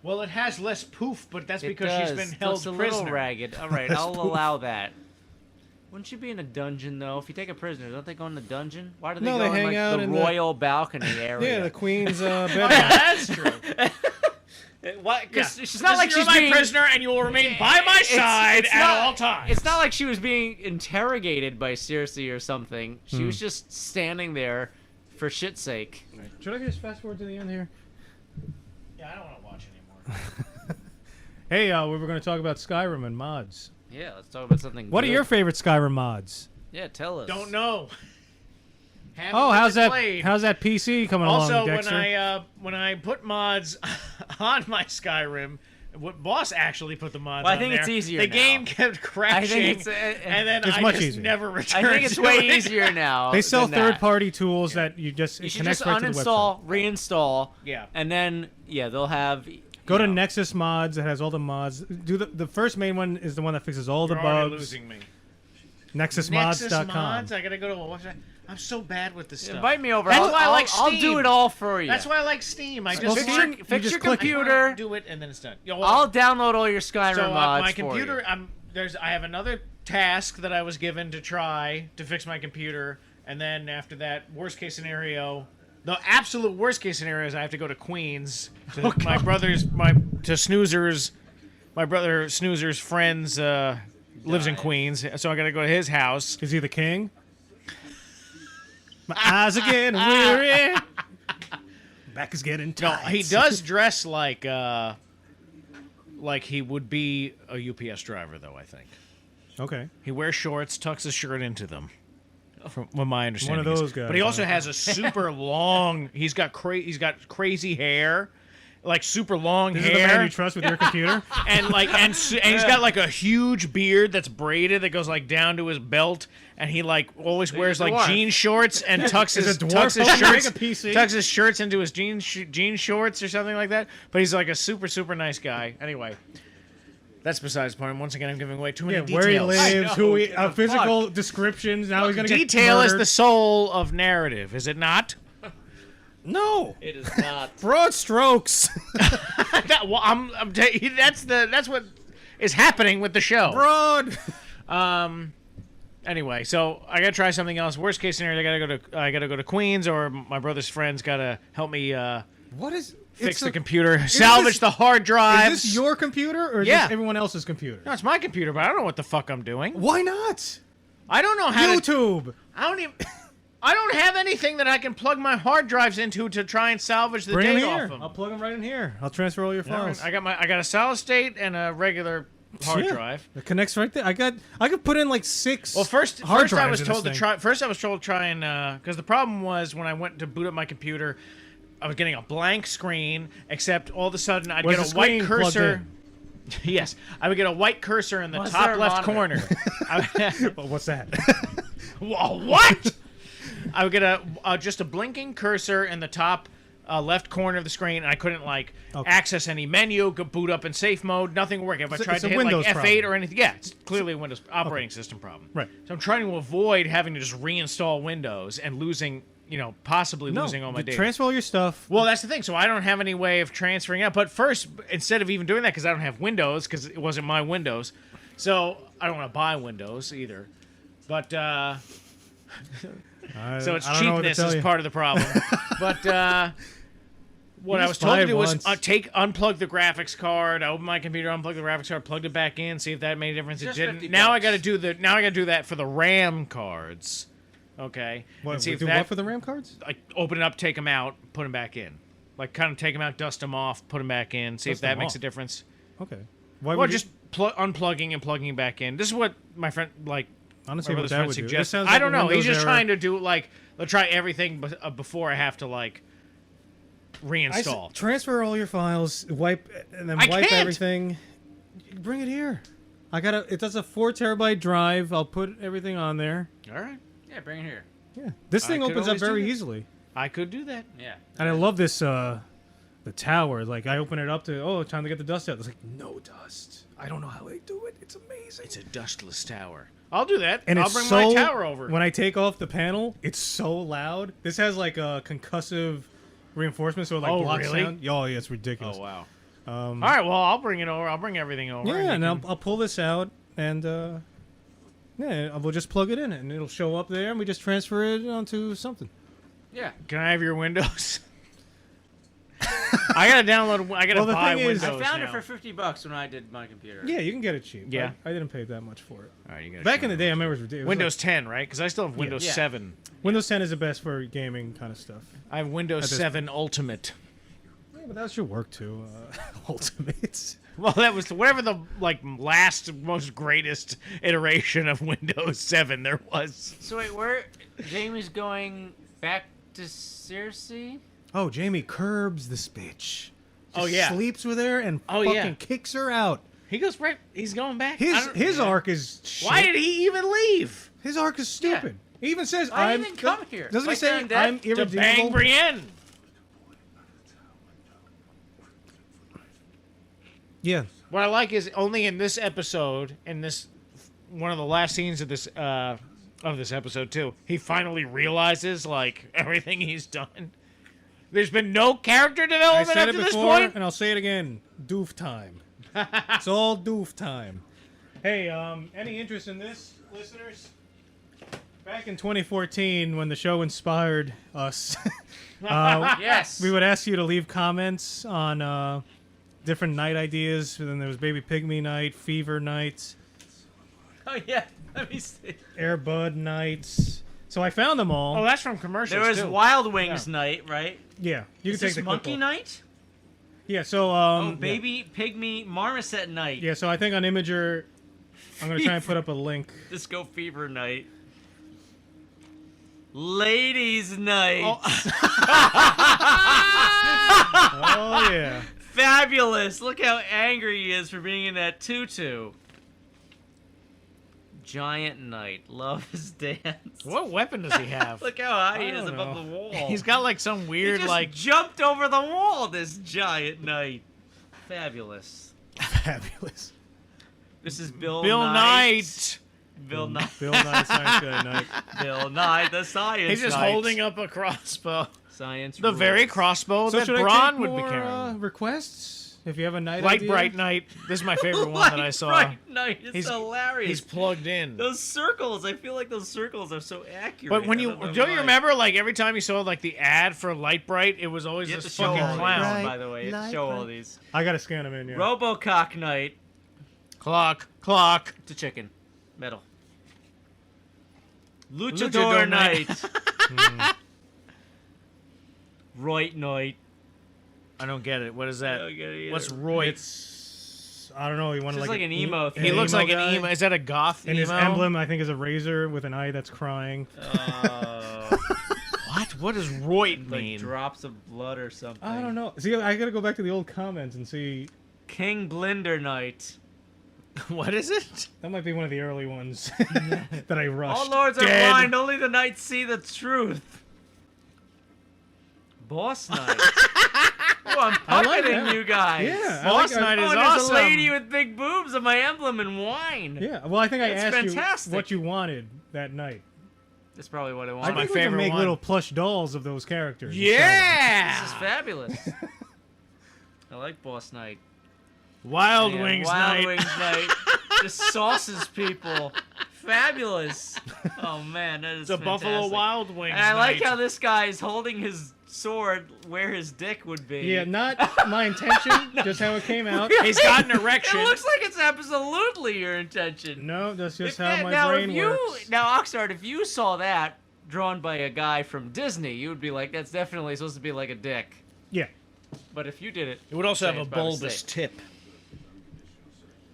Speaker 3: Well, it has less poof, but that's
Speaker 2: It
Speaker 3: because
Speaker 2: does.
Speaker 3: she's been
Speaker 2: It
Speaker 3: held
Speaker 2: looks a
Speaker 3: prisoner.
Speaker 2: little ragged. All right,
Speaker 1: Less
Speaker 2: I'll
Speaker 1: poof.
Speaker 2: allow that. Wouldn't you be in a dungeon though? If you take a prisoner, don't they go in the dungeon? Why do they
Speaker 1: No,
Speaker 2: go
Speaker 1: they
Speaker 2: in
Speaker 1: hang
Speaker 2: like
Speaker 1: out
Speaker 2: the
Speaker 1: in the-
Speaker 2: royal balcony area?
Speaker 1: Yeah, the queen's
Speaker 3: Oh,
Speaker 1: bedroom.
Speaker 3: yeah, that's true.
Speaker 2: What?
Speaker 3: Yeah.
Speaker 2: Because she's not like
Speaker 3: you're
Speaker 2: she's
Speaker 3: my
Speaker 2: being
Speaker 3: prisoner, and you will remain by my side at
Speaker 2: not,
Speaker 3: all times.
Speaker 2: It's not like she was being interrogated by Cersei or something. She was just standing there for shit's sake.
Speaker 1: Should I just fast forward to the end here?
Speaker 3: Yeah, I don't want to watch anymore.
Speaker 1: Hey, we were going to talk about Skyrim and mods.
Speaker 2: Yeah, let's talk about something.
Speaker 1: What are
Speaker 2: good.
Speaker 1: your favorite Skyrim mods?
Speaker 2: Yeah, tell us.
Speaker 3: Don't know.
Speaker 1: Oh, how's that?
Speaker 3: Played.
Speaker 1: How's that PC coming
Speaker 3: Also,
Speaker 1: along, Dexter?
Speaker 3: when I put mods on my Skyrim, what Boss actually put the mods
Speaker 2: Well, I
Speaker 3: on
Speaker 2: think
Speaker 3: there,
Speaker 2: it's easier
Speaker 3: the
Speaker 2: now.
Speaker 3: game kept crashing,
Speaker 2: it's,
Speaker 3: and then
Speaker 1: It's
Speaker 3: I
Speaker 1: much
Speaker 3: just
Speaker 1: easier.
Speaker 3: never returned.
Speaker 2: I think it's
Speaker 3: to
Speaker 2: way
Speaker 3: it.
Speaker 2: easier now.
Speaker 1: They sell
Speaker 2: than that.
Speaker 1: third-party tools that you just
Speaker 2: You
Speaker 1: it
Speaker 2: should
Speaker 1: connects
Speaker 2: just
Speaker 1: right to the website.
Speaker 2: uninstall, reinstall,
Speaker 3: Yeah.
Speaker 2: and then they'll have.
Speaker 1: Go to
Speaker 2: you know,
Speaker 1: Nexus Mods. It has all the mods. Do the first main one is the one that fixes all the
Speaker 3: You're already
Speaker 1: bugs.
Speaker 3: losing me.
Speaker 1: NexusMods.com.
Speaker 3: Nexus mods. I gotta go to a website. I'm so bad with this stuff.
Speaker 2: Invite me over.
Speaker 3: That's
Speaker 2: I'll,
Speaker 3: why I
Speaker 2: I'll-
Speaker 3: like
Speaker 2: I'll do
Speaker 3: Steam.
Speaker 2: it all for you.
Speaker 3: That's why I like Steam. I
Speaker 1: Well,
Speaker 3: just
Speaker 1: Steam, you
Speaker 2: fix
Speaker 1: just
Speaker 2: your
Speaker 1: click it.
Speaker 2: computer.
Speaker 3: do it, and then it's done. Yo,
Speaker 2: I'll download all your Skyrim
Speaker 3: so
Speaker 2: mods
Speaker 3: my
Speaker 2: for
Speaker 3: computer,
Speaker 2: you.
Speaker 3: I have another task that I was given to try to fix my computer, and then after that, worst case scenario, the absolute worst case scenario is I have to go to Queens to my brother's Snoozer's. My brother Snoozer's friends lives in Queens, so I got to go to his house.
Speaker 1: Is he the king? My eyes are getting weary. Back is getting
Speaker 3: No,
Speaker 1: tight.
Speaker 3: he does dress like he would be a UPS driver, though. I think
Speaker 1: Okay.
Speaker 3: he wears shorts, tucks his shirt into them. From what my understanding
Speaker 1: One of
Speaker 3: is.
Speaker 1: those guys,
Speaker 3: But he also
Speaker 1: huh?
Speaker 3: has a super long. He's got crazy hair, like super long
Speaker 1: This is
Speaker 3: hair.
Speaker 1: the man you trust with your computer?
Speaker 3: and he's got like a huge beard that's braided that goes like down to his belt, and he like always wears like
Speaker 2: dwarf.
Speaker 3: jean shorts and tucks
Speaker 1: Is
Speaker 3: his
Speaker 1: a dwarf
Speaker 3: tucks his
Speaker 1: supposed to
Speaker 3: shirts
Speaker 1: make a PC?
Speaker 3: tucks his shirts into his jean shorts or something like that. But he's like a super nice guy. Anyway, that's besides the point. Once again, I'm giving away too many
Speaker 1: Yeah,
Speaker 3: details.
Speaker 1: where he
Speaker 2: I
Speaker 1: lives,
Speaker 2: know,
Speaker 1: who he,
Speaker 2: what the
Speaker 1: physical descriptions. Now he's gonna get
Speaker 3: Detail is
Speaker 1: murdered.
Speaker 3: the soul of narrative, is it not?
Speaker 1: No,
Speaker 2: It is not.
Speaker 1: broad strokes.
Speaker 3: Well, that's what is happening with the show.
Speaker 1: Broad.
Speaker 3: Anyway, so I gotta try something else. Worst case scenario, I gotta go to Queens, or my brother's friends gotta help me
Speaker 1: What is
Speaker 3: fix the
Speaker 1: computer?
Speaker 3: computer, salvage the hard drives.
Speaker 1: Is this your computer or is
Speaker 3: Yeah.
Speaker 1: this everyone else's computer?
Speaker 3: No, it's my computer, but I don't know what the fuck I'm doing.
Speaker 1: Why not?
Speaker 3: I don't know how to.
Speaker 1: YouTube.
Speaker 3: I don't have anything that I can plug my hard drives into to try and salvage the
Speaker 1: Bring them
Speaker 3: data
Speaker 1: here.
Speaker 3: off them.
Speaker 1: I'll plug them right in here. I'll transfer all your files.
Speaker 3: I got a solid state and a regular hard
Speaker 1: Yeah.
Speaker 3: drive.
Speaker 1: It connects right there. I could put in like 6.
Speaker 3: Well, first
Speaker 1: hard
Speaker 3: I
Speaker 1: drives
Speaker 3: was
Speaker 1: in
Speaker 3: told to
Speaker 1: this
Speaker 3: try. First, I was told to try and because the problem was when I went to boot up my computer, I was getting a blank screen. Except all of a sudden, I'd
Speaker 1: Was
Speaker 3: get
Speaker 1: the
Speaker 3: a white
Speaker 1: screen plugged
Speaker 3: cursor.
Speaker 1: in?
Speaker 3: Yes, I would get a white cursor in the
Speaker 2: Was
Speaker 3: top
Speaker 2: there a
Speaker 3: left
Speaker 2: monitor?
Speaker 3: corner.
Speaker 1: Well, what's that?
Speaker 3: Whoa, what? I would get just a blinking cursor in the top left corner of the screen, and I couldn't like access any menu, go boot up in safe mode. Nothing would work. If I tried
Speaker 1: it's
Speaker 3: to
Speaker 1: a
Speaker 3: hit
Speaker 1: Windows
Speaker 3: like F8
Speaker 1: problem.
Speaker 3: or anything, yeah, it's clearly a Windows operating system problem.
Speaker 1: Right.
Speaker 3: So I'm trying to avoid having to just reinstall Windows and losing, possibly losing all my data.
Speaker 1: Transfer all your stuff.
Speaker 3: Well, that's the thing. So I don't have any way of transferring it. But first, instead of even doing that, because I don't have Windows, because it wasn't my Windows, so I don't want to buy Windows either. But so it's
Speaker 1: I don't know what to
Speaker 3: cheapness
Speaker 1: tell
Speaker 3: is
Speaker 1: you.
Speaker 3: part of the problem. But what I was
Speaker 1: just
Speaker 3: told
Speaker 1: buy
Speaker 3: to
Speaker 1: it
Speaker 3: do was
Speaker 1: once.
Speaker 3: unplug the graphics card. I opened my computer, unplugged the graphics card, plugged it back in, see if that made a difference. It
Speaker 2: Just
Speaker 3: didn't.
Speaker 2: $50.
Speaker 3: Now I got to do that for the RAM cards. Okay.
Speaker 1: What,
Speaker 3: and see
Speaker 1: we
Speaker 3: if
Speaker 1: do
Speaker 3: that
Speaker 1: what for the RAM cards?
Speaker 3: like open it up, take them out, put them back in. Like kind of take them out, dust them off, put them back in, see if
Speaker 1: Dust
Speaker 3: that
Speaker 1: them
Speaker 3: makes
Speaker 1: off.
Speaker 3: a difference.
Speaker 1: Okay. Why
Speaker 3: Or
Speaker 1: would
Speaker 3: just unplugging and plugging back in. This is what my friend
Speaker 1: honestly
Speaker 3: my
Speaker 1: what
Speaker 3: brother's
Speaker 1: that
Speaker 3: friend
Speaker 1: would do? This
Speaker 3: suggests.
Speaker 1: sounds
Speaker 3: I
Speaker 1: like
Speaker 3: don't
Speaker 1: a
Speaker 3: know. He's
Speaker 1: Windows
Speaker 3: just
Speaker 1: error.
Speaker 3: trying to do like let's try everything before I have to like reinstall.
Speaker 1: Transfer all your files, wipe, and then
Speaker 3: I
Speaker 1: wipe
Speaker 3: can't!
Speaker 1: everything. Bring it here. It does a 4 terabyte drive. I'll put everything on there.
Speaker 3: All right,
Speaker 2: Yeah, bring it here.
Speaker 1: Yeah. This thing
Speaker 3: could
Speaker 1: opens up
Speaker 3: always do
Speaker 1: very
Speaker 3: that.
Speaker 1: easily.
Speaker 3: I could do that.
Speaker 2: Yeah.
Speaker 1: And I love this, the tower. Like, I open it up to, time to get the dust out. It's like, no dust. I don't know how they do it. It's amazing.
Speaker 3: It's a dustless tower. I'll do that.
Speaker 1: And
Speaker 3: I'll
Speaker 1: it's
Speaker 3: bring
Speaker 1: so,
Speaker 3: my tower over.
Speaker 1: When I take off the panel, it's so loud. This has like a concussive reinforcement, so it like
Speaker 3: Oh,
Speaker 1: blocks
Speaker 3: really?
Speaker 1: sound. Oh, yeah, it's ridiculous.
Speaker 3: Oh wow. All right, well I'll bring it over. I'll bring everything over.
Speaker 1: Yeah,
Speaker 3: and
Speaker 1: and
Speaker 3: you
Speaker 1: I'll pull this out, and yeah, we'll just plug it in, and it'll show up there, and we just transfer it onto something.
Speaker 2: Yeah.
Speaker 3: can I have your Windows? I gotta download. I gotta
Speaker 1: Well, the
Speaker 3: buy
Speaker 1: thing is-
Speaker 3: Windows
Speaker 2: I found
Speaker 3: now.
Speaker 2: it for $50 when I did my computer.
Speaker 1: Yeah, you can get it cheap.
Speaker 3: Yeah.
Speaker 1: I didn't pay that much for it.
Speaker 3: All right, you gotta
Speaker 1: Back
Speaker 3: show
Speaker 1: in the
Speaker 3: me.
Speaker 1: day, I remember it was ridiculous.
Speaker 3: Windows 10, right? Because I still have Windows
Speaker 2: Yeah.
Speaker 3: 7.
Speaker 1: Windows 10 is the best for gaming kind of stuff.
Speaker 3: I have Windows
Speaker 1: At this
Speaker 3: 7 Ultimate.
Speaker 1: Yeah, but that's your work too. Ultimate.
Speaker 3: Well, that was whatever the last most greatest iteration of Windows 7 there was.
Speaker 2: So wait, where Jamie's going back to Cersei?
Speaker 1: Oh, Jamie curbs this bitch.
Speaker 3: Oh, yeah.
Speaker 1: Sleeps with her and
Speaker 3: Oh,
Speaker 1: fucking
Speaker 3: yeah.
Speaker 1: kicks her out.
Speaker 3: He goes right. He's going back. I don't-
Speaker 1: His arc is shit.
Speaker 3: Why did he even leave?
Speaker 1: His arc is stupid. He even says
Speaker 2: Why
Speaker 1: I'm.
Speaker 2: even come here?
Speaker 1: Doesn't
Speaker 2: Like
Speaker 1: he say
Speaker 2: they're undead?
Speaker 1: I'm
Speaker 3: To bang
Speaker 1: irredeemable?
Speaker 3: Brienne.
Speaker 1: Yeah.
Speaker 3: What I like is only in this episode, in this one of the last scenes of this episode too, he finally realizes everything he's done. There's been no character
Speaker 1: I
Speaker 3: development
Speaker 1: said
Speaker 3: up
Speaker 1: it
Speaker 3: to this
Speaker 1: before,
Speaker 3: point.
Speaker 1: and I'll say it again. Doof time. It's all doof time. Hey, any interest in this, listeners? Back in 2014, when the show inspired us,
Speaker 2: Yes.
Speaker 1: we would ask you to leave comments on different night ideas. And then there was Baby Pygmy Night, Fever Night,
Speaker 2: Oh yeah. Let me see.
Speaker 1: Air Bud Nights. So I found them all.
Speaker 3: Oh, that's from commercials.
Speaker 2: There was
Speaker 3: too.
Speaker 2: Wild Wings Night, right?
Speaker 1: Yeah, you
Speaker 2: Is
Speaker 1: can
Speaker 2: this
Speaker 1: take the
Speaker 2: Monkey
Speaker 1: clip off.
Speaker 2: Night?
Speaker 1: Yeah, so
Speaker 2: Oh, Baby Pygmy Marmoset Night.
Speaker 1: Yeah, so I think on Imager, I'm gonna try and put up a link.
Speaker 2: Disco Fever Night. Ladies Night.
Speaker 1: Oh yeah.
Speaker 2: Fabulous. Look how angry he is for being in that tutu. Giant Night. Love his dance.
Speaker 3: What weapon does he have?
Speaker 2: Look how high he
Speaker 1: I
Speaker 2: is
Speaker 1: don't
Speaker 2: above
Speaker 1: know.
Speaker 2: the wall.
Speaker 3: He's got some
Speaker 2: he
Speaker 3: weird
Speaker 2: just jumped over the wall, this Giant Knight. Fabulous.
Speaker 1: Fabulous.
Speaker 2: This is Bill
Speaker 3: Knight.
Speaker 2: Bill Knight.
Speaker 1: Bill Nye Science Guy Night.
Speaker 2: Bill Knight, the science
Speaker 3: He's just
Speaker 2: Knight.
Speaker 3: holding up a crossbow.
Speaker 2: Science
Speaker 3: The
Speaker 2: rules.
Speaker 3: very crossbow
Speaker 1: So
Speaker 3: that
Speaker 1: should I
Speaker 3: Braun
Speaker 1: take
Speaker 3: would
Speaker 1: more
Speaker 3: be carrying.
Speaker 1: requests? If you have a night
Speaker 3: Light
Speaker 1: idea?
Speaker 3: Bright Night. This is my favorite one that I saw.
Speaker 2: Light Knight is
Speaker 3: He's-
Speaker 2: hilarious.
Speaker 3: He's plugged in.
Speaker 2: Those circles, I feel like those circles are so accurate.
Speaker 3: But when
Speaker 2: I
Speaker 3: you
Speaker 2: don't know
Speaker 3: don't you
Speaker 2: why.
Speaker 3: remember every time you saw the ad for Light Bright, it was always
Speaker 2: You have to
Speaker 3: this
Speaker 2: show all
Speaker 3: fucking
Speaker 2: these,
Speaker 3: clown.
Speaker 2: by the way. You have to show all these.
Speaker 1: I gotta scan them in. Yeah.
Speaker 2: Robocock Knight
Speaker 3: Clock.
Speaker 2: to chicken. Metal.
Speaker 3: Luchador
Speaker 2: Luchador
Speaker 3: Knight.
Speaker 2: Knight. Roit Knight.
Speaker 3: I don't get it. What is that?
Speaker 2: I don't get it either.
Speaker 3: What's Roy?
Speaker 1: It's I don't know. You want
Speaker 2: Just
Speaker 1: like
Speaker 2: like an emo thing.
Speaker 3: He looks like
Speaker 1: guy?
Speaker 3: an emo. Is that a goth
Speaker 1: And
Speaker 3: emo?
Speaker 1: his emblem, I think, is a razor with an eye that's crying.
Speaker 3: What? What does Roy
Speaker 2: like
Speaker 3: mean?
Speaker 2: drops of blood or something.
Speaker 1: I don't know. See, I gotta go back to the old comments and see.
Speaker 2: King Blinder Knight.
Speaker 3: What is it?
Speaker 1: That might be one of the early ones that I rushed.
Speaker 2: All lords are
Speaker 3: Dead.
Speaker 2: blind, only the knights see the truth. Boss Knight. Oh, I'm
Speaker 1: I like
Speaker 2: pocketing
Speaker 1: that.
Speaker 2: you guys.
Speaker 1: Yeah, I
Speaker 3: Boss
Speaker 1: like-
Speaker 3: Knight
Speaker 2: Oh,
Speaker 3: is
Speaker 2: and there's
Speaker 3: awesome.
Speaker 2: a lady with big boobs on my emblem and wine.
Speaker 1: Yeah, well, I think I
Speaker 2: That's
Speaker 1: asked
Speaker 2: fantastic.
Speaker 1: you what you wanted that night.
Speaker 2: That's probably what I
Speaker 1: I
Speaker 2: want.
Speaker 1: think
Speaker 3: my
Speaker 1: we can
Speaker 3: favorite
Speaker 1: make
Speaker 3: one.
Speaker 1: little plush dolls of those characters. and
Speaker 3: Yeah.
Speaker 2: This is fabulous. I like Boss Knight.
Speaker 3: Wild
Speaker 2: Man,
Speaker 3: Wings
Speaker 2: Wild
Speaker 3: Night.
Speaker 2: Wings Night. Just sauces people. Fabulous. Oh man, that is
Speaker 3: The
Speaker 2: fantastic.
Speaker 3: Buffalo Wild Wings
Speaker 2: And I like
Speaker 3: Night.
Speaker 2: how this guy is holding his sword where his dick would be.
Speaker 1: Yeah, not my intention, just how it came out.
Speaker 3: He's got an
Speaker 2: It
Speaker 3: erection.
Speaker 2: looks like it's absolutely your intention.
Speaker 1: No, that's just
Speaker 2: If
Speaker 1: how
Speaker 2: that-
Speaker 1: my
Speaker 2: now,
Speaker 1: brain
Speaker 2: if you,
Speaker 1: works.
Speaker 2: Now, Oxnard, if you saw that drawn by a guy from Disney, you would be like, that's definitely supposed to be like a dick.
Speaker 1: Yeah.
Speaker 2: But if you did it,
Speaker 3: It would also
Speaker 2: say
Speaker 3: have a
Speaker 2: it's by
Speaker 3: bulbous
Speaker 2: mistake.
Speaker 3: tip.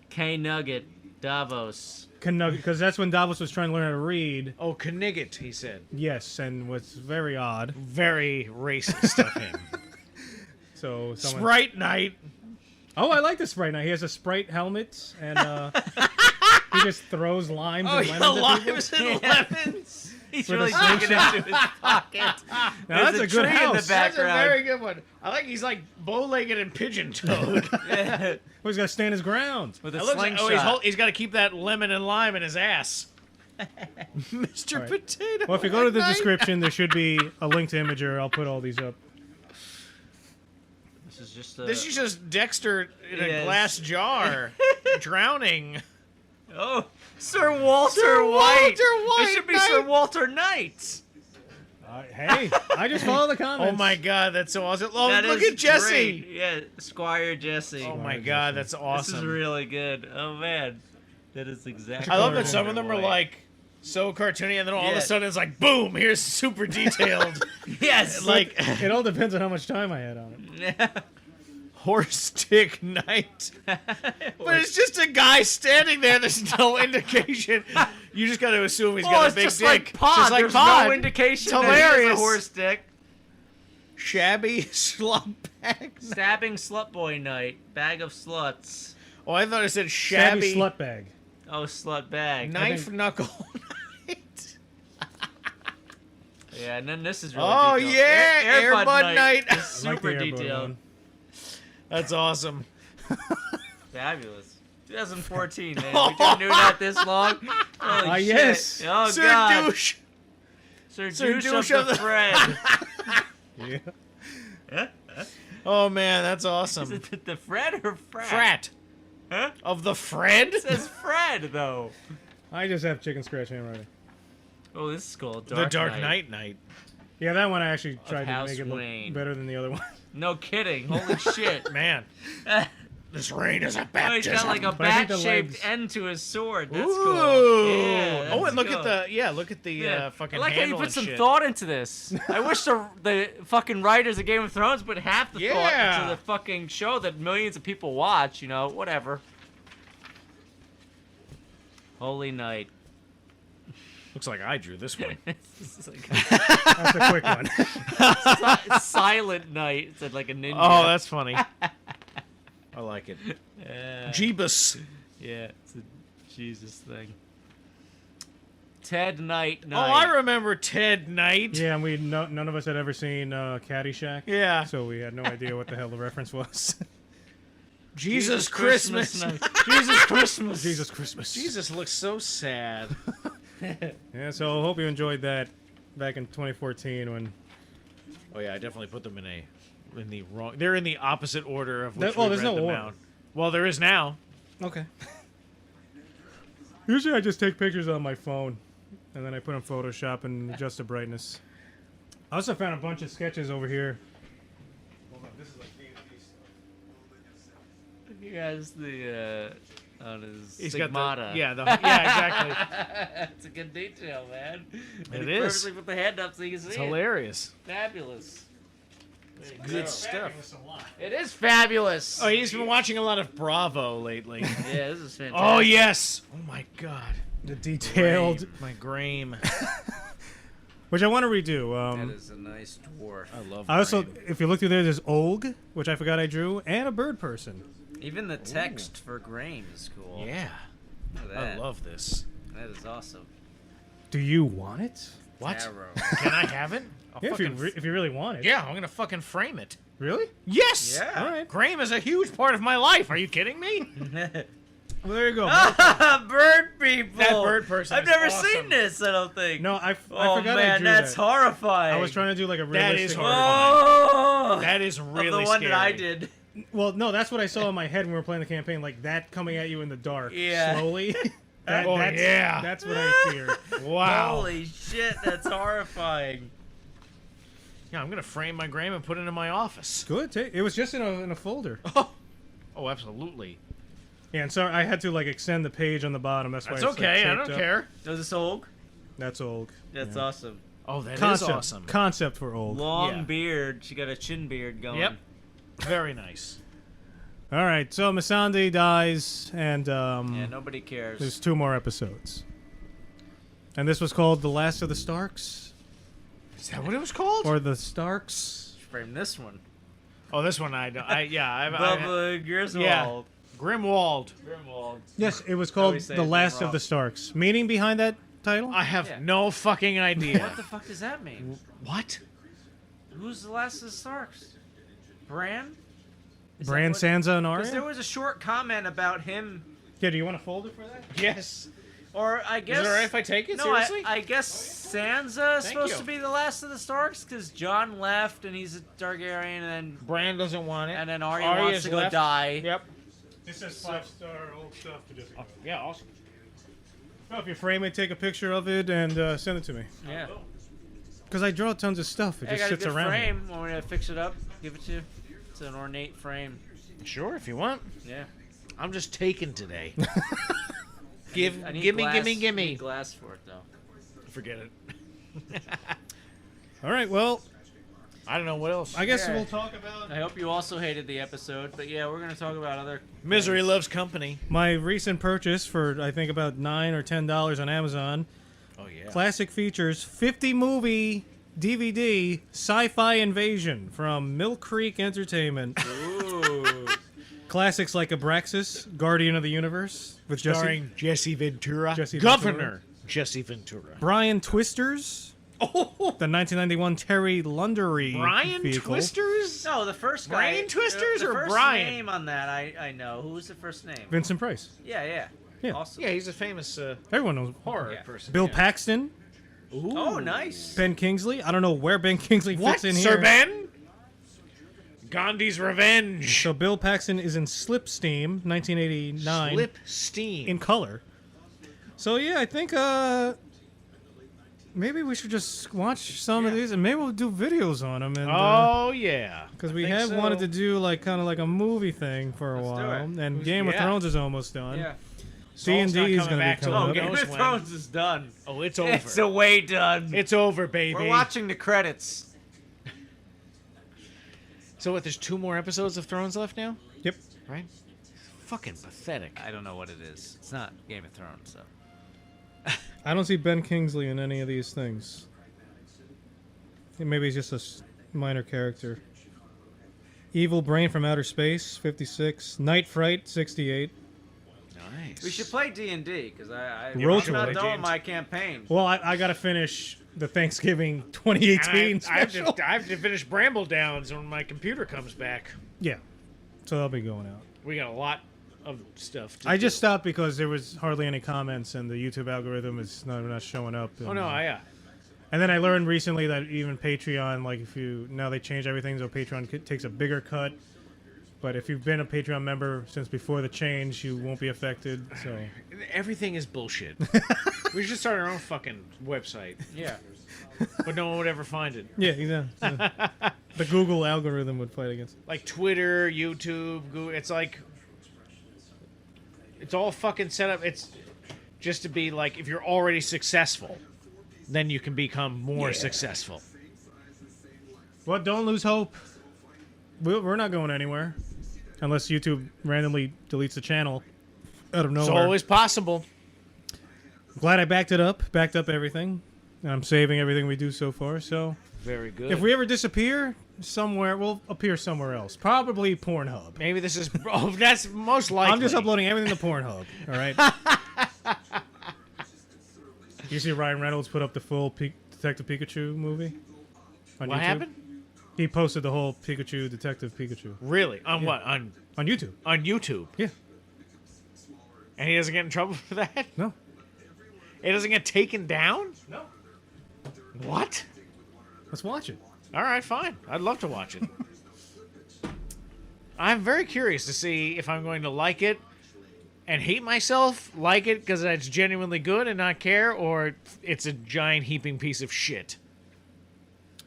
Speaker 2: K Nugget, Davos.
Speaker 1: Because that's when Davos was trying to learn how to read.
Speaker 3: Oh, Knigget, he said.
Speaker 1: Yes, and was very odd.
Speaker 3: Very racist of him.
Speaker 1: So someone...
Speaker 3: Sprite Night.
Speaker 1: Oh, I like the Sprite now. He has a Sprite helmet, and he just throws limes
Speaker 3: Oh,
Speaker 1: and
Speaker 3: yeah,
Speaker 1: lemons at people.
Speaker 3: limes and lemons.
Speaker 2: He's
Speaker 1: With a
Speaker 2: really digging
Speaker 1: slingshot.
Speaker 2: into his pocket.
Speaker 1: Now,
Speaker 2: There's
Speaker 1: that's a good
Speaker 2: tree in
Speaker 1: house.
Speaker 2: the
Speaker 3: That's a
Speaker 2: background.
Speaker 3: very good one. I like he's like bow-legged and pigeon-toed.
Speaker 2: Yeah.
Speaker 1: Oh, he's got to stand his ground.
Speaker 2: With a
Speaker 3: It looks like,
Speaker 2: slingshot.
Speaker 3: he's got to keep that lemon and lime in his ass. Mr.
Speaker 1: All right.
Speaker 3: Potato.
Speaker 1: Well, if you go to the
Speaker 3: Night.
Speaker 1: description, there should be a link to Imager. I'll put all these up.
Speaker 2: This is just a...
Speaker 3: This is just Dexter in a
Speaker 2: Yes.
Speaker 3: glass jar, drowning.
Speaker 2: Oh, Sir Walter
Speaker 3: Sir
Speaker 2: White.
Speaker 3: Walter White
Speaker 2: It should be
Speaker 3: Knight.
Speaker 2: Sir Walter Knight.
Speaker 1: Hey, I just follow the comments.
Speaker 3: Oh my god, that's so awesome. Oh,
Speaker 2: That
Speaker 3: look
Speaker 2: is
Speaker 3: at Jesse.
Speaker 2: great. Yeah, Squire Jesse.
Speaker 3: Oh my god, that's
Speaker 2: This
Speaker 3: awesome.
Speaker 2: is really good. Oh man, that is exactly.
Speaker 3: I love that
Speaker 1: Colorful.
Speaker 3: some of them are like so cartoony, and then all of
Speaker 2: Yeah.
Speaker 3: a sudden it's like, boom, here's super detailed.
Speaker 2: Yes.
Speaker 3: Like
Speaker 1: It all depends on how much time I had on it.
Speaker 2: Yeah.
Speaker 3: horse dick night. But it's just a guy standing there. There's no indication. You just got to assume he's got a
Speaker 2: it's
Speaker 3: big
Speaker 2: just
Speaker 3: dick.
Speaker 2: like Pod.
Speaker 3: Just like
Speaker 2: There's
Speaker 3: Pod.
Speaker 2: no indication
Speaker 3: It's
Speaker 2: that he has
Speaker 3: hilarious.
Speaker 2: a horse dick.
Speaker 3: Shabby slump bag.
Speaker 2: Stabbing slut boy night. Bag of sluts.
Speaker 3: Oh, I thought it said
Speaker 1: Shabby
Speaker 3: shabby
Speaker 1: slut bag.
Speaker 2: Oh, slut bag.
Speaker 3: knife knuckle night.
Speaker 2: Yeah, and then this is really
Speaker 3: Oh,
Speaker 2: detailed.
Speaker 3: yeah,
Speaker 2: Airbud
Speaker 3: Airbud night.
Speaker 2: is
Speaker 1: I like the
Speaker 2: super
Speaker 1: Airbud
Speaker 2: detailed.
Speaker 1: one.
Speaker 3: That's awesome.
Speaker 2: Fabulous. 2014, man. We been doing that this long. Holy shit.
Speaker 1: yes.
Speaker 2: Oh,
Speaker 3: Sir
Speaker 2: God.
Speaker 3: Douche.
Speaker 2: Sir
Speaker 3: Sir
Speaker 2: Douche
Speaker 3: Douche
Speaker 2: of
Speaker 3: of
Speaker 2: the
Speaker 3: the-
Speaker 2: Fred.
Speaker 1: Yeah.
Speaker 3: Oh, man, that's
Speaker 2: Is
Speaker 3: awesome.
Speaker 2: it the Fred or Frat?
Speaker 3: Frat.
Speaker 2: Huh?
Speaker 3: Of the Fred?
Speaker 2: It says Fred, though.
Speaker 1: I just have chicken scratch handwriting.
Speaker 2: Oh, this is cool.
Speaker 3: The Dark Knight night.
Speaker 1: Yeah, that one I actually tried to
Speaker 2: House
Speaker 1: make it look
Speaker 2: Wayne.
Speaker 1: better than the other one.
Speaker 2: No kidding. Holy shit.
Speaker 3: Man, this rain is a
Speaker 2: Oh, he's
Speaker 3: baptism.
Speaker 2: got like a
Speaker 1: But I think the
Speaker 2: bat-shaped
Speaker 1: legs-
Speaker 2: end to his sword. That's
Speaker 3: Ooh.
Speaker 2: cool. Yeah,
Speaker 3: Oh,
Speaker 2: that's
Speaker 3: and look
Speaker 2: cool.
Speaker 3: at the look at the
Speaker 2: Yeah.
Speaker 3: fucking
Speaker 2: I like how you
Speaker 3: handle
Speaker 2: put
Speaker 3: and
Speaker 2: some
Speaker 3: shit.
Speaker 2: thought into this. I wish the fucking writers of Game of Thrones put half the thought
Speaker 3: Yeah.
Speaker 2: into the fucking show that millions of people watch. You know, whatever. Holy night.
Speaker 3: Looks like I drew this one.
Speaker 2: This is like
Speaker 1: That's a quick one.
Speaker 2: a silent night. It's like a ninja.
Speaker 3: Oh, that's funny. I like it.
Speaker 2: Yeah.
Speaker 3: Jeebus.
Speaker 2: Yeah, it's a Jesus thing. Ted Knight
Speaker 3: Oh,
Speaker 2: night.
Speaker 3: I remember Ted Knight.
Speaker 1: Yeah, and none of us had ever seen Caddyshack.
Speaker 3: Yeah.
Speaker 1: So we had no idea what the hell the reference was.
Speaker 3: Jesus Christmas.
Speaker 2: night. Jesus Christmas.
Speaker 1: Jesus Christmas.
Speaker 3: Jesus looks so sad.
Speaker 1: Yeah, so I hope you enjoyed that back in 2014 when...
Speaker 3: Oh yeah, I definitely put them in the wrong. They're in the opposite order of which
Speaker 1: Oh,
Speaker 3: we
Speaker 1: there's
Speaker 3: read
Speaker 1: no
Speaker 3: them
Speaker 1: order.
Speaker 3: out. Well, there is now.
Speaker 1: Okay. Usually I just take pictures on my phone, and then I put in Photoshop and adjust the brightness. I also found a bunch of sketches over here. Hold on, this is like
Speaker 2: He has the on his
Speaker 3: He's
Speaker 2: stigmata.
Speaker 3: got the exactly.
Speaker 2: It's a good detail, man.
Speaker 3: It
Speaker 2: And he
Speaker 3: is.
Speaker 2: Purposely put the hand up so you can see
Speaker 3: It's
Speaker 2: it.
Speaker 3: hilarious.
Speaker 2: Fabulous.
Speaker 3: Good stuff.
Speaker 2: It is fabulous.
Speaker 3: Oh, he's been watching a lot of Bravo lately.
Speaker 2: Yeah, this is fantastic.
Speaker 3: Oh yes. Oh my God.
Speaker 1: the detailed,
Speaker 3: My Graham.
Speaker 1: which I want to redo.
Speaker 2: That is a nice dwarf.
Speaker 3: I love.
Speaker 1: I also,
Speaker 3: Graham.
Speaker 1: if you look through there, there's Olg, which I forgot I drew, and a bird person.
Speaker 2: Even the text for Graham is cool.
Speaker 3: Yeah.
Speaker 2: Look at
Speaker 3: I
Speaker 2: that.
Speaker 3: love this.
Speaker 2: That is awesome.
Speaker 1: Do you want it?
Speaker 3: What?
Speaker 2: Arrow.
Speaker 3: Can I have it? I'll
Speaker 1: Yeah,
Speaker 3: fucking
Speaker 1: if you really want it.
Speaker 3: yeah, I'm gonna fucking frame it.
Speaker 1: Really?
Speaker 3: Yes.
Speaker 2: Yeah.
Speaker 1: All right.
Speaker 3: Graham is a huge part of my life. Are you kidding me?
Speaker 1: Well, there you go.
Speaker 2: Bird people.
Speaker 3: That bird person
Speaker 2: I've
Speaker 3: is
Speaker 2: never
Speaker 3: awesome.
Speaker 2: seen this. I don't think.
Speaker 1: No, I
Speaker 2: Oh
Speaker 1: forgot I
Speaker 2: man,
Speaker 1: drew
Speaker 2: that's
Speaker 1: that.
Speaker 2: horrifying.
Speaker 1: I was trying to do like a
Speaker 3: That
Speaker 1: realistic.
Speaker 3: is horrifying.
Speaker 2: Oh.
Speaker 3: That is
Speaker 2: of
Speaker 3: really
Speaker 2: the one
Speaker 3: scary.
Speaker 2: that I did.
Speaker 1: Well, no, that's what I saw in my head when we were playing the campaign, like that coming at you in the dark,
Speaker 2: Yeah.
Speaker 1: slowly.
Speaker 3: Oh, yeah.
Speaker 1: That's what I feared.
Speaker 3: Wow.
Speaker 2: Holy shit, that's horrifying.
Speaker 3: Yeah, I'm gonna frame my Graham and put it in my office.
Speaker 1: Good. It was just in a folder.
Speaker 3: Oh, absolutely.
Speaker 1: Yeah, and so I had to like extend the page on the bottom. That's why
Speaker 3: That's
Speaker 1: it's, like,
Speaker 3: okay. I
Speaker 1: taped
Speaker 3: don't
Speaker 1: up.
Speaker 3: care.
Speaker 2: Was this Olg?
Speaker 1: That's Olg.
Speaker 2: That's
Speaker 1: Yeah.
Speaker 2: awesome.
Speaker 3: Oh, that is
Speaker 1: Concept.
Speaker 3: awesome.
Speaker 1: Concept for Olg.
Speaker 2: Long
Speaker 3: Yeah.
Speaker 2: beard. She got a chin beard going.
Speaker 3: Yep. Very nice.
Speaker 1: All right, so Missandei dies, and
Speaker 2: Yeah, nobody cares.
Speaker 1: there's 2 more episodes. And this was called The Last of the Starks,
Speaker 3: Is that what it was called?
Speaker 1: or The Starks.
Speaker 2: Frame this one.
Speaker 3: Oh, this one I don't. I
Speaker 2: Bubba Griswold.
Speaker 3: yeah. Grimwald.
Speaker 2: Grimwald.
Speaker 1: Yes, it was
Speaker 2: I
Speaker 1: called
Speaker 2: always say
Speaker 1: The
Speaker 2: his name
Speaker 1: Last of
Speaker 2: wrong.
Speaker 1: the Starks. Meaning behind that title?
Speaker 3: I have
Speaker 2: Yeah.
Speaker 3: no fucking idea.
Speaker 2: What the fuck does that mean?
Speaker 3: What?
Speaker 2: Who's the last of the Starks? Bran? Is that
Speaker 1: Bran,
Speaker 2: what-
Speaker 1: Sansa, and
Speaker 2: Because there
Speaker 1: Arya?
Speaker 2: was a short comment about him,
Speaker 1: Yeah, do you want a folder for that?
Speaker 3: Yes.
Speaker 2: or I guess.
Speaker 3: Is it alright if I take it?
Speaker 2: No,
Speaker 3: Seriously?
Speaker 2: I guess Sansa is
Speaker 3: Thank
Speaker 2: supposed
Speaker 3: you.
Speaker 2: to be the last of the Starks because Jon left and he's a Targaryen,
Speaker 3: Bran doesn't want it.
Speaker 2: and then Arya
Speaker 3: Arya's
Speaker 2: wants to go
Speaker 3: left.
Speaker 2: die.
Speaker 3: Yep.
Speaker 1: This says 5-star old stuff.
Speaker 3: Yeah, awesome.
Speaker 1: Well, if you frame it, take a picture of it, and send it to me.
Speaker 2: Yeah.
Speaker 1: Because I draw tons of stuff. It
Speaker 2: Hey, I
Speaker 1: just
Speaker 2: got a
Speaker 1: sits
Speaker 2: good
Speaker 1: around.
Speaker 2: frame. Want me to fix it up? Give it to you. It's an ornate frame.
Speaker 3: Sure, if you want.
Speaker 2: Yeah.
Speaker 3: I'm just taken today.
Speaker 2: I need
Speaker 3: gimme,
Speaker 2: glass,
Speaker 3: gimme,
Speaker 2: I
Speaker 3: gimme.
Speaker 2: need glass for it though.
Speaker 3: Forget it.
Speaker 1: All right, well,
Speaker 3: I don't know what else.
Speaker 1: I guess
Speaker 2: Yeah.
Speaker 1: we'll talk about
Speaker 2: I hope you also hated the episode, but yeah, we're gonna talk about other.
Speaker 3: Misery
Speaker 2: things.
Speaker 3: loves company.
Speaker 1: my recent purchase for, I think, about $9 or $10 on Amazon.
Speaker 3: Oh yeah.
Speaker 1: Classic features 50 movie DVD Sci-Fi Invasion from Mill Creek Entertainment.
Speaker 2: Ooh.
Speaker 1: Classics like Abraxas, Guardian of the Universe, with
Speaker 3: Starring Jesse Ventura.
Speaker 1: Jesse
Speaker 3: Governor Jesse Ventura.
Speaker 1: Brian Twisters,
Speaker 3: Oh,
Speaker 1: the 1991 Terry Lundery
Speaker 3: Brian
Speaker 1: vehicle.
Speaker 3: Twisters?
Speaker 2: No, the first guy.
Speaker 3: Brian Twisters
Speaker 2: the
Speaker 3: or
Speaker 2: first
Speaker 3: Brian?
Speaker 2: name on that I know. Who was the first name?
Speaker 1: Vincent Price.
Speaker 2: Yeah.
Speaker 1: Yeah.
Speaker 2: Awesome.
Speaker 3: Yeah, he's a famous
Speaker 1: Everyone knows.
Speaker 3: horror
Speaker 2: Yeah.
Speaker 3: person.
Speaker 1: Bill
Speaker 3: yeah.
Speaker 1: Paxton,
Speaker 3: Ooh.
Speaker 2: Oh, nice.
Speaker 1: Ben Kingsley. I don't know where Ben Kingsley
Speaker 3: What,
Speaker 1: fits in
Speaker 3: Sir
Speaker 1: here.
Speaker 3: Ben? Gandhi's Revenge.
Speaker 1: So Bill Paxton is in Slipstream, 1989,
Speaker 3: Slip Steam.
Speaker 1: in color. So yeah, I think maybe we should just watch some of
Speaker 3: Yeah.
Speaker 1: these, and maybe we'll do videos on them. And
Speaker 3: Oh, yeah.
Speaker 1: because
Speaker 3: I
Speaker 1: we
Speaker 3: think
Speaker 1: have
Speaker 3: so.
Speaker 1: wanted to do like kind of like a movie thing for a
Speaker 2: Let's do
Speaker 1: while,
Speaker 2: it.
Speaker 1: and Game of
Speaker 3: yeah.
Speaker 1: Thrones is almost done.
Speaker 2: Yeah.
Speaker 3: Saul's not
Speaker 1: D&D is
Speaker 3: coming
Speaker 1: going to
Speaker 3: back
Speaker 1: be
Speaker 3: till
Speaker 1: coming
Speaker 2: Oh,
Speaker 1: up.
Speaker 3: Game
Speaker 2: Game
Speaker 3: knows
Speaker 2: of
Speaker 3: when.
Speaker 2: Thrones is done.
Speaker 3: Oh, it's over.
Speaker 2: It's way done.
Speaker 3: It's over, baby.
Speaker 2: We're watching the credits.
Speaker 3: So what, there's 2 more episodes of Thrones left now?
Speaker 1: Yep.
Speaker 3: Right? Fucking pathetic.
Speaker 2: I don't know what it is. It's not Game of Thrones, so.
Speaker 1: I don't see Ben Kingsley in any of these things. Maybe he's just a minor character. Evil Brain from Outer Space, 56. Night Fright, 68.
Speaker 3: Nice.
Speaker 2: We should play D&D, because I'm
Speaker 1: Roll to
Speaker 2: not
Speaker 1: it.
Speaker 2: done with my campaign.
Speaker 1: Well, I got to finish the Thanksgiving 2018
Speaker 3: I have
Speaker 1: special.
Speaker 3: to, I have to finish Bramble Downs when my computer comes back.
Speaker 1: Yeah. So that'll be going out.
Speaker 3: We got a lot of stuff to
Speaker 1: I
Speaker 3: do.
Speaker 1: just stopped because there was hardly any comments and the YouTube algorithm is not showing up.
Speaker 3: Oh, no,
Speaker 1: And then I learned recently that even Patreon, like if you now they changed everything so Patreon takes a bigger cut. But if you've been a Patreon member since before the change, you won't be affected. So
Speaker 3: Everything is bullshit. We should start our own fucking website,
Speaker 2: Yeah.
Speaker 3: but no one would ever find it.
Speaker 1: yeah, exactly. The Google algorithm would fight against it.
Speaker 3: Like Twitter, YouTube, Google. It's like it's all fucking set up. It's just to be like if you're already successful, then you can become more successful.
Speaker 1: Well, don't lose hope. We're not going anywhere unless YouTube randomly deletes the channel out of
Speaker 3: It's
Speaker 1: nowhere.
Speaker 3: always possible.
Speaker 1: Glad I backed up everything. And I'm saving everything we do so far. So
Speaker 3: Very good.
Speaker 1: if we ever disappear somewhere, we'll appear somewhere else. Probably Pornhub.
Speaker 3: Maybe this is. Oh, that's most likely.
Speaker 1: I'm just uploading everything to Pornhub. All right. You see Ryan Reynolds put up the full Detective Pikachu movie on
Speaker 3: What
Speaker 1: YouTube?
Speaker 3: happened?
Speaker 1: He posted the whole Pikachu Detective Pikachu
Speaker 3: Really? On what? On
Speaker 1: YouTube.
Speaker 3: YouTube?
Speaker 1: Yeah.
Speaker 3: And he doesn't get in trouble for that?
Speaker 1: No.
Speaker 3: It doesn't get taken down?
Speaker 1: No.
Speaker 3: What?
Speaker 1: Let's watch it.
Speaker 3: All right, fine. I'd love to watch it. I'm very curious to see if I'm going to like it and hate myself, like it because it's genuinely good and not care, or it's a giant heaping piece of shit.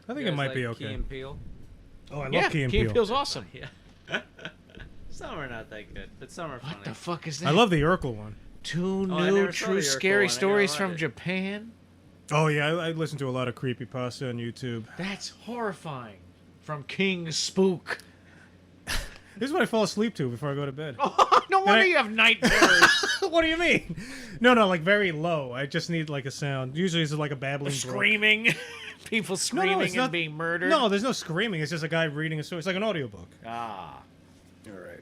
Speaker 1: I think it might be okay.
Speaker 2: Key and Peele?
Speaker 1: Oh, I love
Speaker 3: Yeah,
Speaker 1: Key and
Speaker 3: Key and
Speaker 1: Peele.
Speaker 3: Peele's awesome.
Speaker 2: Yeah. Some are not that good, but some are funny.
Speaker 3: What the fuck is that?
Speaker 1: I love the Urkel one.
Speaker 3: Two
Speaker 2: Oh, I
Speaker 3: new
Speaker 2: never saw
Speaker 3: true
Speaker 2: the Urkel
Speaker 3: scary
Speaker 2: one. I gotta
Speaker 3: stories
Speaker 2: find
Speaker 3: from
Speaker 2: it.
Speaker 3: Japan?
Speaker 1: Oh yeah, I listen to a lot of creepypasta on YouTube.
Speaker 3: That's horrifying. From King Spook.
Speaker 1: This is what I fall asleep to before I go to bed.
Speaker 3: No wonder
Speaker 1: I-
Speaker 3: you have night terrors.
Speaker 1: What do you mean? No, like very low. I just need like a sound. Usually it's like a babbling brook.
Speaker 3: Screaming. People screaming
Speaker 1: it's
Speaker 3: and
Speaker 1: not-
Speaker 3: being murdered.
Speaker 1: No, there's no screaming. It's just a guy reading a story. It's like an audiobook.
Speaker 3: Ah.
Speaker 1: All right.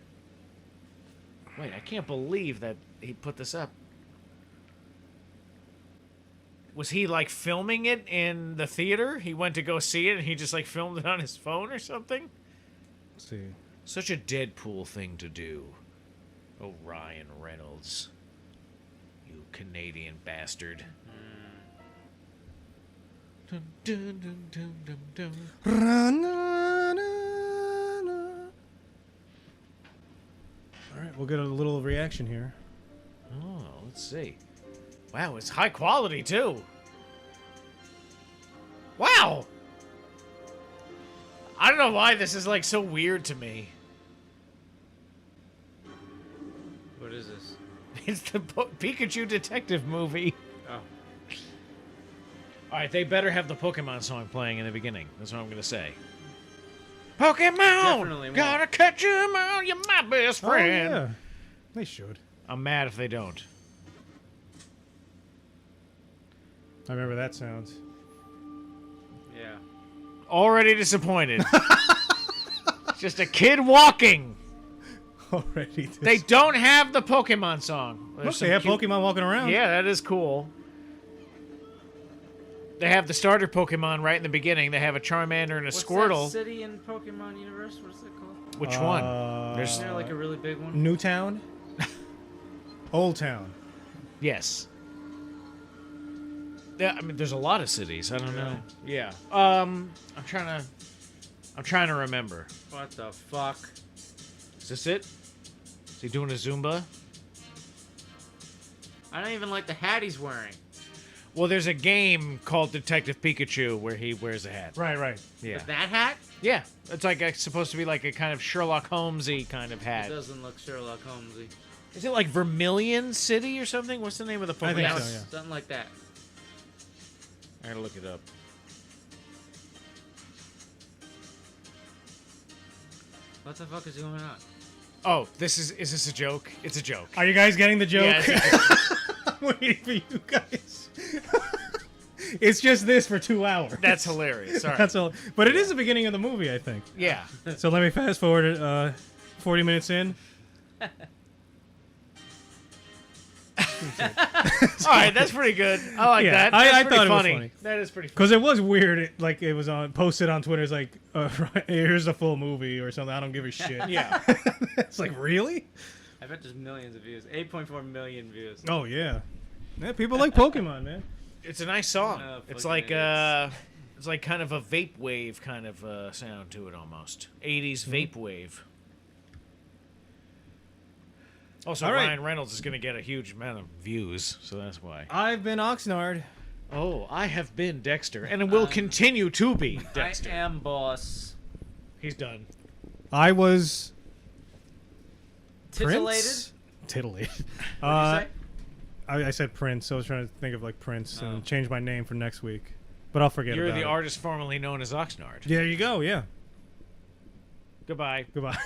Speaker 3: Wait, I can't believe that he put this up. Was he like filming it in the theater? He went to go see it and he just like filmed it on his phone or something?
Speaker 1: Let's see.
Speaker 3: Such a Deadpool thing to do. Oh, Ryan Reynolds. You Canadian bastard. Dun, dun, dun, dun, dun, dun.
Speaker 1: All right, we'll get a little reaction here.
Speaker 3: Oh, let's see. Wow, it's high quality too. Wow. I don't know why this is like so weird to me.
Speaker 2: What is this?
Speaker 3: It's the Pikachu detective movie.
Speaker 2: Oh.
Speaker 3: All right, they better have the Pokemon song playing in the beginning. That's what I'm gonna say. Pokemon,
Speaker 2: Definitely won't.
Speaker 3: gotta catch 'em all. You're my best
Speaker 1: Oh,
Speaker 3: friend.
Speaker 1: yeah. They should.
Speaker 3: I'm mad if they don't.
Speaker 1: I remember that sounds.
Speaker 2: Yeah.
Speaker 3: Already disappointed. Just a kid walking.
Speaker 1: Already.
Speaker 3: They don't have the Pokemon song.
Speaker 1: Look,
Speaker 3: There's
Speaker 1: they
Speaker 3: some
Speaker 1: have
Speaker 3: cute-
Speaker 1: Pokemon walking around.
Speaker 3: Yeah, that is cool. They have the starter Pokemon right in the beginning. They have a Charmander and a
Speaker 2: What's
Speaker 3: Squirtle.
Speaker 2: that city in Pokemon Universe? What is it called?
Speaker 3: Which one?
Speaker 1: There's
Speaker 2: Isn't there like a really big one?
Speaker 1: Newtown. Old Town.
Speaker 3: Yes. Yeah, I mean, there's a lot of cities. I don't know. Yeah. I'm trying to remember.
Speaker 2: What the fuck?
Speaker 3: Is this it? Is he doing a Zumba?
Speaker 2: I don't even like the hat he's wearing.
Speaker 3: Well, there's a game called Detective Pikachu where he wears a hat.
Speaker 1: Right, right.
Speaker 3: Yeah.
Speaker 2: With that hat?
Speaker 3: Yeah. It's like supposed to be like a kind of Sherlock Holmesy kind of
Speaker 2: It
Speaker 3: hat.
Speaker 2: doesn't look Sherlock Holmesy.
Speaker 3: Is it like Vermilion City or something? What's the name of the Pokemon?
Speaker 1: I think
Speaker 2: Yeah,
Speaker 1: so, yeah.
Speaker 2: something like that.
Speaker 3: I gotta look it up.
Speaker 2: What the fuck is going on?
Speaker 3: Oh, is this a joke? It's a joke.
Speaker 1: Are you guys getting the joke?
Speaker 3: Yeah, it's a joke.
Speaker 1: I'm waiting for you guys. It's just this for 2 hours.
Speaker 3: That's hilarious. All right.
Speaker 1: That's all. But it is the beginning of the movie, I think.
Speaker 3: Yeah.
Speaker 1: So let me fast forward 40 minutes in.
Speaker 3: All right, that's pretty good. I like
Speaker 1: Yeah,
Speaker 3: that. That's
Speaker 1: I
Speaker 3: pretty
Speaker 1: thought it was
Speaker 3: funny.
Speaker 1: funny.
Speaker 3: That is pretty funny.
Speaker 1: Because it was weird. It was posted on Twitter. It's like, here's the full movie or something. I don't give a shit.
Speaker 3: Yeah.
Speaker 1: It's like, really?
Speaker 2: I bet there's millions of views. 8.4 million views.
Speaker 1: Oh, yeah. Yeah, people like Pokemon, man.
Speaker 3: It's a nice song.
Speaker 2: Oh,
Speaker 3: It's
Speaker 2: fucking
Speaker 3: like it's like kind of a vape wave kind of sound to it almost. 80s vape wave. Also,
Speaker 1: All right.
Speaker 3: Ryan Reynolds is going to get a huge amount of views, so that's why.
Speaker 1: I've been Oxnard.
Speaker 3: Oh, I have been Dexter, and will continue to be Dexter.
Speaker 2: I am boss.
Speaker 3: He's done.
Speaker 1: I was
Speaker 2: Titillated?
Speaker 1: Prince? Titillated.
Speaker 2: What did you say?
Speaker 1: I said Prince. I was trying to think of like Prince
Speaker 2: Oh.
Speaker 1: and change my name for next week. But I'll forget
Speaker 3: You're
Speaker 1: about
Speaker 3: the
Speaker 1: it.
Speaker 3: artist formerly known as Oxnard.
Speaker 1: There you go, yeah.
Speaker 3: Goodbye.
Speaker 1: Goodbye.